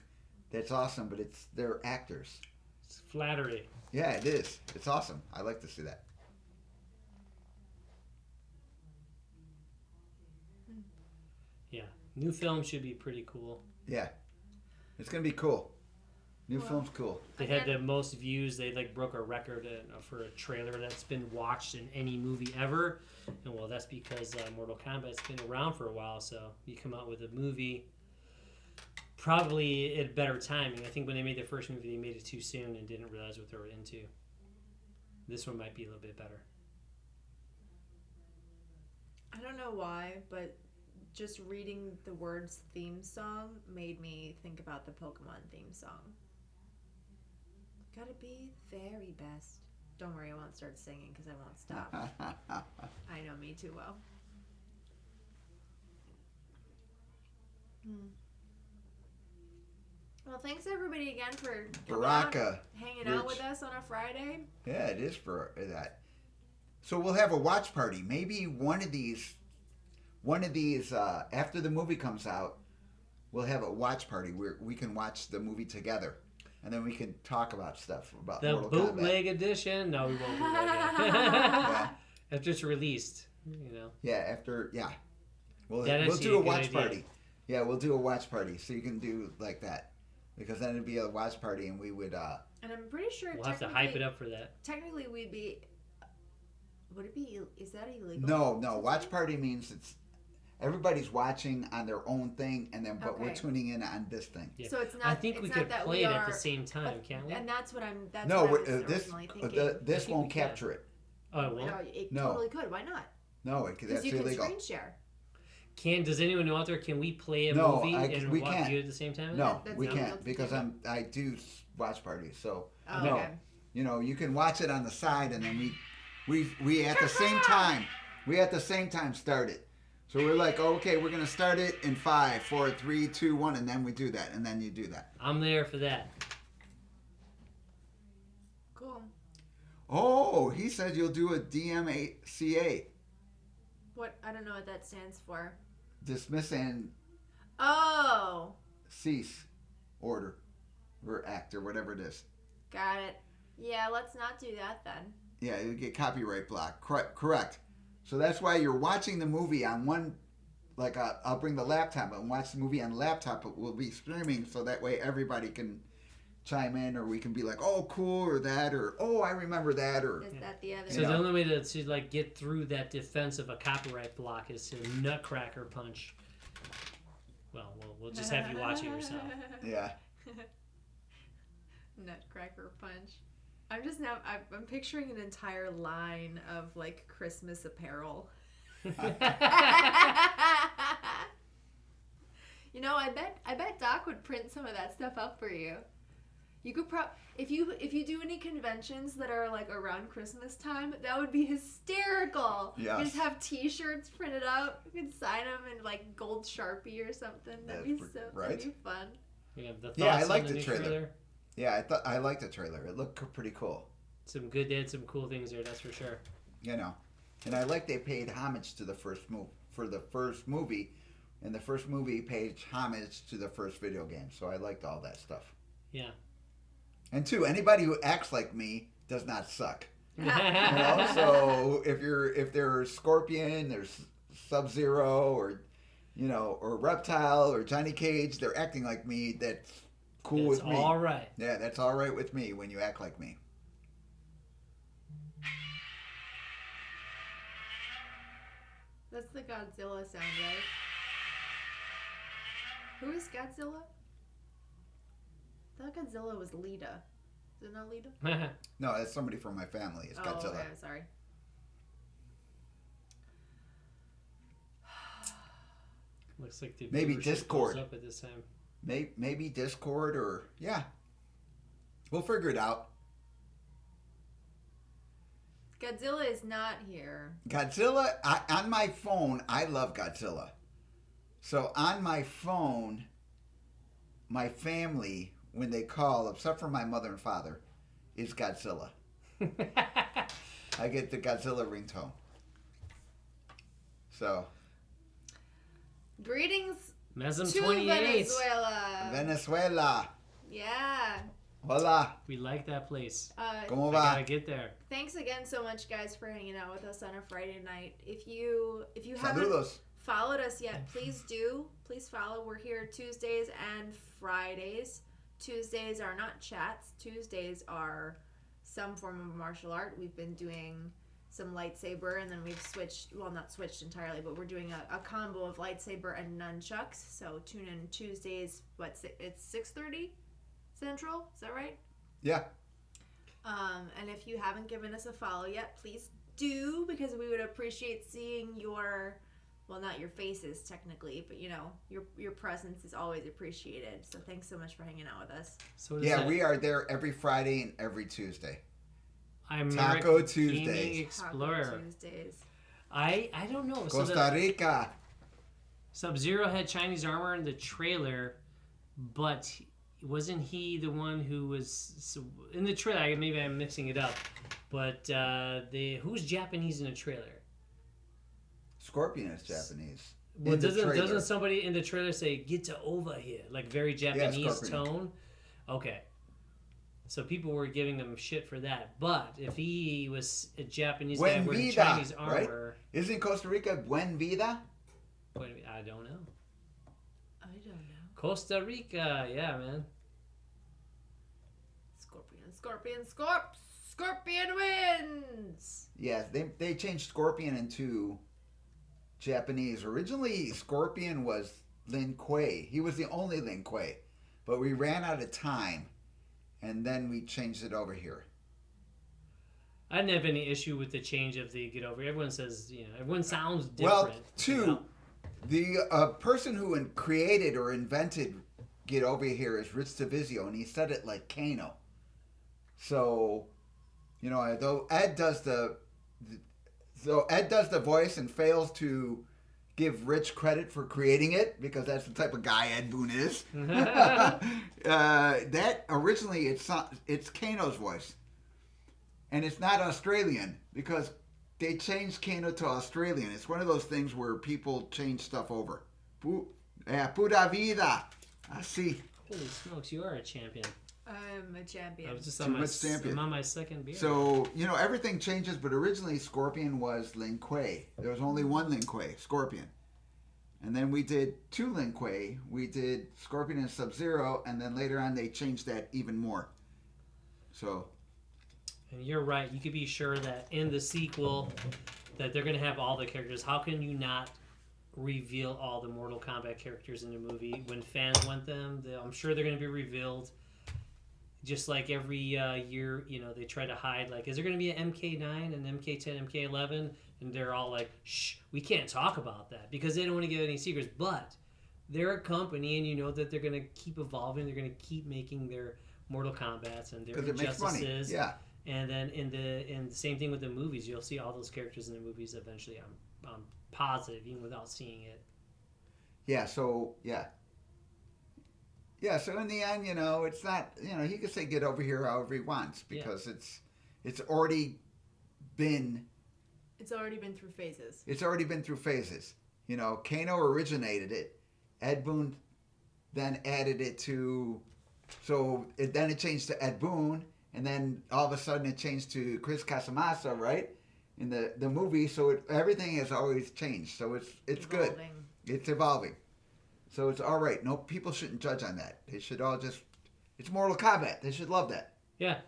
Speaker 2: That's awesome, but they're actors.
Speaker 4: It's flattery.
Speaker 2: Yeah, it is. It's awesome. I like to see that.
Speaker 4: Yeah. New film should be pretty cool.
Speaker 2: Yeah, it's gonna be cool. New film's cool.
Speaker 4: They had the most views. They broke a record for a trailer that's been watched in any movie ever. And well, that's because Mortal Kombat's been around for a while. So you come out with a movie, probably at better timing. I think when they made the first movie, they made it too soon and didn't realize what they were into. This one might be a little bit better.
Speaker 1: I don't know why, but just reading the words theme song made me think about the Pokemon theme song. Gotta be the very best. Don't worry, I won't start singing because I won't stop. I know me too well. Well, thanks everybody again for coming out, hanging out with us on a Friday.
Speaker 2: Yeah, it is for that. So we'll have a watch party. Maybe one of these after the movie comes out, we'll have a watch party where we can watch the movie together, and then we can talk about stuff about
Speaker 4: The
Speaker 2: Mortal
Speaker 4: bootleg
Speaker 2: Kombat.
Speaker 4: edition? No, we won't bootleg it.
Speaker 2: Yeah.
Speaker 4: It's just released, you know.
Speaker 2: Yeah, after we'll
Speaker 4: That'd
Speaker 2: do
Speaker 4: actually
Speaker 2: a
Speaker 4: be a good
Speaker 2: watch
Speaker 4: idea.
Speaker 2: party. Yeah, we'll do a watch party, so you can do like that, because then it'd be a watch party, and we would.
Speaker 1: And I'm pretty sure
Speaker 4: We'll have to hype it up for that.
Speaker 1: Technically, we'd be. Would it be? Is that illegal?
Speaker 2: No. Watch party means everybody's watching on their own thing, and then but we're
Speaker 1: Okay.
Speaker 2: tuning in on this thing.
Speaker 4: Yeah.
Speaker 1: So it's not.
Speaker 4: I think
Speaker 1: it's
Speaker 4: we
Speaker 1: not
Speaker 4: could
Speaker 1: that
Speaker 4: play
Speaker 1: we
Speaker 4: it
Speaker 1: are,
Speaker 4: at the same time, can't we?
Speaker 1: And that's what I'm. That's
Speaker 2: No,
Speaker 1: what I was
Speaker 2: this
Speaker 1: originally thinking.
Speaker 2: this
Speaker 4: I think
Speaker 2: won't
Speaker 4: we can.
Speaker 2: capture it.
Speaker 4: Oh, it won't?
Speaker 1: No, it
Speaker 2: No.
Speaker 1: totally could. Why not?
Speaker 2: No,
Speaker 1: Because
Speaker 2: that's
Speaker 1: you can
Speaker 2: illegal.
Speaker 1: screen share.
Speaker 4: Does anyone know out there, can we play a
Speaker 2: No,
Speaker 4: movie
Speaker 2: we
Speaker 4: and
Speaker 2: can't.
Speaker 4: view it at the same time?
Speaker 2: No,
Speaker 1: That's
Speaker 2: we
Speaker 1: illegal
Speaker 2: can't
Speaker 1: to
Speaker 2: because
Speaker 1: do.
Speaker 2: I do watch parties. So
Speaker 1: Oh,
Speaker 2: no,
Speaker 1: okay.
Speaker 2: you can watch it on the side, and then we at the same time start it. So we're like, okay, we're gonna start it in 5, 4, 3, 2, 1, and then we do that, and then you do that.
Speaker 4: I'm there for that.
Speaker 1: Cool.
Speaker 2: Oh, he said you'll do a DMCA,
Speaker 1: What? I don't know what that stands for.
Speaker 2: dismiss and
Speaker 1: Oh,
Speaker 2: cease order, or act, or whatever it is.
Speaker 1: got it. Yeah, let's not do that then.
Speaker 2: Yeah, you get copyright block. Correct. So that's why you're watching the movie on one, like I'll bring the laptop and watch the movie on the laptop. It will be streaming, so that way everybody can chime in, or we can be like, oh, cool, or that, or oh, I remember that, or
Speaker 1: Is that the other?
Speaker 4: So
Speaker 2: You
Speaker 4: the
Speaker 2: know.
Speaker 4: only way to get through that defense of a copyright block is to nutcracker punch. Well, we'll just have you watch it yourself.
Speaker 2: yeah.
Speaker 1: Nutcracker punch. I'm picturing an entire line of like Christmas apparel. You know, I bet Doc would print some of that stuff up for you. You could if you do any conventions that are like around Christmas time, that would be hysterical.
Speaker 2: Yes.
Speaker 1: You just have T-shirts printed up. You can sign them in like gold Sharpie or something. That'd be
Speaker 2: right.
Speaker 1: That'd be fun.
Speaker 4: Yeah, the
Speaker 2: Yeah, I
Speaker 4: thoughts
Speaker 2: like
Speaker 4: on
Speaker 2: the
Speaker 4: new
Speaker 2: trailer. Yeah, I liked the trailer. It looked pretty cool.
Speaker 4: They had some cool things there, that's for sure.
Speaker 2: And I like they paid homage to the first movie, and the first movie paid homage to the first video game. So I liked all that stuff.
Speaker 4: Yeah.
Speaker 2: And two, anybody who acts like me does not suck. So if there's Scorpion, there's Sub-Zero, or or Reptile, or Johnny Cage, they're acting like me. That's cool with me.
Speaker 4: All right.
Speaker 2: Yeah, that's all right with me when you act like me.
Speaker 1: That's the Godzilla sound, right? Who is Godzilla? I thought Godzilla was Lita. Is it not Lita?
Speaker 2: No, that's somebody from my family. It's Godzilla.
Speaker 1: Okay, sorry.
Speaker 4: Looks like the
Speaker 2: Maybe
Speaker 4: viewership
Speaker 2: Discord.
Speaker 4: goes up at this time.
Speaker 2: Maybe Discord or yeah. We'll figure it out.
Speaker 1: Godzilla is not here.
Speaker 2: Godzilla on my phone. I love Godzilla. So on my phone, my family, when they call, except for my mother and father, is Godzilla. I get the Godzilla ringtone. So.
Speaker 1: Greetings
Speaker 4: Mesm
Speaker 1: to
Speaker 4: 28.
Speaker 1: Venezuela.
Speaker 2: Venezuela.
Speaker 1: Yeah.
Speaker 2: Hola.
Speaker 4: We like that place.
Speaker 2: ¿Cómo
Speaker 4: I
Speaker 2: va?
Speaker 4: gotta get there.
Speaker 1: Thanks again so much, guys, for hanging out with us on a Friday night. If you haven't
Speaker 2: Saludos.
Speaker 1: followed us yet, please do. Please follow. We're here Tuesdays and Fridays. Tuesdays are not chats. Tuesdays are some form of martial art. We've been doing some lightsaber, and then we've switched, well, not switched entirely, but we're doing a combo of lightsaber and nunchucks. So tune in Tuesdays. It's 6:30 Central. Is that right?
Speaker 2: Yeah.
Speaker 1: And if you haven't given us a follow yet, please do, because we would appreciate seeing your, well, not your faces technically, but your presence is always appreciated. So thanks so much for hanging out with us.
Speaker 4: So what is
Speaker 2: Yeah,
Speaker 4: that?
Speaker 2: we are there every Friday and every Tuesday.
Speaker 4: I'm
Speaker 2: Taco
Speaker 4: Gaming
Speaker 2: Tuesdays.
Speaker 4: Explorer.
Speaker 1: Taco Tuesdays.
Speaker 4: I don't know.
Speaker 2: Costa Rica.
Speaker 4: Sub-Zero had Chinese armor in the trailer, but wasn't he the one who was in the trailer? Maybe I'm mixing it up, but who's Japanese in the trailer?
Speaker 2: Scorpion is Japanese.
Speaker 4: Well,
Speaker 2: In the trailer.
Speaker 4: doesn't somebody in the trailer say "get to over here" like very Japanese
Speaker 2: Scorpion.
Speaker 4: tone? Okay, so people were giving him shit for that. But if he was a Japanese guy
Speaker 2: Buen
Speaker 4: wearing
Speaker 2: vida,
Speaker 4: Chinese
Speaker 2: right?
Speaker 4: armor,
Speaker 2: Isn't Costa Rica Buen Vida?
Speaker 4: I don't know.
Speaker 1: I don't know.
Speaker 4: Costa Rica, yeah, man.
Speaker 1: Scorpion wins.
Speaker 2: Yes, they changed Scorpion into Japanese. Originally, Scorpion was Lin Kuei. He was the only Lin Kuei. But we ran out of time, and then we changed it over here.
Speaker 4: I didn't have any issue with the change of the get over. Everyone says, everyone sounds different.
Speaker 2: Well, the person who created or invented Get Over Here is Rich Divizio, and he said it like Kano. So, though Ed does the voice and fails to give Rich credit for creating it, because that's the type of guy Ed Boon is. That originally it's Kano's voice, and it's not Australian because they changed Kano to Australian. It's one of those things where people change stuff over. Pura vida. I see.
Speaker 4: Holy smokes, you are a champion.
Speaker 1: I'm a champion.
Speaker 4: I was just
Speaker 2: Too
Speaker 4: on
Speaker 2: much champion.
Speaker 4: I'm on my second beer.
Speaker 2: So, everything changes, but originally Scorpion was Lin Kuei. There was only one Lin Kuei, Scorpion. And then we did two Lin Kuei. We did Scorpion and Sub-Zero, and then later on they changed that even more. So.
Speaker 4: And you're right. You could be sure that in the sequel that they're going to have all the characters. How can you not reveal all the Mortal Kombat characters in the movie when fans want them? I'm sure they're going to be revealed. Just like every year, they try to hide, like, is there going to be an MK9, an MK10, MK11? And they're all like, shh, we can't talk about that because they don't want to give any secrets. But they're a company, and you know that they're going to keep evolving. They're going to keep making their Mortal Kombats and their Injustices.
Speaker 2: Yeah.
Speaker 4: And then in the same thing with the movies, you'll see all those characters in the movies eventually. I'm positive, even without seeing it.
Speaker 2: Yeah. So yeah. Yeah, so in the end, it's not, he can say Get Over Here however he wants, because it's already been...
Speaker 1: It's already been through phases.
Speaker 2: It's already been through phases. Kano originated it. Ed Boon then added it to... then it changed to Ed Boon, and then all of a sudden it changed to Chris Casamassa, right? In the movie, so everything has always changed. So it's good. It's evolving. So it's all right. No, people shouldn't judge on that. They should all just... It's Mortal Kombat. They should love that.
Speaker 4: Yeah.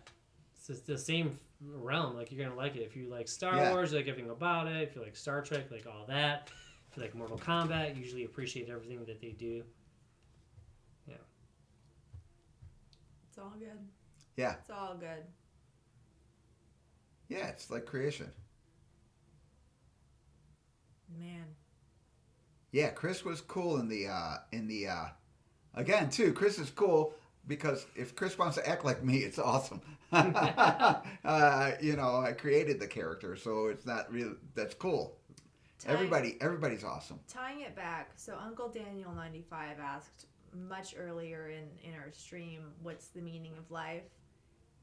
Speaker 4: It's the same realm. Like, you're going to like it. If you like Star Wars, you like everything about it. If you like Star Trek, like all that. If you like Mortal Kombat, you usually appreciate everything that they do. Yeah.
Speaker 1: It's all good.
Speaker 2: Yeah.
Speaker 1: It's all good.
Speaker 2: Yeah, it's like creation.
Speaker 1: Man.
Speaker 2: Yeah, Chris was cool in the again too. Chris is cool because if Chris wants to act like me, it's awesome. I created the character, so it's not really that's cool. Everybody's awesome.
Speaker 1: Tying it back, so Uncle Daniel 95 asked much earlier in our stream, what's the meaning of life?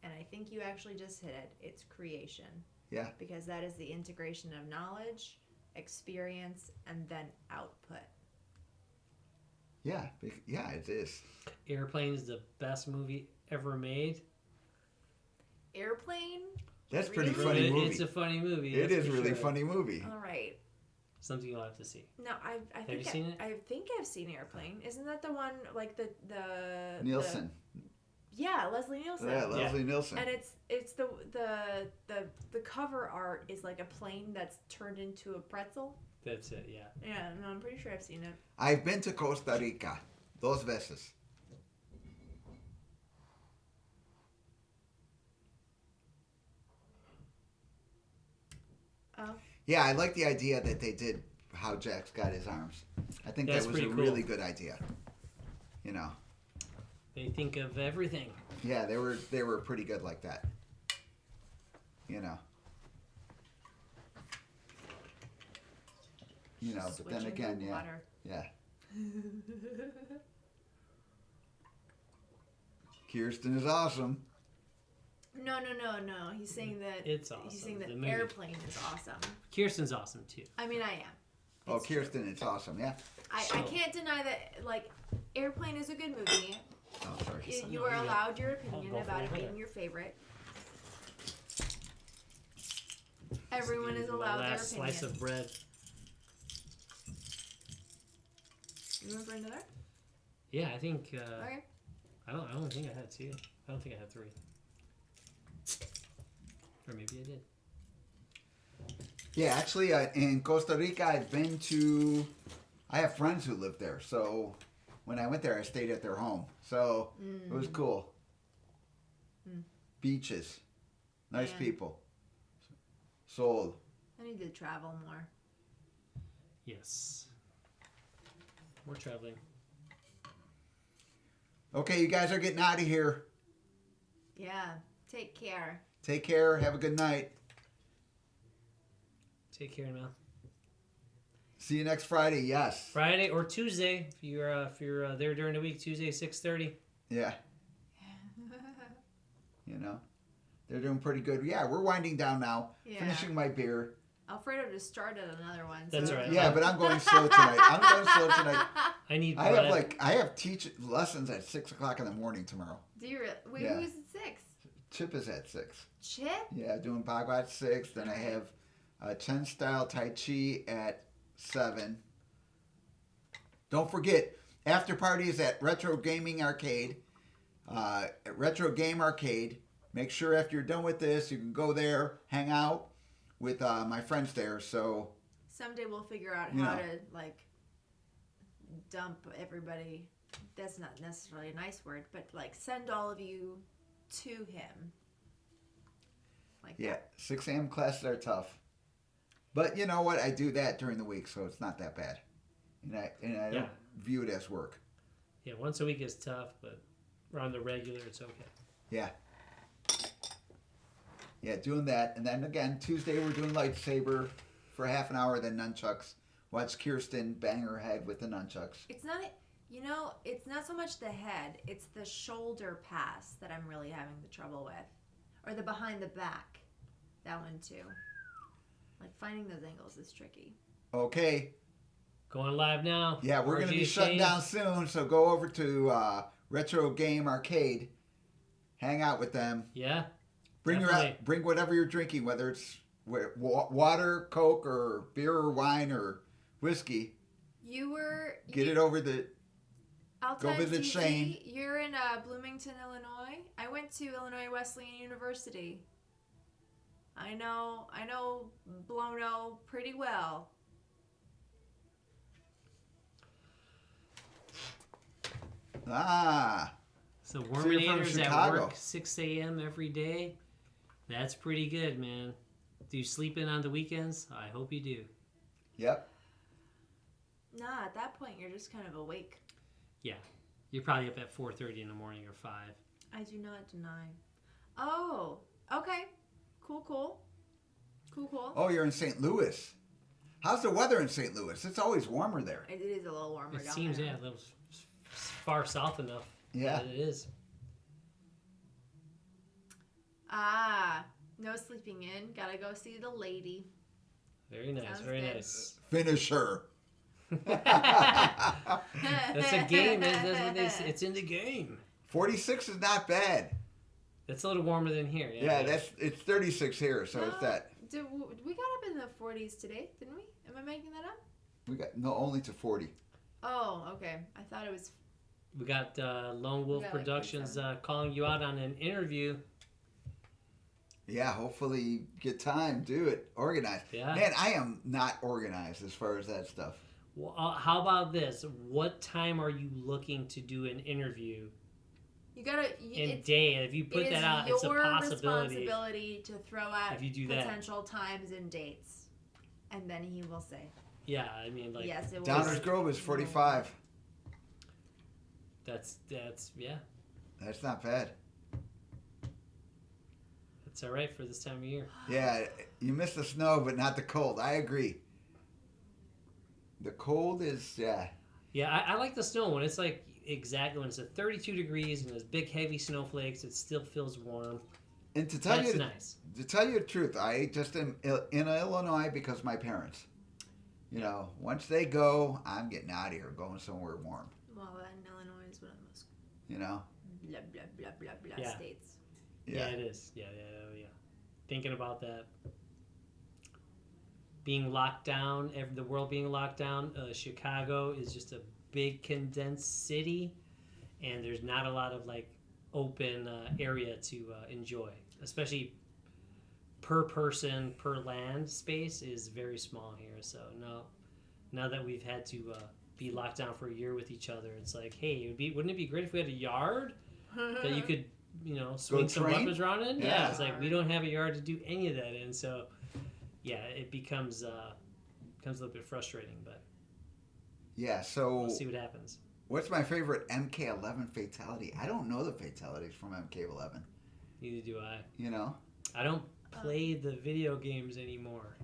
Speaker 1: And I think you actually just hit it. It's creation.
Speaker 2: Yeah.
Speaker 1: Because that is the integration of knowledge, experience, and then output.
Speaker 2: Yeah, it is.
Speaker 4: Airplane's the best movie ever made.
Speaker 1: Airplane?
Speaker 2: That's
Speaker 1: Really?
Speaker 2: pretty funny movie.
Speaker 4: It's a funny movie.
Speaker 2: It
Speaker 4: that's
Speaker 2: is
Speaker 4: for
Speaker 2: really
Speaker 4: sure.
Speaker 2: funny movie.
Speaker 1: All right.
Speaker 4: Something you'll have to see.
Speaker 1: No, I
Speaker 4: Have
Speaker 1: think
Speaker 4: you seen it?
Speaker 1: I think I've seen Airplane. Isn't that the one like the
Speaker 2: Nielsen.
Speaker 1: Yeah, Leslie Nielsen.
Speaker 2: Yeah, Leslie Nielsen.
Speaker 1: And it's the cover art is like a plane that's turned into a pretzel.
Speaker 4: That's it, yeah.
Speaker 1: Yeah, no, I'm pretty sure I've seen it.
Speaker 2: I've been to Costa Rica. Dos veces.
Speaker 1: Oh.
Speaker 2: Yeah, I like the idea that they did how Jax got his arms. I think
Speaker 4: That's
Speaker 2: that was a
Speaker 4: pretty cool.
Speaker 2: really good idea. You know.
Speaker 4: They think of everything.
Speaker 2: Yeah, they were pretty good like that. You know. But then
Speaker 1: Switching
Speaker 2: again,
Speaker 1: the
Speaker 2: yeah.
Speaker 1: water.
Speaker 2: Yeah. Kirsten is awesome.
Speaker 1: No. He's saying that
Speaker 4: It's awesome.
Speaker 1: He's saying that
Speaker 4: The movie.
Speaker 1: Airplane is awesome.
Speaker 4: Kirsten's awesome too.
Speaker 1: I mean, I am.
Speaker 2: Oh,
Speaker 1: It's true.
Speaker 2: Kirsten, it's awesome. Yeah.
Speaker 1: I
Speaker 4: So-
Speaker 1: can't deny that. Like, Airplane is a good movie.
Speaker 2: Oh, sorry.
Speaker 1: You are allowed your
Speaker 4: I'll
Speaker 1: opinion
Speaker 4: go for
Speaker 1: about it
Speaker 4: it.
Speaker 1: being your favorite. Everyone is
Speaker 4: The
Speaker 1: allowed their
Speaker 4: last
Speaker 1: opinion.
Speaker 4: slice of bread.
Speaker 1: You want for another?
Speaker 4: Yeah, I think.
Speaker 1: Okay.
Speaker 4: I don't think I had two. I don't think I had three. Or maybe I did.
Speaker 2: Yeah, actually, in Costa Rica, I have friends who live there. So when I went there, I stayed at their home. So it was cool. Beaches. Nice
Speaker 1: Yeah.
Speaker 2: people. Sold.
Speaker 1: I need to travel more.
Speaker 4: Yes. We're traveling.
Speaker 2: Okay, you guys are getting out of here.
Speaker 1: Yeah. Take care.
Speaker 2: Take care. Have a good night.
Speaker 4: Take care now.
Speaker 2: See you next Friday. Yes.
Speaker 4: Friday or Tuesday if you're there during the week. Tuesday 6:30.
Speaker 2: Yeah. They're doing pretty good. Yeah, we're winding down now.
Speaker 1: Yeah.
Speaker 2: Finishing my beer.
Speaker 1: Alfredo just started another one.
Speaker 4: That's
Speaker 1: so-
Speaker 4: all right.
Speaker 2: Yeah, but I'm going slow tonight.
Speaker 4: I need
Speaker 2: I
Speaker 4: bread.
Speaker 2: have teach lessons at 6:00 in the morning tomorrow.
Speaker 1: Do you really? Wait,
Speaker 2: Yeah.
Speaker 1: who's at 6?
Speaker 2: Chip is at 6.
Speaker 1: Chip?
Speaker 2: Yeah, doing Bagua at 6. Then I have Chen style Tai Chi at 7. Don't forget, after parties at Retro Gaming Arcade, at Retro Game Arcade. Make sure after you're done with this, you can go there, hang out with my friends there. So
Speaker 1: Someday we'll figure out
Speaker 2: You
Speaker 1: how
Speaker 2: know.
Speaker 1: to, like, dump everybody. That's not necessarily a nice word, but, like, send all of you to him. Like
Speaker 2: yeah,
Speaker 1: that.
Speaker 2: 6 a.m. classes are tough. But you know what? I do that during the week, so it's not that bad. And I don't view it as work.
Speaker 4: Yeah, once a week is tough, but around the regular, it's okay.
Speaker 2: Yeah. Yeah, doing that. And then again, Tuesday we're doing lightsaber for half an hour, then nunchucks. Watch Kirsten bang her head with the nunchucks.
Speaker 1: It's not, it's not so much the head, it's the shoulder pass that I'm really having the trouble with. Or the behind the back. That one too. Like, finding those angles is tricky.
Speaker 2: Okay.
Speaker 4: Going live now.
Speaker 2: Yeah, we're going to be
Speaker 4: RG
Speaker 2: shutting
Speaker 4: Shane.
Speaker 2: down soon, so go over to Retro Game Arcade. Hang out with them.
Speaker 4: Yeah.
Speaker 2: Bring
Speaker 4: Definitely.
Speaker 2: whatever you're drinking, whether it's water, Coke, or beer, or wine, or whiskey. Get it over the.
Speaker 1: I'll
Speaker 2: Go
Speaker 1: tell
Speaker 2: visit
Speaker 1: TT,
Speaker 2: Shane.
Speaker 1: You're in Bloomington, Illinois. I went to Illinois Wesleyan University. I know Blono pretty well.
Speaker 4: So
Speaker 2: So you're from
Speaker 4: Warminators at
Speaker 2: Chicago.
Speaker 4: work 6 a.m. every day. That's pretty good, man. Do you sleep in on the weekends? I hope you do.
Speaker 2: Yep.
Speaker 1: Nah, at that point, you're just kind of awake.
Speaker 4: Yeah. You're probably up at 4:30 in the morning or 5.
Speaker 1: I do not deny. Oh, okay. Cool.
Speaker 2: Oh, you're in St. Louis. How's the weather in St. Louis? It's always warmer there.
Speaker 1: It is a little warmer
Speaker 4: It
Speaker 1: down
Speaker 4: seems,
Speaker 1: there.
Speaker 4: yeah, a little far south enough.
Speaker 2: Yeah.
Speaker 4: That it is.
Speaker 1: Ah, no sleeping in. Gotta go see the lady.
Speaker 4: Very nice,
Speaker 1: Sounds
Speaker 4: very
Speaker 1: good.
Speaker 4: nice.
Speaker 2: Finish her.
Speaker 4: That's a game. That's what they say. It's in the game.
Speaker 2: 46 is not bad.
Speaker 4: That's a little warmer than here.
Speaker 2: Yeah, it's 36 here, so it's that.
Speaker 1: We got up in the 40s today, didn't we? Am I making that up?
Speaker 2: We got only to 40.
Speaker 1: Oh, okay. I thought it was.
Speaker 4: We got Lone Wolf
Speaker 1: We got, like,
Speaker 4: Productions calling you out on an interview.
Speaker 2: Yeah, hopefully you get time, do it, organize.
Speaker 4: Yeah.
Speaker 2: Man, I am not organized as far as that stuff.
Speaker 4: Well, how about this? What time are you looking to do an interview
Speaker 1: You gotta.
Speaker 4: in day? If you put that out, it's a
Speaker 1: your
Speaker 4: possibility.
Speaker 1: responsibility to throw out
Speaker 4: If you do that.
Speaker 1: potential times and dates, and then he will say,
Speaker 4: Yeah, I mean, like
Speaker 1: "Yes, it
Speaker 2: Downers
Speaker 1: was."
Speaker 2: Grove is 45.
Speaker 4: that's yeah,
Speaker 2: That's not bad.
Speaker 4: that's all right for this time of year.
Speaker 2: Yeah, you missed the snow, but not the cold. I agree. The cold is, yeah.
Speaker 4: Yeah, I like the snow when it's like exactly when it's at 32 degrees and there's big heavy snowflakes. It still feels warm.
Speaker 2: And to tell
Speaker 4: That's
Speaker 2: you,
Speaker 4: nice.
Speaker 2: to tell you the truth, I just am in Illinois because of my parents. You know, once they go, I'm getting out of here, going somewhere warm.
Speaker 1: Well, in Illinois is one of the most
Speaker 2: You know?
Speaker 1: blah blah blah blah blah
Speaker 4: Yeah.
Speaker 1: states.
Speaker 4: Yeah, it is. Yeah. Thinking about that. Being locked down, the world being locked down, Chicago is just a big condensed city, and there's not a lot of like open area to enjoy, especially per person per land space is very small here. So now that we've had to be locked down for a year with each other, it's like, hey, wouldn't it be great if we had a yard that you could swing some
Speaker 2: train?
Speaker 4: weapons around in?
Speaker 2: Yeah.
Speaker 4: It's like we don't have a yard to do any of that in, so yeah, it becomes a little bit frustrating, but
Speaker 2: Yeah, so
Speaker 4: we'll see what happens.
Speaker 2: what's my favorite MK11 fatality? I don't know the fatalities from MK11.
Speaker 4: Neither do I.
Speaker 2: You know?
Speaker 4: I don't play the video games anymore,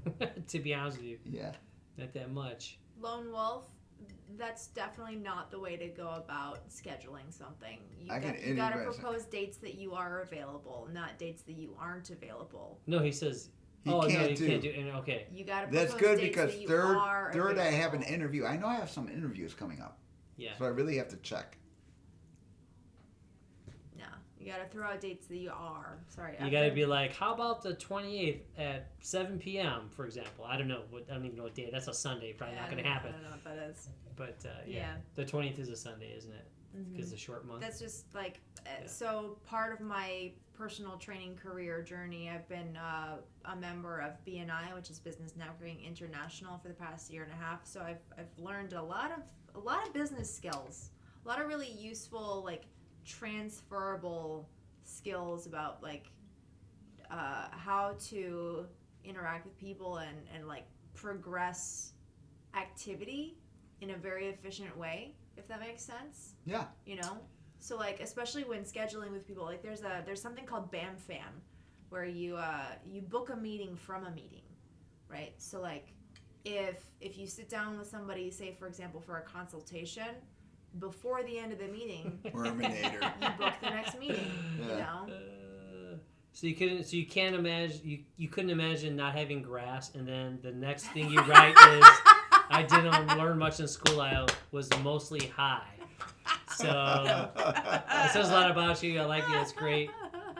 Speaker 4: to be honest with you.
Speaker 2: Yeah.
Speaker 4: Not that much.
Speaker 1: Lone Wolf, that's definitely not the way to go about scheduling something. You gotta propose dates that you are available, not dates that you aren't available.
Speaker 4: No, he says.
Speaker 2: He
Speaker 4: No,
Speaker 2: can't
Speaker 4: you
Speaker 2: do.
Speaker 4: can't do. Okay.
Speaker 1: You gotta propose
Speaker 2: That's good
Speaker 1: dates
Speaker 2: because
Speaker 1: that you
Speaker 2: third
Speaker 1: are
Speaker 2: I have an
Speaker 1: available.
Speaker 2: interview. I know I have some interviews coming up.
Speaker 4: Yeah.
Speaker 2: So I really have to check.
Speaker 1: No, you gotta throw out dates that you are. Sorry.
Speaker 4: You got to be like, how about the 28th at 7 p.m. for example? I don't know. I don't even know what day. That's a Sunday. Probably not going to happen.
Speaker 1: I don't know what that is.
Speaker 4: But
Speaker 1: Yeah.
Speaker 4: the 20th is a Sunday, isn't it? Because it's a short month.
Speaker 1: That's just like so part of my personal training career journey. I've been a member of BNI, which is Business Networking International, for the past year and a half. So I've learned a lot of business skills, a lot of really useful like transferable skills about like how to interact with people and like progress activity in a very efficient way, if that makes sense.
Speaker 2: Yeah.
Speaker 1: You know, so like especially when scheduling with people, like there's something called BAMFAM, where you book a meeting from a meeting, right? So like if you sit down with somebody, say for example for a consultation, before the end of the meeting,
Speaker 2: Terminator.
Speaker 1: you book the next meeting. You
Speaker 2: Yeah.
Speaker 1: know.
Speaker 4: So you can't imagine you couldn't imagine not having grass, and then the next thing you write is, I didn't learn much in school. I was mostly high. So it says a lot about you. I like you. It's great.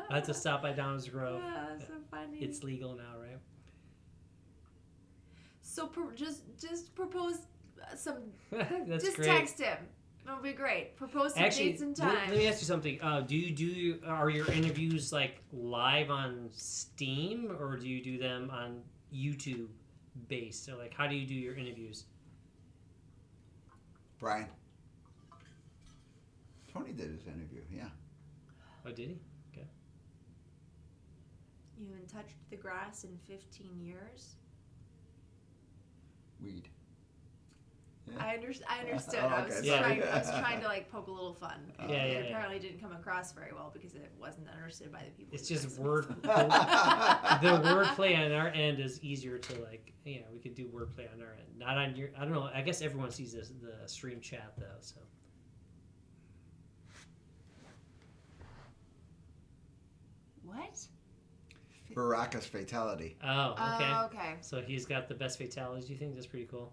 Speaker 4: I had to stop by Downers Grove.
Speaker 1: So funny.
Speaker 4: It's legal now, right?
Speaker 1: So just propose some.
Speaker 4: That's
Speaker 1: just
Speaker 4: great.
Speaker 1: text him. It'll be great. Propose some
Speaker 4: Actually,
Speaker 1: dates and
Speaker 4: let
Speaker 1: times.
Speaker 4: me ask you something. Are your interviews like live on Steam, or do you do them on YouTube based? So like, how do you do your interviews?
Speaker 2: Brian. Tony did his interview, yeah.
Speaker 3: Oh, did he?
Speaker 1: You haven't touched the grass in 15 years?
Speaker 2: Weed.
Speaker 1: I understood.
Speaker 2: Oh,
Speaker 1: I was
Speaker 2: okay,
Speaker 1: trying.
Speaker 2: sorry.
Speaker 1: I was trying to like poke a little fun.
Speaker 2: Yeah,
Speaker 1: It apparently didn't come across very well because it wasn't understood by the people.
Speaker 3: It's
Speaker 1: who
Speaker 3: just
Speaker 1: listened.
Speaker 3: word. The wordplay on our end is easier to like. Yeah, we could do wordplay on our end, not on your. I don't know. I guess everyone sees the stream chat though. So
Speaker 1: What?
Speaker 2: Baraka's Fatality.
Speaker 3: oh, okay.
Speaker 1: Oh, okay.
Speaker 3: So he's got the best fatalities. You think that's pretty cool?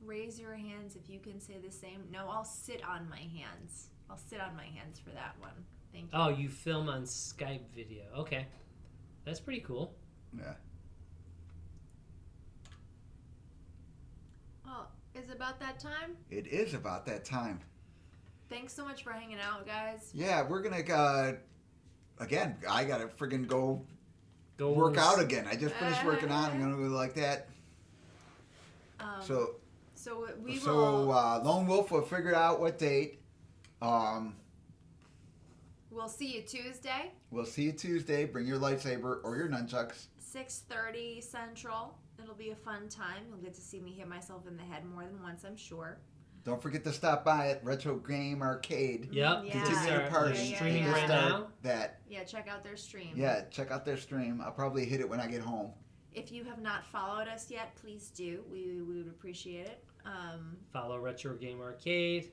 Speaker 1: Raise your hands if you can say the same. No, I'll sit on my hands. I'll sit on my hands for that one. Thank you.
Speaker 3: Oh, you film on Skype video. Okay, that's pretty cool.
Speaker 2: Yeah.
Speaker 1: Well, is it about that time?
Speaker 2: It is about that time.
Speaker 1: Thanks so much for hanging out, guys.
Speaker 2: Yeah, we're gonna again. I gotta friggin' go
Speaker 3: Goals.
Speaker 2: work out again. I just finished working out. I'm gonna go like that. So
Speaker 1: we will.
Speaker 2: Lone Wolf will figure out what date.
Speaker 1: We'll see you Tuesday,
Speaker 2: We'll see you Tuesday. Bring your lightsaber or your nunchucks.
Speaker 1: 6:30 Central. It'll be a fun time. You'll get to see me hit myself in the head more than once, I'm sure.
Speaker 2: Don't forget to stop by at Retro Game Arcade.
Speaker 3: Yep.
Speaker 1: Yeah.
Speaker 2: Continue your party.
Speaker 1: Yeah,
Speaker 3: Streaming
Speaker 1: yeah.
Speaker 3: right now.
Speaker 2: That.
Speaker 1: Yeah, check out their stream.
Speaker 2: Yeah, check out their stream. I'll probably hit it when I get home.
Speaker 1: If you have not followed us yet, please do. We would appreciate it.
Speaker 3: Follow Retro Game Arcade,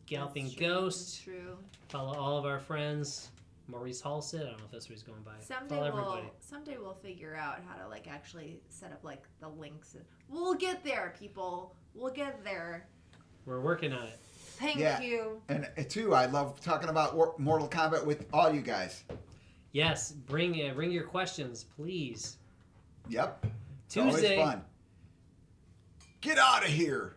Speaker 3: Galloping
Speaker 1: That's true.
Speaker 3: Ghost.
Speaker 1: True.
Speaker 3: Follow all of our friends. Maurice Halstead. I don't know if that's what he's going by.
Speaker 1: Someday we'll figure out how to like actually set up like the links. We'll get there, people. We'll get there.
Speaker 3: We're working on it.
Speaker 1: Thank
Speaker 2: Yeah.
Speaker 1: you.
Speaker 2: And too, I love talking about Mortal Kombat with all you guys.
Speaker 3: Yes, bring your questions, please.
Speaker 2: Yep. It's
Speaker 3: Tuesday.
Speaker 2: always fun. Get out of here.